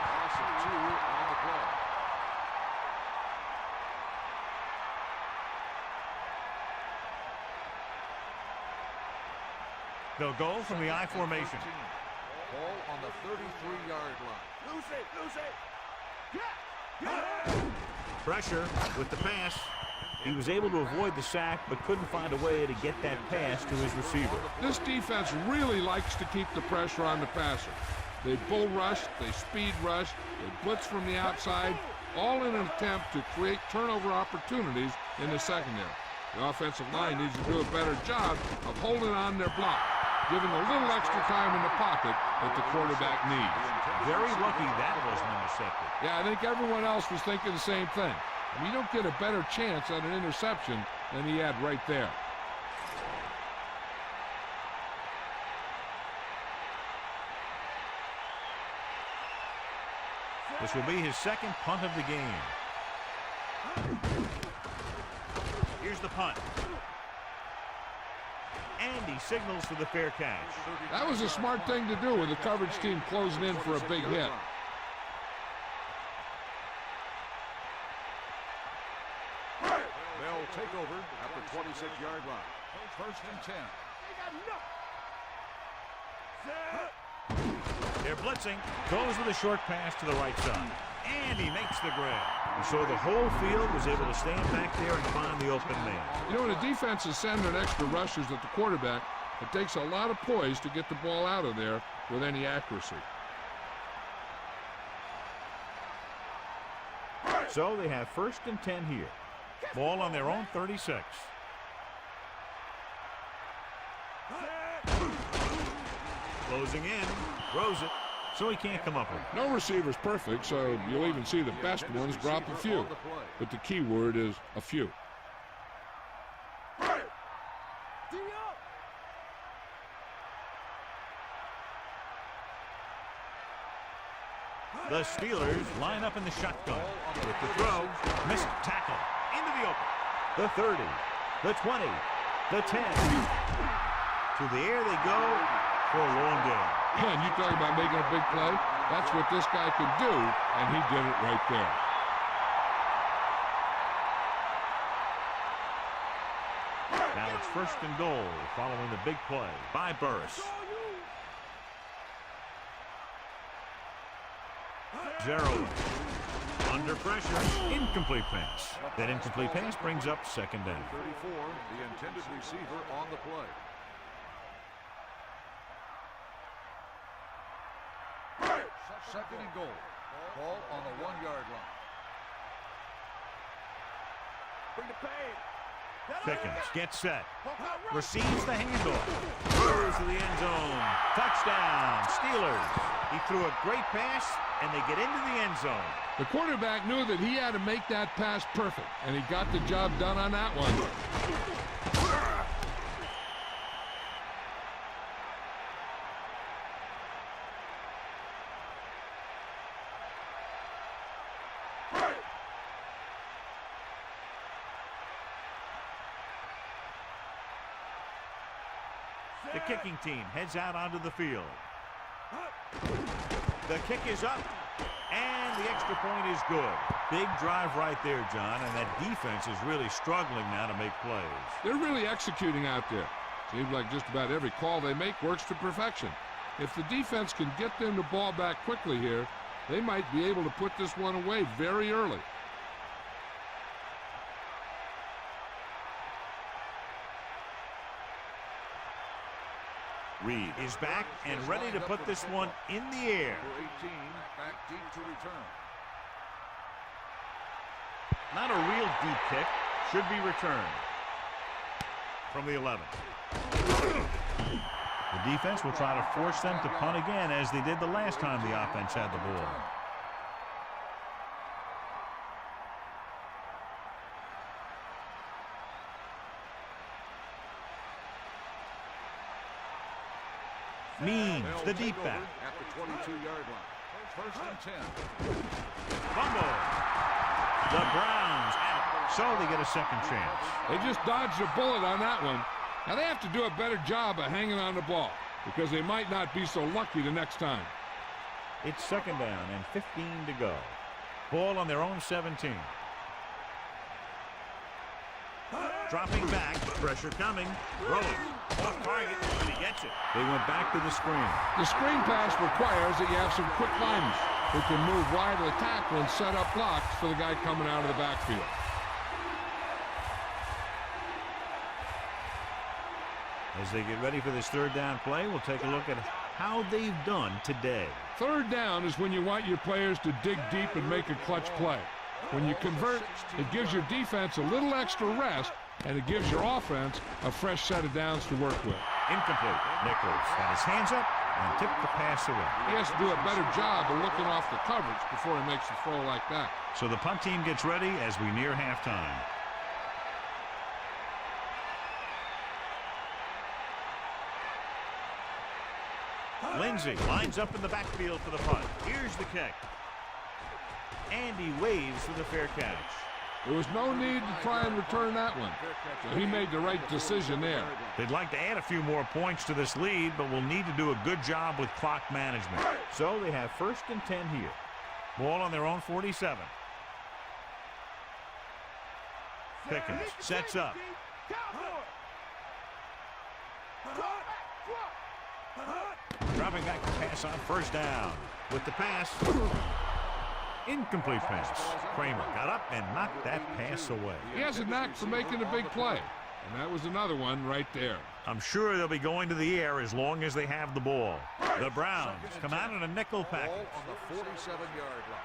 Loss of 2 on the play. They'll go from the I formation. Ball on the 33-yard line. Loose it, lose it. Yeah. Pressure with the pass. He was able to avoid the sack, but couldn't find a way to get that pass to his receiver. This defense really likes to keep the pressure on the passer. They bull rush, they speed rush, they blitz from the outside, all in an attempt to create turnover opportunities in the secondary. The offensive line needs to do a better job of holding on their block, giving a little extra time in the pocket that the quarterback needs. Very lucky that wasn't intercepted. Yeah, I think everyone else was thinking the same thing. And you don't get a better chance at an interception than he had right there. This will be his second punt of the game. Here's the punt. And he signals for the fair catch. That was a smart thing to do with the coverage team closing in for a big hit. They'll take over at the 26-yard line. First and 10. They're blitzing. Goes with a short pass to the right side. And he makes the grab. And so the whole field was able to stand back there and find the open man. You know, when a defense is sending extra rushers at the quarterback, it takes a lot of poise to get the ball out of there with any accuracy. So they have first and 10 here. Ball on their own 36. Closing in. Throws it. So he can't come up with it. No receiver's perfect, so you'll even see the best ones drop a few. But the key word is a few. The Steelers line up in the shotgun. With the throw, missed tackle, into the open. The 30, the 20, the 10. To the air they go for a long game. Man, you talk about making a big play. That's what this guy could do, and he did it right there. Now it's first and goal following the big play by Burris. Zero. Under pressure. Incomplete pass. That incomplete pass brings up second down. 34, the intended receiver on the play. Second and goal. Ball on the 1-yard line. Bring the pain. Pickens gets set. Receives the handoff. Throws to the end zone. Touchdown, Steelers. He threw a great pass, and they get into the end zone. The quarterback knew that he had to make that pass perfect, and he got the job done on that one. The kicking team heads out onto the field. The kick is up, and the extra point is good. Big drive right there, John, and that defense is really struggling now to make plays. They're really executing out there. Seems like just about every call they make works to perfection. If the defense can get them the ball back quickly here, they might be able to put this one away very early. Reed is back and ready to put this one in the air. For 18, back deep to return. Not a real deep kick. Should be returned. From the 11. The defense will try to force them to punt again as they did the last time the offense had the ball. Means the deep back. At the 22-yard line. First and 10. Fumble. The Browns out. So they get a second chance. They just dodged a bullet on that one. Now they have to do a better job of hanging on the ball because they might not be so lucky the next time. It's second down and 15 to go. Ball on their own 17. Dropping back. Pressure coming. Throwing. Off target, but he gets it. They went back to the screen. The screen pass requires that you have some quick linemen who can move wide of the tackle and set up blocks for the guy coming out of the backfield. As they get ready for this third down play, we'll take a look at how they've done today. Third down is when you want your players to dig deep and make a clutch play. When you convert, it gives your defense a little extra rest, and it gives your offense a fresh set of downs to work with. Incomplete. Nichols got his hands up and tipped the pass away. He has to do a better job of looking off the coverage before he makes a throw like that. So the punt team gets ready as we near halftime. Lindsey lines up in the backfield for the punt. Here's the kick. And he waves for the fair catch. There was no need to try and return that one. So he made the right decision there. They'd like to add a few more points to this lead, but will need to do a good job with clock management. So they have 1st and 10 here. Ball on their own 47. Pickens sets up. Dropping back to pass on 1st down. With the pass. Incomplete pass. Kramer got up and knocked that pass away. He has a knack for making a big play. And that was another one right there. I'm sure they'll be going to the air as long as they have the ball. The Browns come out in a nickel package. On the 47-yard line.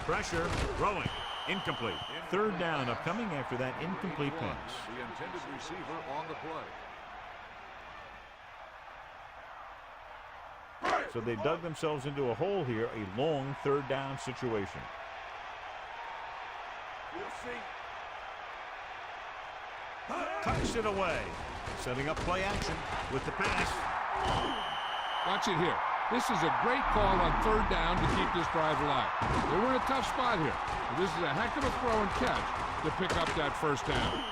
Pressure, throwing, incomplete. 3rd down upcoming after that incomplete pass. The intended receiver on the play. So they dug themselves into a hole here, a long 3rd down situation. Tucks it away. Setting up play action with the pass. Watch it here. This is a great call on 3rd down to keep this drive alive. They were in a tough spot here. But this is a heck of a throw and catch to pick up that 1st down.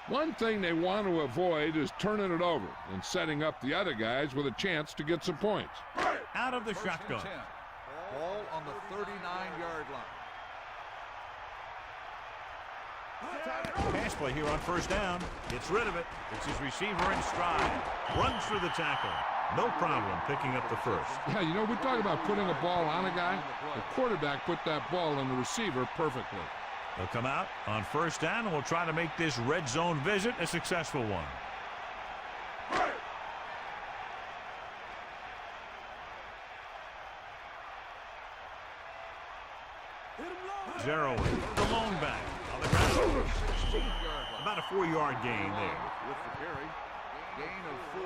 One thing they want to avoid is turning it over and setting up the other guys with a chance to get some points. Out of the shotgun. Ball on the 39-yard line. Pass play here on 1st down. Gets rid of it. It's his receiver in stride. Runs through the tackle. No problem picking up the 1st. Yeah, you know, we talk about putting a ball on a guy. The quarterback put that ball on the receiver perfectly. They'll come out on 1st down and we'll try to make this red zone visit a successful one. Arrowhead, the lone back on the ground. About a 4-yard gain there.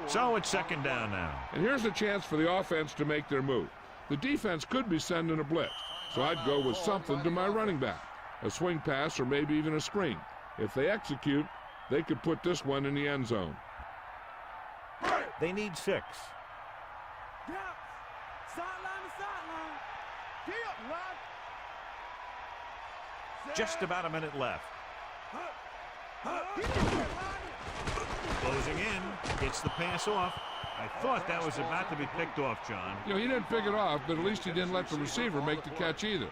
So it's 2nd down now. And here's a chance for the offense to make their move. The defense could be sending a blitz, so I'd go with something to my running back. A swing pass or maybe even a screen. If they execute, they could put this one in the end zone. They need 6. Just about a minute left. Closing in, gets the pass off. I thought that was about to be picked off, John. You know, he didn't pick it off, but at least he didn't let the receiver make the catch either.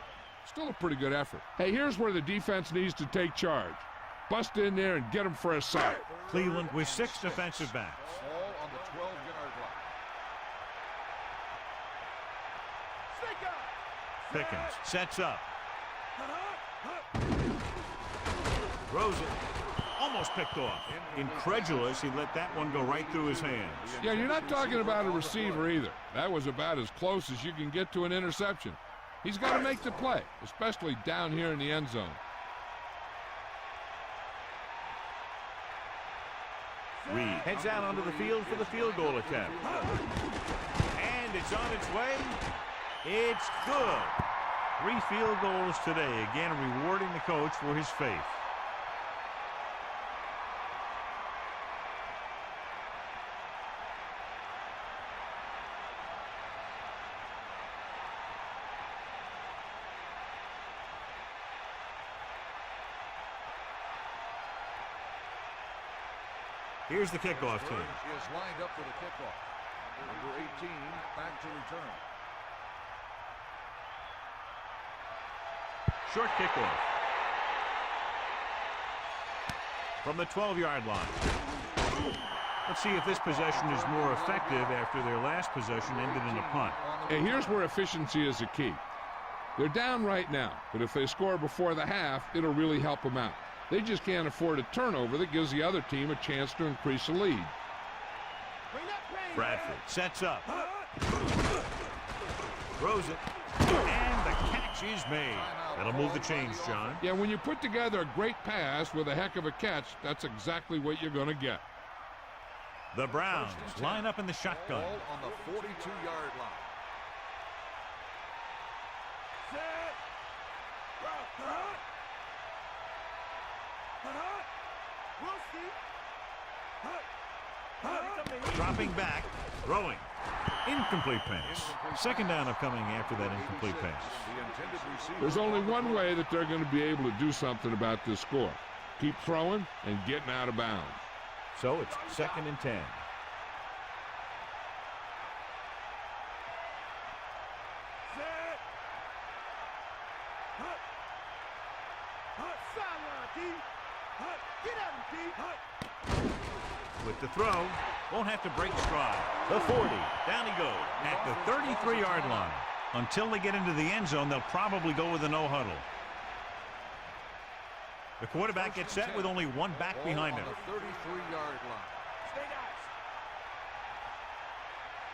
Still a pretty good effort. Hey, here's where the defense needs to take charge. Bust in there and get him for a sack. Cleveland with 6 defensive backs. Ball on the 12-yard line. Pickens sets up. Throws it. Almost picked off. Incredulous, he let that one go right through his hands. Yeah, you're not talking about a receiver either. That was about as close as you can get to an interception. He's got to make the play, especially down here in the end zone. Reed heads out onto the field for the field goal attempt. And it's on its way. It's good. 3 field goals today, again rewarding the coach for his faith. Here's the kickoff team. Is lined up for the kickoff. Number 18 back to return. Short kickoff. From the 12-yard line. Let's see if this possession is more effective after their last possession ended in a punt. And here's where efficiency is the key. They're down right now, but if they score before the half, it'll really help them out. They just can't afford a turnover that gives the other team a chance to increase the lead. Bradford sets up. Throws it. And the catch is made. That'll move the chains, John. Yeah, when you put together a great pass with a heck of a catch, that's exactly what you're going to get. The Browns line up in the shotgun. Ball on the 42-yard line. We'll see. Dropping back, throwing. Incomplete pass. Second down upcoming after that incomplete pass. There's only one way that they're going to be able to do something about this score. Keep throwing and getting out of bounds. So it's 2nd and 10. Set. Sideline, D. Get at him, D. With the throw, won't have to break stride. The 40, down he goes at the 33-yard line. Until they get into the end zone, they'll probably go with a no huddle. The quarterback gets set with only one back behind him. 33-yard line. Stay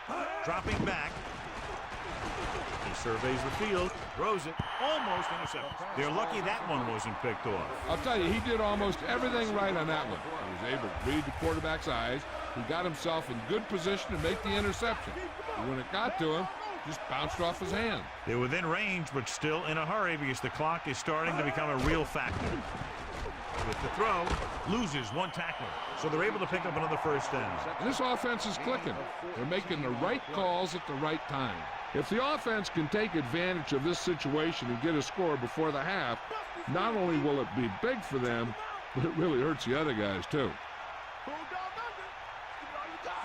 nice. Dropping back. He surveys the field, throws it, almost intercepted. They're lucky that one wasn't picked off. I'll tell you, he did almost everything right on that one. He was able to read the quarterback's eyes. He got himself in good position to make the interception. But when it got to him, just bounced off his hand. They're within range, but still in a hurry because the clock is starting to become a real factor. With the throw, loses one tackler, so they're able to pick up another first down. And this offense is clicking. They're making the right calls at the right time. If the offense can take advantage of this situation and get a score before the half, not only will it be big for them, but it really hurts the other guys too.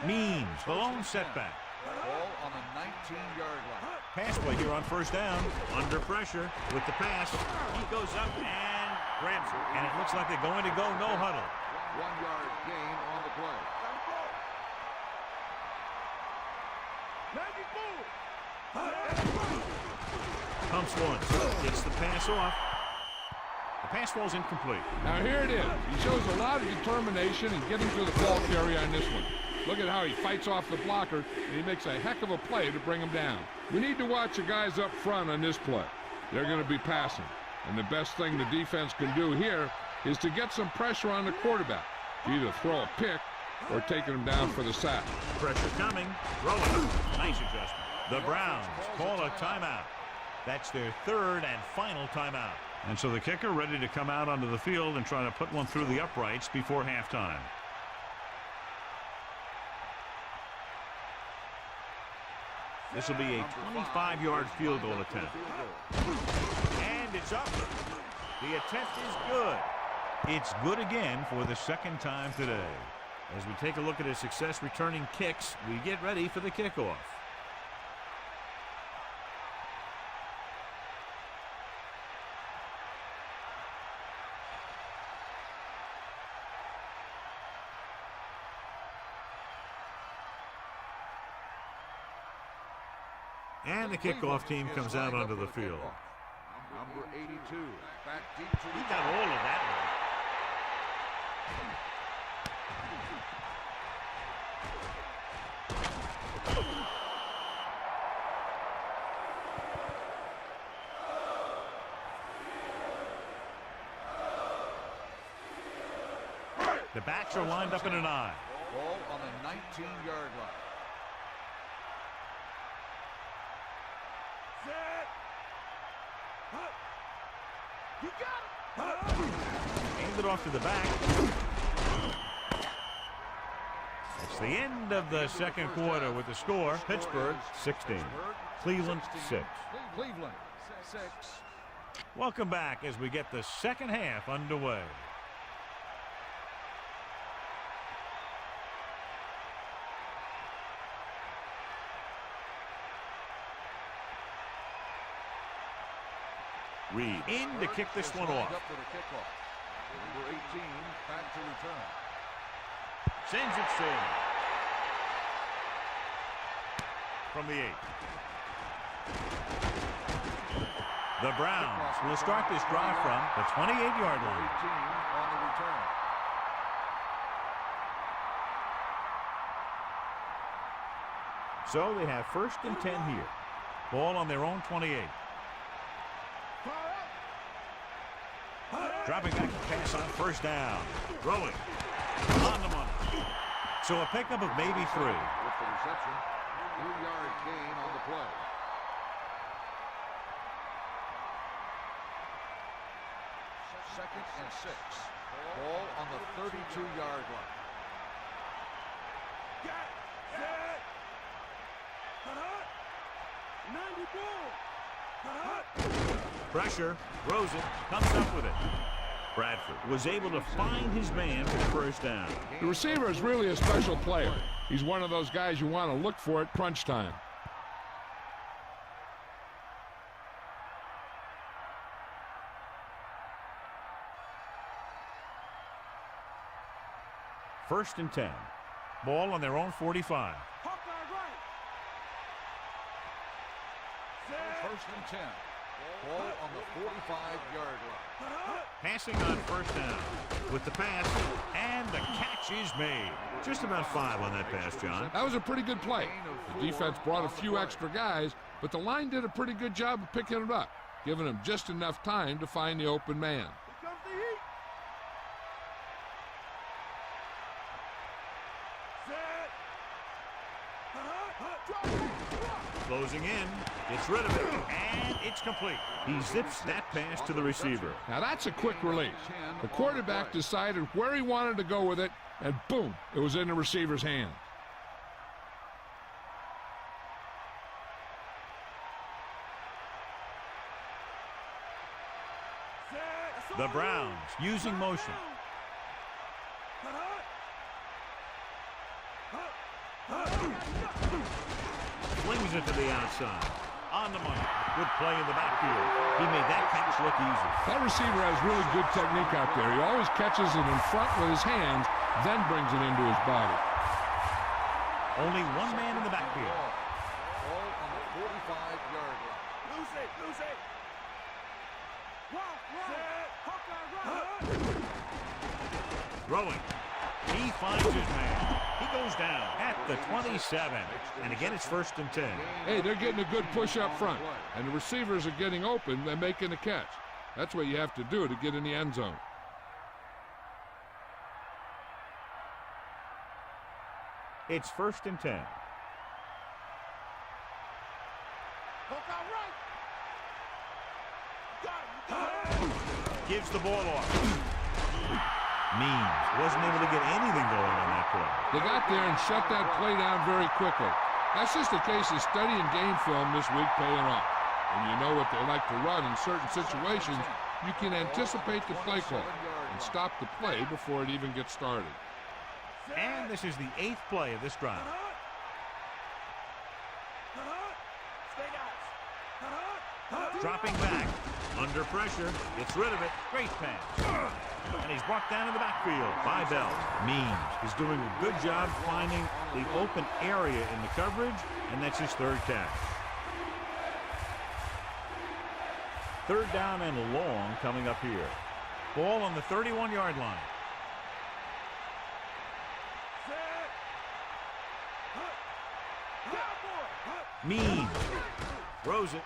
Means the lone setback. Ball on the 19-yard line. Pass play here on first down. Under pressure with the pass. He goes up and grabs it. And it looks like they're going to go no huddle. 1-yard gain on the play. Pumps once. Gets the pass off. The pass falls incomplete. Now here it is. He shows a lot of determination in getting to the ball carrier on this one. Look at how he fights off the blocker, and he makes a heck of a play to bring him down. We need to watch the guys up front on this play. They're going to be passing, and the best thing the defense can do here is to get some pressure on the quarterback. Either throw a pick or taking him down for the sack. Pressure coming. Throwing. Nice adjustment. The Browns call a timeout. That's their third and final timeout. And so the kicker ready to come out onto the field and try to put one through the uprights before halftime. This will be a 25-yard field goal attempt. And it's up. The attempt is good. It's good again for the second time today. As we take a look at his success returning kicks, we get ready for the kickoff. And the kickoff team comes out onto the field. Number 82, back deep to He got all of that one. The backs are lined up in an eye. ball on the 19-yard line. You got it. Aimed it off to the back. It's the end of the second quarter with the score. Pittsburgh 16. Cleveland 6. Cleveland 6. Welcome back as we get the second half underway. Reed in to kick this one off. Up for the kickoff. Number 18 back to return. Sends it straight. From the 8. The Browns will start this drive from the 28-yard line. 18 on the return. So they have first and 10 here. Ball on their own 28. Dropping back to pass on first down. Throwing. On the money. So a pickup of maybe 3. With the reception, 3-yard gain on the play. 2nd and 6. Ball on the 32-yard line. Got it. Set. Cut. 90 ball. Cut. Pressure. Throws it. Comes up with it. Bradford was able to find his man for the first down. The receiver is really a special player. He's one of those guys you want to look for at crunch time. First and 10. Ball on their own 45. Hawkeye right. Set. First and 10. Ball on the 45-yard line. Passing on first down with the pass, and the catch is made. Just about 5 on that pass, John. That was a pretty good play. The defense brought a few extra guys, but the line did a pretty good job of picking it up, giving them just enough time to find the open man. Here comes the heat. Set. Closing in, gets rid of it, and it's complete. He zips that pass to the receiver. Now that's a quick release. The quarterback decided where he wanted to go with it, and boom, it was in the receiver's hand. The Browns using motion. Flings it to the outside. On the money. Good play in the backfield. He made that catch look easy. That receiver has really good technique out there. He always catches it in front with his hands, then brings it into his body. Only one man in the backfield. Ball on the 45-yard line. Loose it. Loose it. Set. Hawkeye right. Throwing. He finds his man. He goes down at the 27. And again, it's first and 10. Hey, they're getting a good push up front, and the receivers are getting open and making the catch. That's what you have to do to get in the end zone. It's first and 10. Hawkeye right. Got him. Gives the ball off. Means wasn't able to get anything going on that play. They got there and shut that play down very quickly. That's just a case of studying game film this week paying off. When you know what they like to run in certain situations, you can anticipate the play call and stop the play before it even gets started. And this is the 8th play of this drive. Dropping back, under pressure, gets rid of it, great pass. And he's brought down in the backfield by Bell. Means is doing a good job finding the open area in the coverage, and that's his 3rd catch. 3rd down and long coming up here. Ball on the 31-yard line. Means throws it.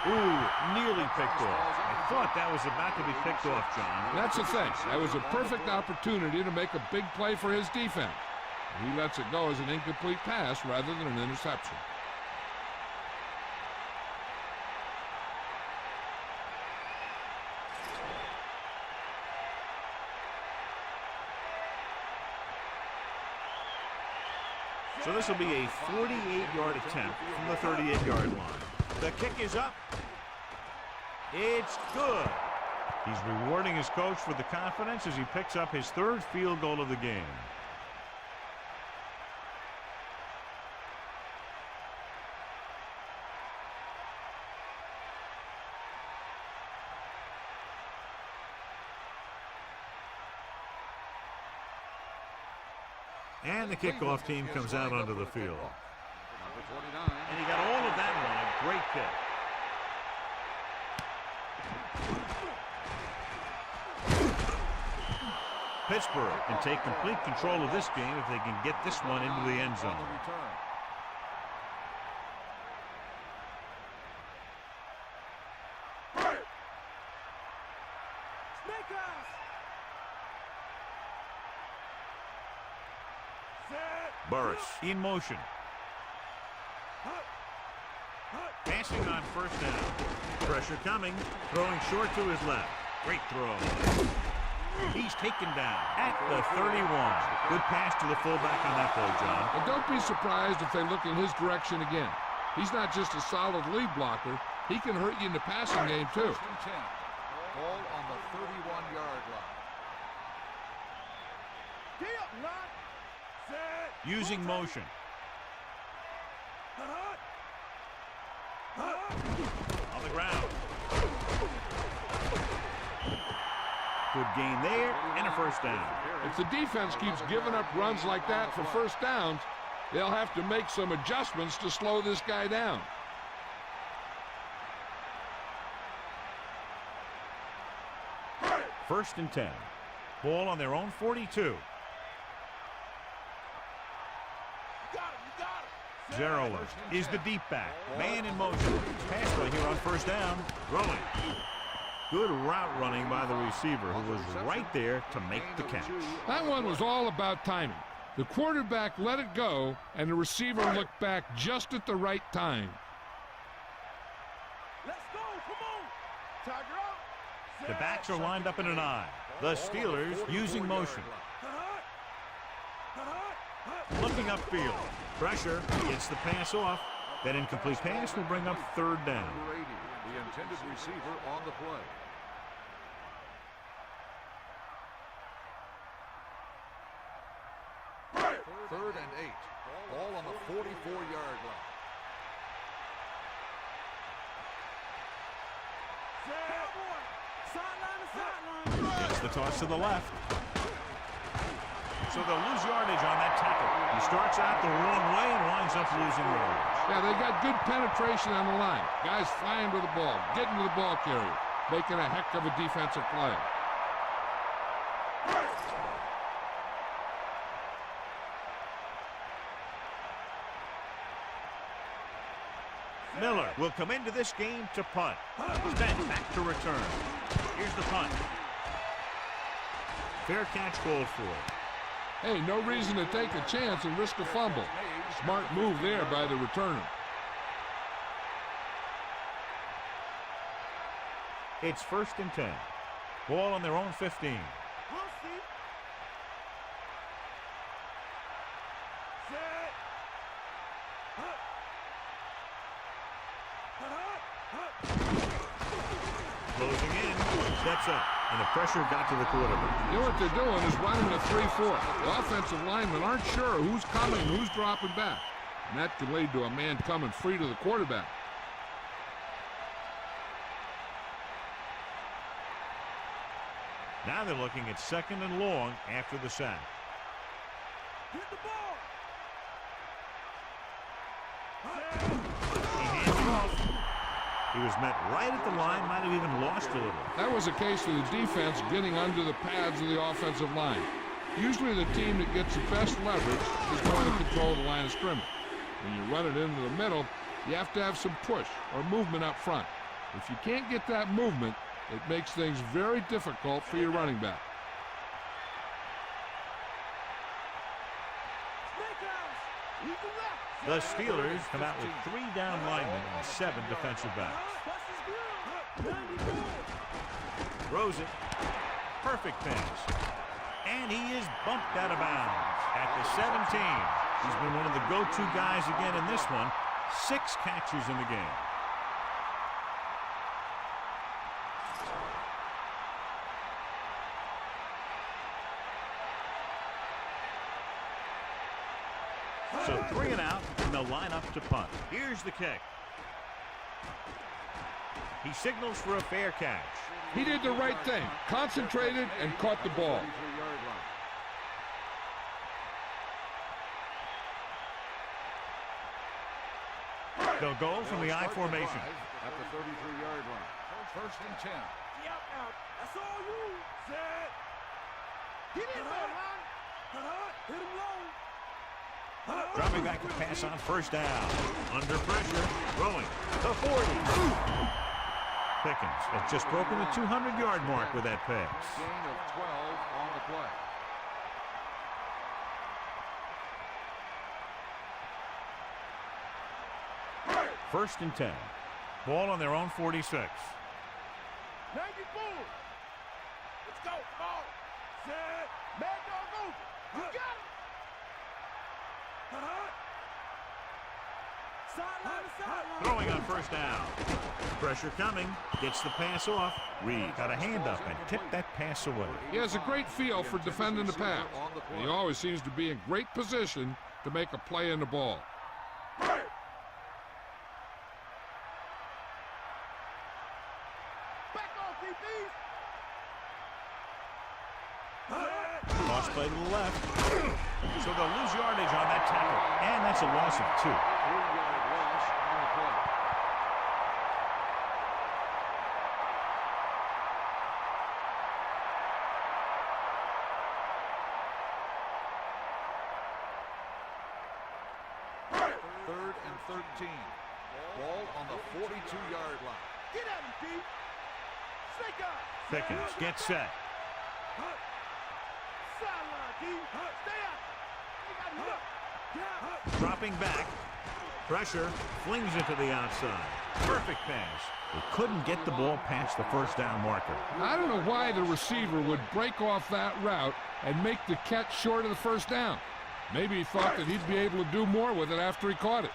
Ooh, nearly picked off. I thought that was about to be picked off, John. That's the thing. That was a perfect opportunity to make a big play for his defense. He lets it go as an incomplete pass rather than an interception. So this will be a 48-yard attempt from the 38-yard line. The kick is up. It's good. He's rewarding his coach with the confidence as he picks up his 3rd field goal of the game. And the kickoff team comes out onto the field. Number 29. And he got all of that on a great kick. Pittsburgh can take complete control of this game if they can get this one into the end zone. Burris in motion. Passing on first down. Pressure coming. Throwing short to his left. Great throw. He's taken down at the 31. Good pass to the fullback on that play, John. And don't be surprised if they look in his direction again. He's not just a solid lead blocker. He can hurt you in the passing game, too. First and 10. Ball on the 31-yard line. Using motion. On the ground. Good gain there and a first down. If the defense keeps giving up runs like that for first downs, they'll have to make some adjustments to slow this guy down. First and 10. Ball on their own 42. Arrowhead is the deep back. Man in motion. Pass play here on first down. Throwing. Good route running by the receiver, who was right there to make the catch. That one was all about timing. The quarterback let it go, and the receiver looked back just at the right time. Let's go. Come on. Tiger out. The backs are lined up in an eye. The Steelers using motion. Looking upfield. Pressure gets the pass off. That incomplete pass will bring up third down. Number 80, the intended receiver on the play. Third and 8. Ball on the 44-yard line. Gets the toss to the left. So they'll lose yardage on that tackle. He starts out the wrong way and winds up losing yardage. Yeah, they got good penetration on the line. Guys flying to the ball, getting to the ball carrier, making a heck of a defensive play. Miller will come into this game to punt. Spence back to return. Here's the punt. Fair catch called for. Hey, no reason to take a chance and risk a fumble. Smart move there by the returner. It's first and 10. Ball on their own 15. Closing in, steps up, and the pressure got to the quarterback. You know what they're doing is running a 3-4. The offensive linemen aren't sure who's coming, who's dropping back. And that could lead to a man coming free to the quarterback. Now they're looking at second and long after the sack. Get the ball. He hands it off. He was met right at the line, might have even lost a little. That was a case of the defense getting under the pads of the offensive line. Usually the team that gets the best leverage is going to control the line of scrimmage. When you run it into the middle, you have to have some push or movement up front. If you can't get that movement, it makes things very difficult for your running back. The Steelers come out with 3 down linemen and 7 defensive backs. Throws it. Perfect pass. And he is bumped out of bounds at the 17. He's been one of the go-to guys again in this one. 6 catches in the game. So 3 and out, and they'll line up to punt. Here's the kick. He signals for a fair catch. He did the right thing, concentrated and caught the ball. They'll go from the I formation. At the 33-yard line. First and 10. That's all you. Set. Get in there, man. Hit him low. Dropping back to pass on first down. Under pressure. Throwing. The 40. Pickens has just broken the 200-yard mark with that pass. Gain of 12 on the play. First and 10. Ball on their own 46. go. Ball. Set. Mad dog over. You got him. Sideline to sideline. Throwing on first down. Pressure coming. Gets the pass off. Reed got a hand up and tipped that pass away. He has a great feel for defending the pass. And he always seems to be in great position to make a play in the ball. Lost play to the left. So they'll lose yardage on that tackle. And that's a loss of 2. 3-yard loss on the play. Third and 13. Ball on the 42-yard line. Get at him, Pete. Snake eye. Pickens gets set. Sideline, D. Stay out. You got him up. Dropping back. Pressure. Flings it to the outside. Perfect pass. They couldn't get the ball past the first down marker. I don't know why the receiver would break off that route and make the catch short of the first down. Maybe he thought that he'd be able to do more with it after he caught it.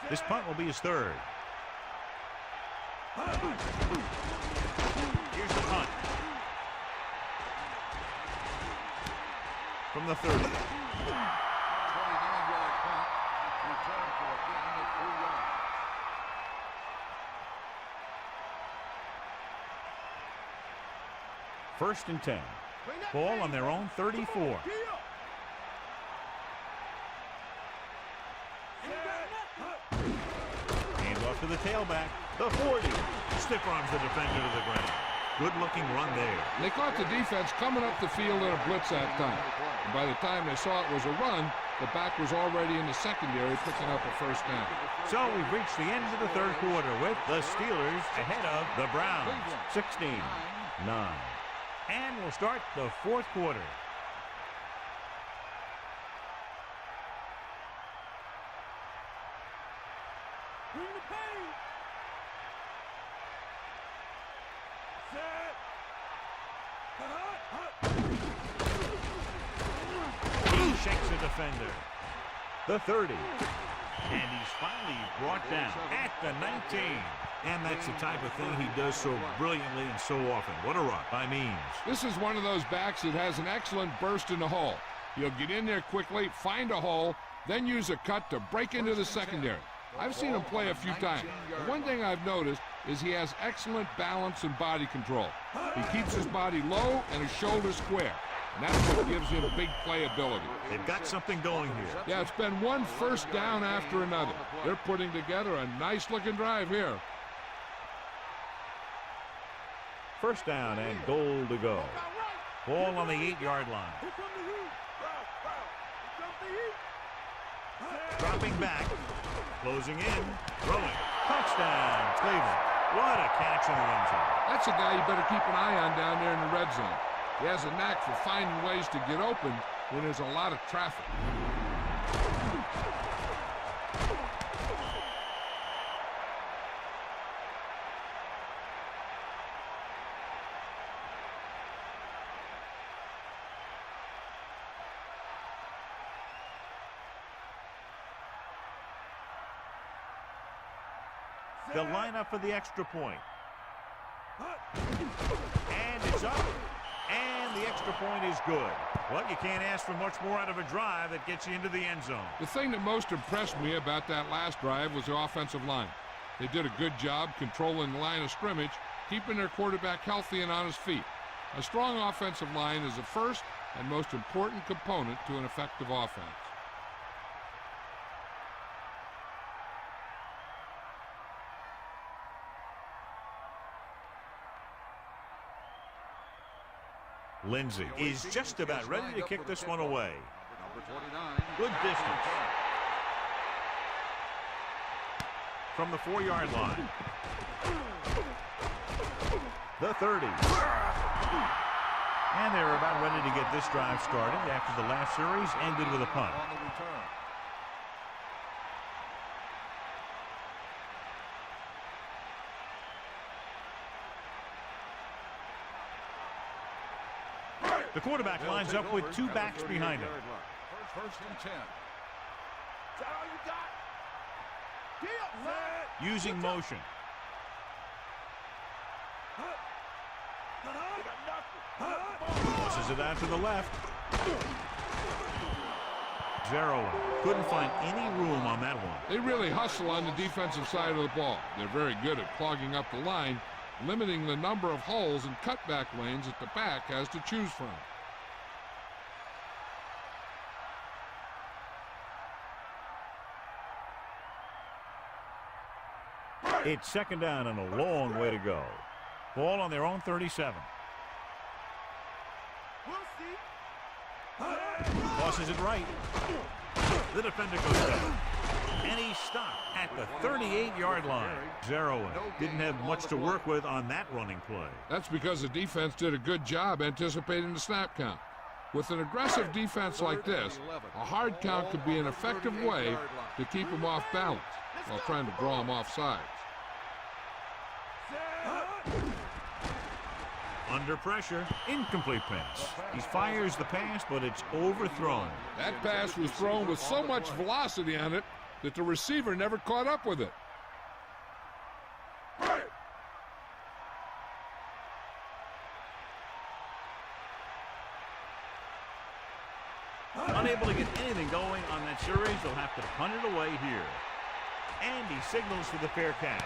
This punt will be his third. Here's the punt. From the 30. 29-yard punt. Return for a gain of 3 yards. First and 10. Ball on their own 34. Hand off to the tailback. The 40. Stiff arms the defender to the ground. Good-looking run there. They caught the defense coming up the field in a blitz that time. And by the time they saw it was a run, the back was already in the secondary picking up a first down. So we've reached the end of the third quarter with the Steelers ahead of the Browns. 16-9. And we'll start the fourth quarter. Bring the pain. Set. He shakes a defender. The 30. And he's finally brought down at the 19. And that's the type of thing he does so brilliantly and so often. What a run by Means. This is one of those backs that has an excellent burst in the hole. He'll get in there quickly, find a hole, then use a cut to break into the secondary. I've seen him play a few times. The one thing I've noticed is he has excellent balance and body control. He keeps his body low and his shoulders square. And that's what gives him big playability. They've got something going here. Yeah, it's been one first down after another. They're putting together a nice-looking drive here. First down and goal to go. Ball on the 8-yard line. Here come the heat. Here comes the heat. Dropping back. Closing in. Throwing. Touchdown, Cleveland. What a catch in the end zone. That's a guy you better keep an eye on down there in the red zone. He has a knack for finding ways to get open when there's a lot of traffic. They'll line up for the extra point. And it's up. And the extra point is good. Well, you can't ask for much more out of a drive that gets you into the end zone. The thing that most impressed me about that last drive was the offensive line. They did a good job controlling the line of scrimmage, keeping their quarterback healthy and on his feet. A strong offensive line is the first and most important component to an effective offense. Lindsey is just about ready to kick this one away. Number 29. Good distance. From the 4-yard line. The 30. And they're about ready to get this drive started after the last series ended with a punt. On the return. The quarterback lines up with two backs behind him. First and 10. Is that all you got? Using motion. Tosses it out to the left. Zeroing. Couldn't find any room on that one. They really hustle on the defensive side of the ball. They're very good at clogging up the line, limiting the number of holes and cutback lanes that the back has to choose from. It's second down and a long way to go. Ball on their own 37. Tosses it right. The defender goes down. And he stopped at the 38-yard line. Zeroing. Didn't have much to work with on that running play. That's because the defense did a good job anticipating the snap count. With an aggressive defense like this, a hard count could be an effective way to keep them off balance while trying to draw them off sides. Under pressure, incomplete pass. He fires the pass, but it's overthrown. That pass was thrown with so much velocity on it that the receiver never caught up with it. Unable to get anything going on that series, they'll have to punt it away here. And he signals for the fair catch.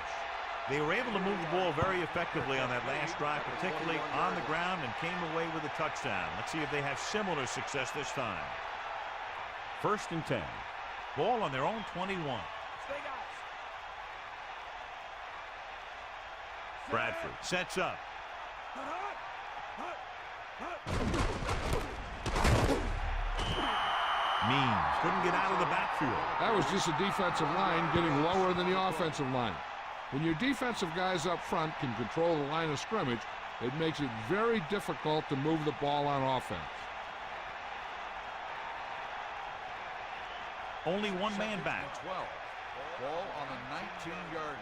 They were able to move the ball very effectively on that last drive, particularly on the ground, and came away with a touchdown. Let's see if they have similar success this time. First and 10. Ball on their own 21. Bradford sets up. Means couldn't get out of the backfield. That was just a defensive line getting lower than the offensive line. When your defensive guys up front can control the line of scrimmage, it makes it very difficult to move the ball on offense. Only one man back. 12. Ball on the 19-yard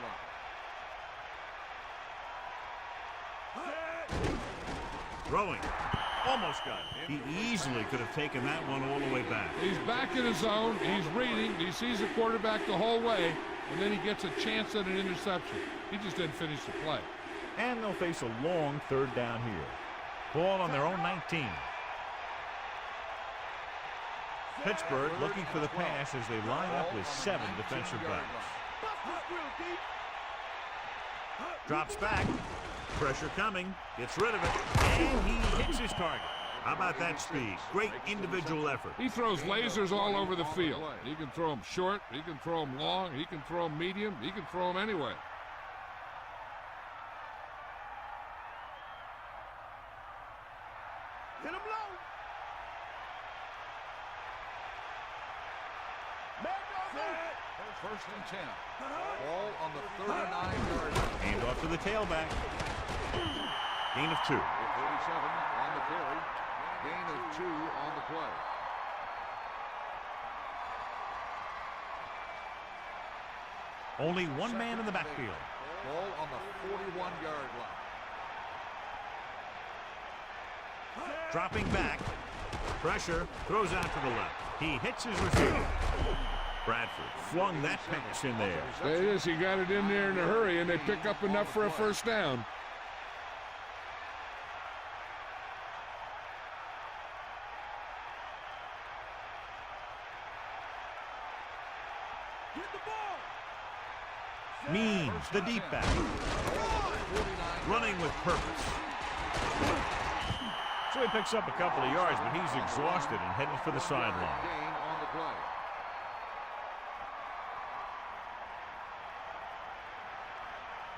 line. Throwing. Almost got it. He easily could have taken that one all the way back. He's back in his zone. He's reading. He sees the quarterback the whole way, and then he gets a chance at an interception. He just didn't finish the play. And they'll face a long third down here. Ball on their own 19. Pittsburgh looking for the pass as they line up with 7 defensive backs. Drops back. Pressure coming. Gets rid of it. And he hits his target. How about that speed? Great individual effort. He throws lasers all over the field. He can throw them short. He can throw them long. He can throw them medium. He can throw them anyway. Hit him low. First and 10. Ball on the 39-yard line. Hand off to the tailback. Gain of 2. 47 on the carry. Gain of 2 on the play. Only one man in the backfield. Ball on the 41-yard line. Dropping back. Pressure. Throws out to the left. He hits his receiver. Bradford flung that pass in there. There it is. He got it in there in a hurry, and they pick up enough for a first down. Means the deep back. Running with purpose. So he picks up a couple of yards, but he's exhausted and headed for the sideline. Gain on the play.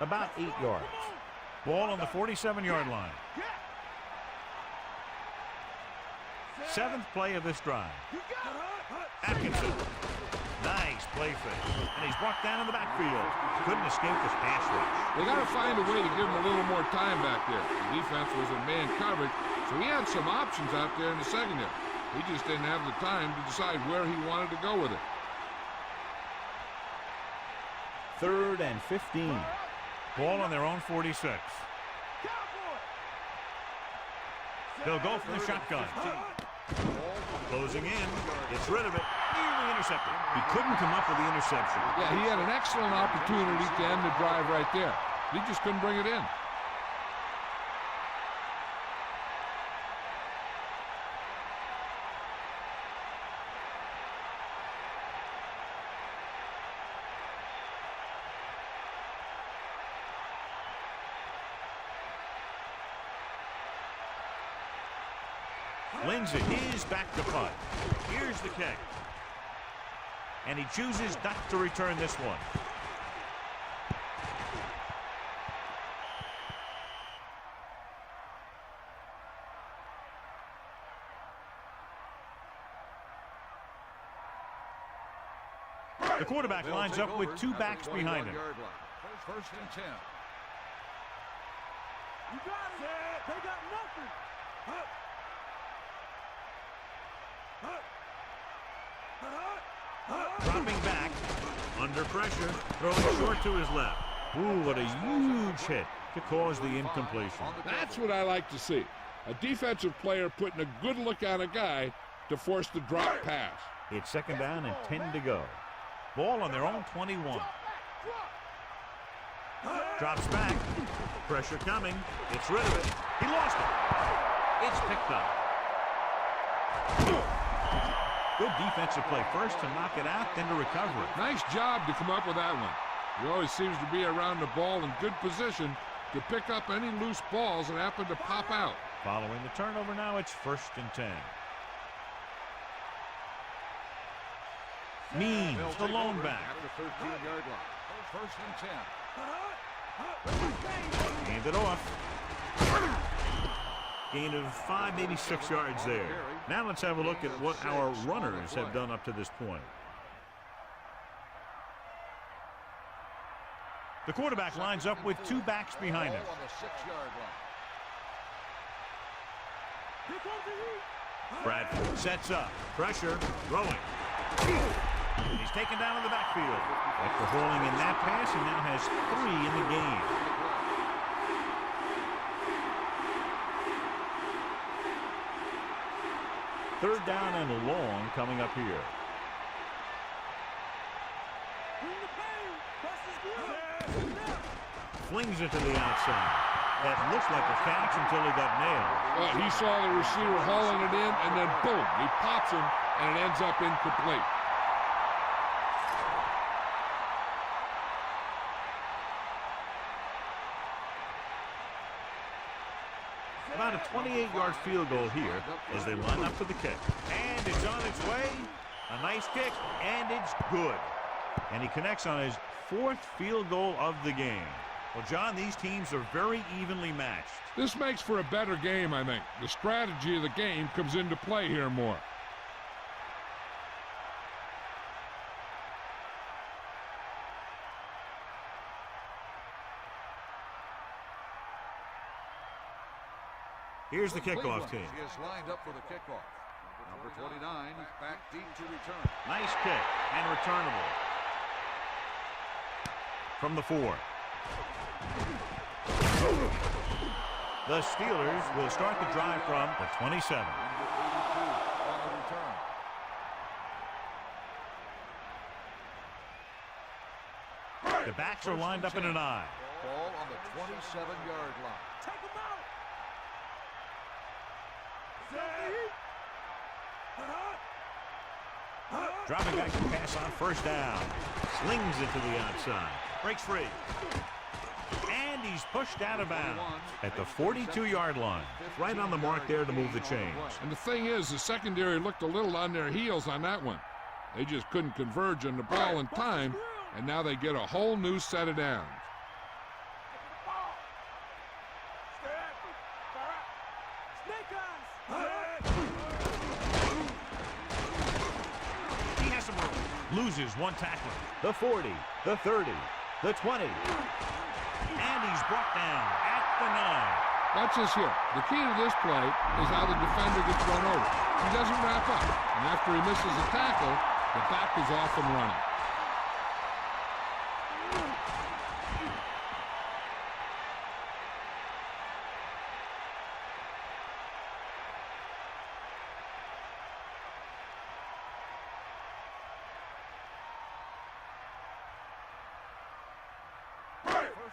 About 8 yards. Ball on the 47-yard line. 7th play of this drive. Atkinson. Nice play fake. And he's brought down in the backfield. Couldn't escape this pass rush. They got to find a way to give him a little more time back there. The defense was in man coverage, so he had some options out there in the secondary. He just didn't have the time to decide where he wanted to go with it. 3rd and 15. Ball on their own 46. They'll go from the shotgun. Closing in. Gets rid of it. Nearly intercepted. He couldn't come up with the interception. Yeah, he had an excellent opportunity to end the drive right there. He just couldn't bring it in. Flings it. He's back to punt. Here's the kick. And he chooses not to return this one. The quarterback lines up with two backs behind him. First and 10. You got it. They got nothing. Dropping back, under pressure, throwing short to his left. Ooh, what a huge hit to cause the incompletion. That's what I like to see. A defensive player putting a good look on a guy to force the drop pass. It's second down and 10 to go. Ball on their own 21. Drops back. Pressure coming. Gets rid of it. He lost it. It's picked up. Good defensive play. First to knock it out, then to recover it. Nice job to come up with that one. He always seems to be around the ball in good position to pick up any loose balls that happen to pop out. Following the turnover now, it's first and 10. Means the lone back. At the 13-yard line. First and 10. Hand it off. Gain of 5, maybe 6 yards there. Now let's have a look at what our runners have done up to this point. The quarterback lines up with two backs behind him. On the 6-yard line. Bradford sets up. Pressure. Throwing. He's taken down in the backfield. After hauling in that pass, he now has 3 in the game. Third down and long coming up here. Flings it to the outside. That looks like a catch until he got nailed. Well, he saw the receiver hauling it in, and then boom, he pops him, and it ends up incomplete. About a 28-yard field goal here as they line up for the kick. And it's on its way. A nice kick, and it's good. And he connects on his 4th field goal of the game. Well, John, these teams are very evenly matched. This makes for a better game, I think. The strategy of the game comes into play here more. Here's the kickoff team. He is lined up for the kickoff. Number 29, back deep to return. Nice kick and returnable. From the 4. The Steelers will start the drive from the 27. On the return. The backs are lined up in an eye. Ball on the 27-yard line. Take him out. Dropping back to pass on first down. Slings it to the outside. Breaks free. And he's pushed out of bounds at the 42-yard line. Right on the mark there to move the chains. And the thing is, the secondary looked a little on their heels on that one. They just couldn't converge on the ball in time, and now they get a whole new set of downs. He has some room. Loses one tackler. The 40, the 30, the 20. And he's brought down at the 9. Watch this here. The key to this play is how the defender gets run over. He doesn't wrap up, and after he misses a tackle, the back is off and running.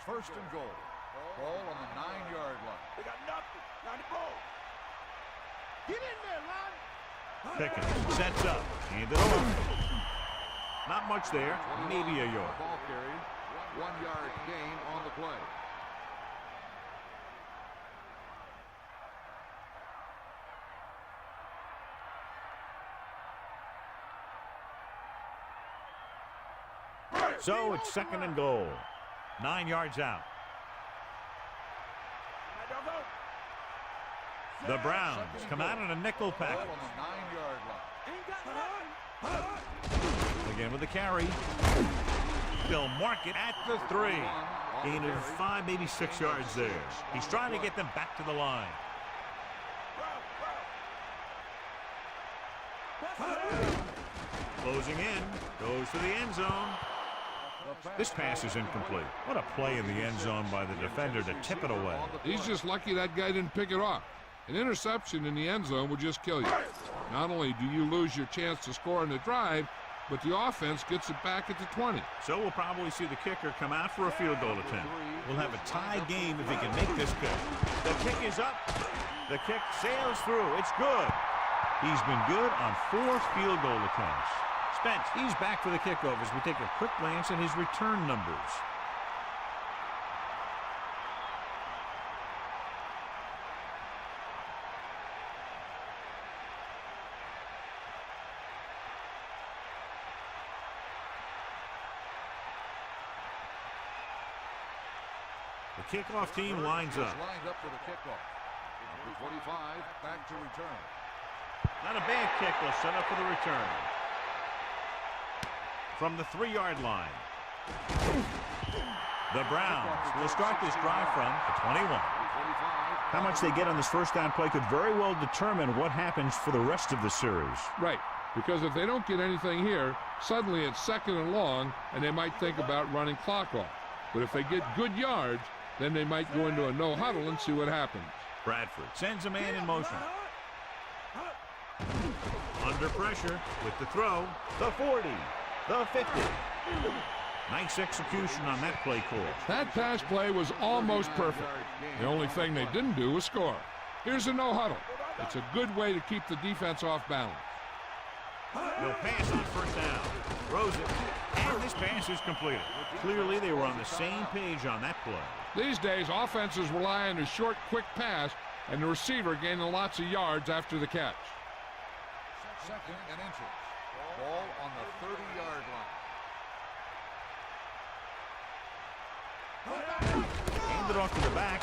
First and goal. Ball on the 9-yard line. They got nothing. Not the ball. Get in there, Lon. Pickens sets up. Hand it off. Not much there. Maybe a yard. Ball carried. 1-yard gain on the play. So it's second and goal. 9 yards out. The Browns come out in a nickel package. Ball on the 9-yard line. Again with the carry. They'll mark it at the 3. Gain of 5, maybe 6 yards there. He's trying to get them back to the line. Closing in. Goes to the end zone. This pass is incomplete. What a play in the end zone by the defender to tip it away. He's just lucky that guy didn't pick it off. An interception in the end zone would just kill you. Not only do you lose your chance to score in the drive, but the offense gets it back at the 20. So we'll probably see the kicker come out for a field goal attempt. We'll have a tie game if he can make this kick. The kick is up. The kick sails through. It's good. He's been good on 4 field goal attempts. Spence, he's back for the kickoff as we take a quick glance at his return numbers. The kickoff team lines up. Lined up for the kickoff. Number 25 back to return. Not a bad kick. They'll set up for the return. From the 3-yard line. The Browns will start this drive from the 21. How much they get on this first down play could very well determine what happens for the rest of the series. Right, because if they don't get anything here, suddenly it's second and long, and they might think about running clock off. But if they get good yards, then they might go into a no huddle and see what happens. Bradford sends a man in motion. Under pressure with the throw. The 40. The 50. Nice execution on that play call. That pass play was almost perfect. The only thing they didn't do was score. Here's a no huddle. It's a good way to keep the defense off balance. They'll pass on first down. Throws it. And this pass is completed. Clearly they were on the same page on that play. These days, offenses rely on a short, quick pass and the receiver gaining lots of yards after the catch. Second and inches. Ball on the 30-yard line. Hand it off to the back.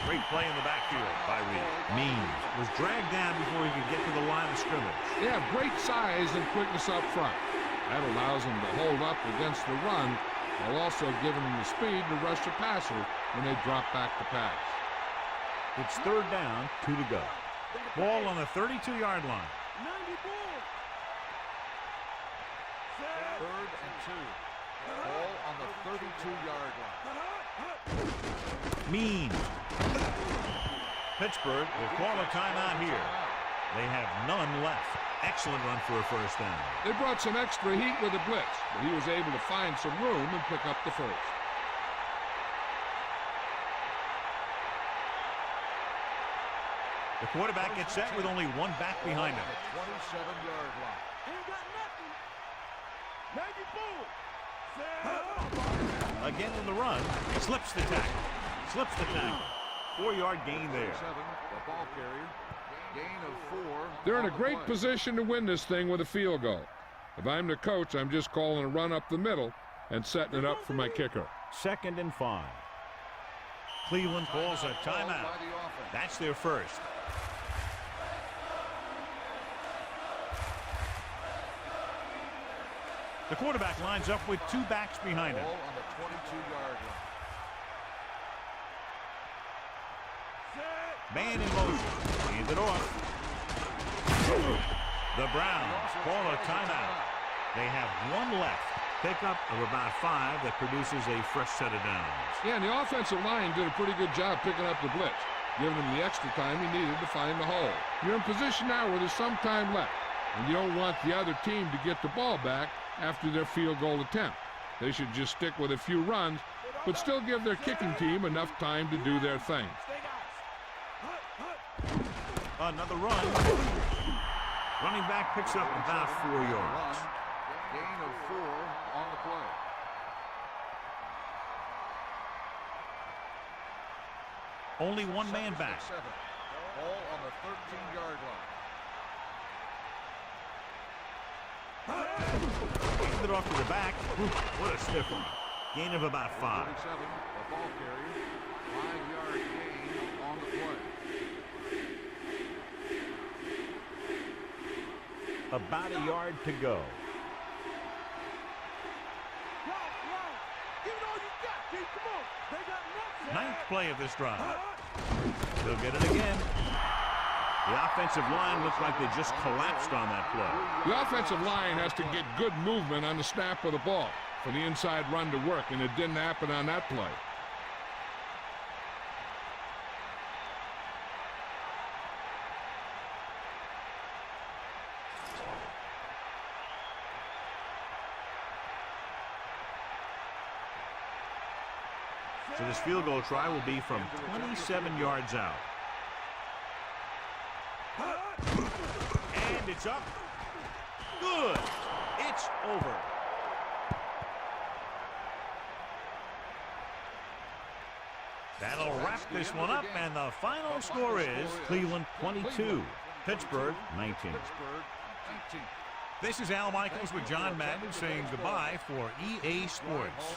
Great play in the backfield by Reed. Means was dragged down before he could get to the line of scrimmage. They have great size and quickness up front. That allows them to hold up against the run while also giving them the speed to rush the passer when they drop back to pass. It's third down, 2 to go. Ball on the 32-yard line. 90 ball. Third and 2. Ball on the 32-yard line. Means. Pittsburgh will call a timeout here. They have none left. Excellent run for a first down. They brought some extra heat with the blitz, but he was able to find some room and pick up the first. The quarterback gets set with only one back behind him. 27-yard line. Ain't got nothing. 90 ball. Again on the run. Slips the tackle. Slips the tackle. 4-yard gain there. 7, the ball carrier. Gain of 4. They're in a great position to win this thing with a field goal. If I'm the coach, I'm just calling a run up the middle and setting it up for my kicker. 2nd and 5. Cleveland calls a timeout. That's their first. The quarterback lines up with 2 backs behind him. Ball on the 22-yard line. Man in motion. Hand it off. The Browns call a timeout. They have 1 left. Pickup of about 5 that produces a fresh set of downs. Yeah, and the offensive line did a pretty good job picking up the blitz, giving him the extra time he needed to find the hole. You're in position now where there's some time left, and you don't want the other team to get the ball back after their field goal attempt. They should just stick with a few runs, but still give their kicking team enough time to do their thing. Another run. Running back picks up about 4 yards. Gain of 4 on the play. Only one man back. Ball on the 13-yard line. Handed it off to the back. What a stiff one. Gain of about 5. 47, the ball carrier. 5-yard gain on the play. About a yard to go. Ninth play of this drive. They'll get it again. The offensive line looks like they just collapsed on that play. The offensive line has to get good movement on the snap of the ball for the inside run to work, and it didn't happen on that play. So this field goal try will be from 27 yards out. And it's up. Good. It's over. That'll wrap this one up, and the final score is Cleveland 22, Pittsburgh 19. This is Al Michaels with John Madden saying goodbye for EA Sports.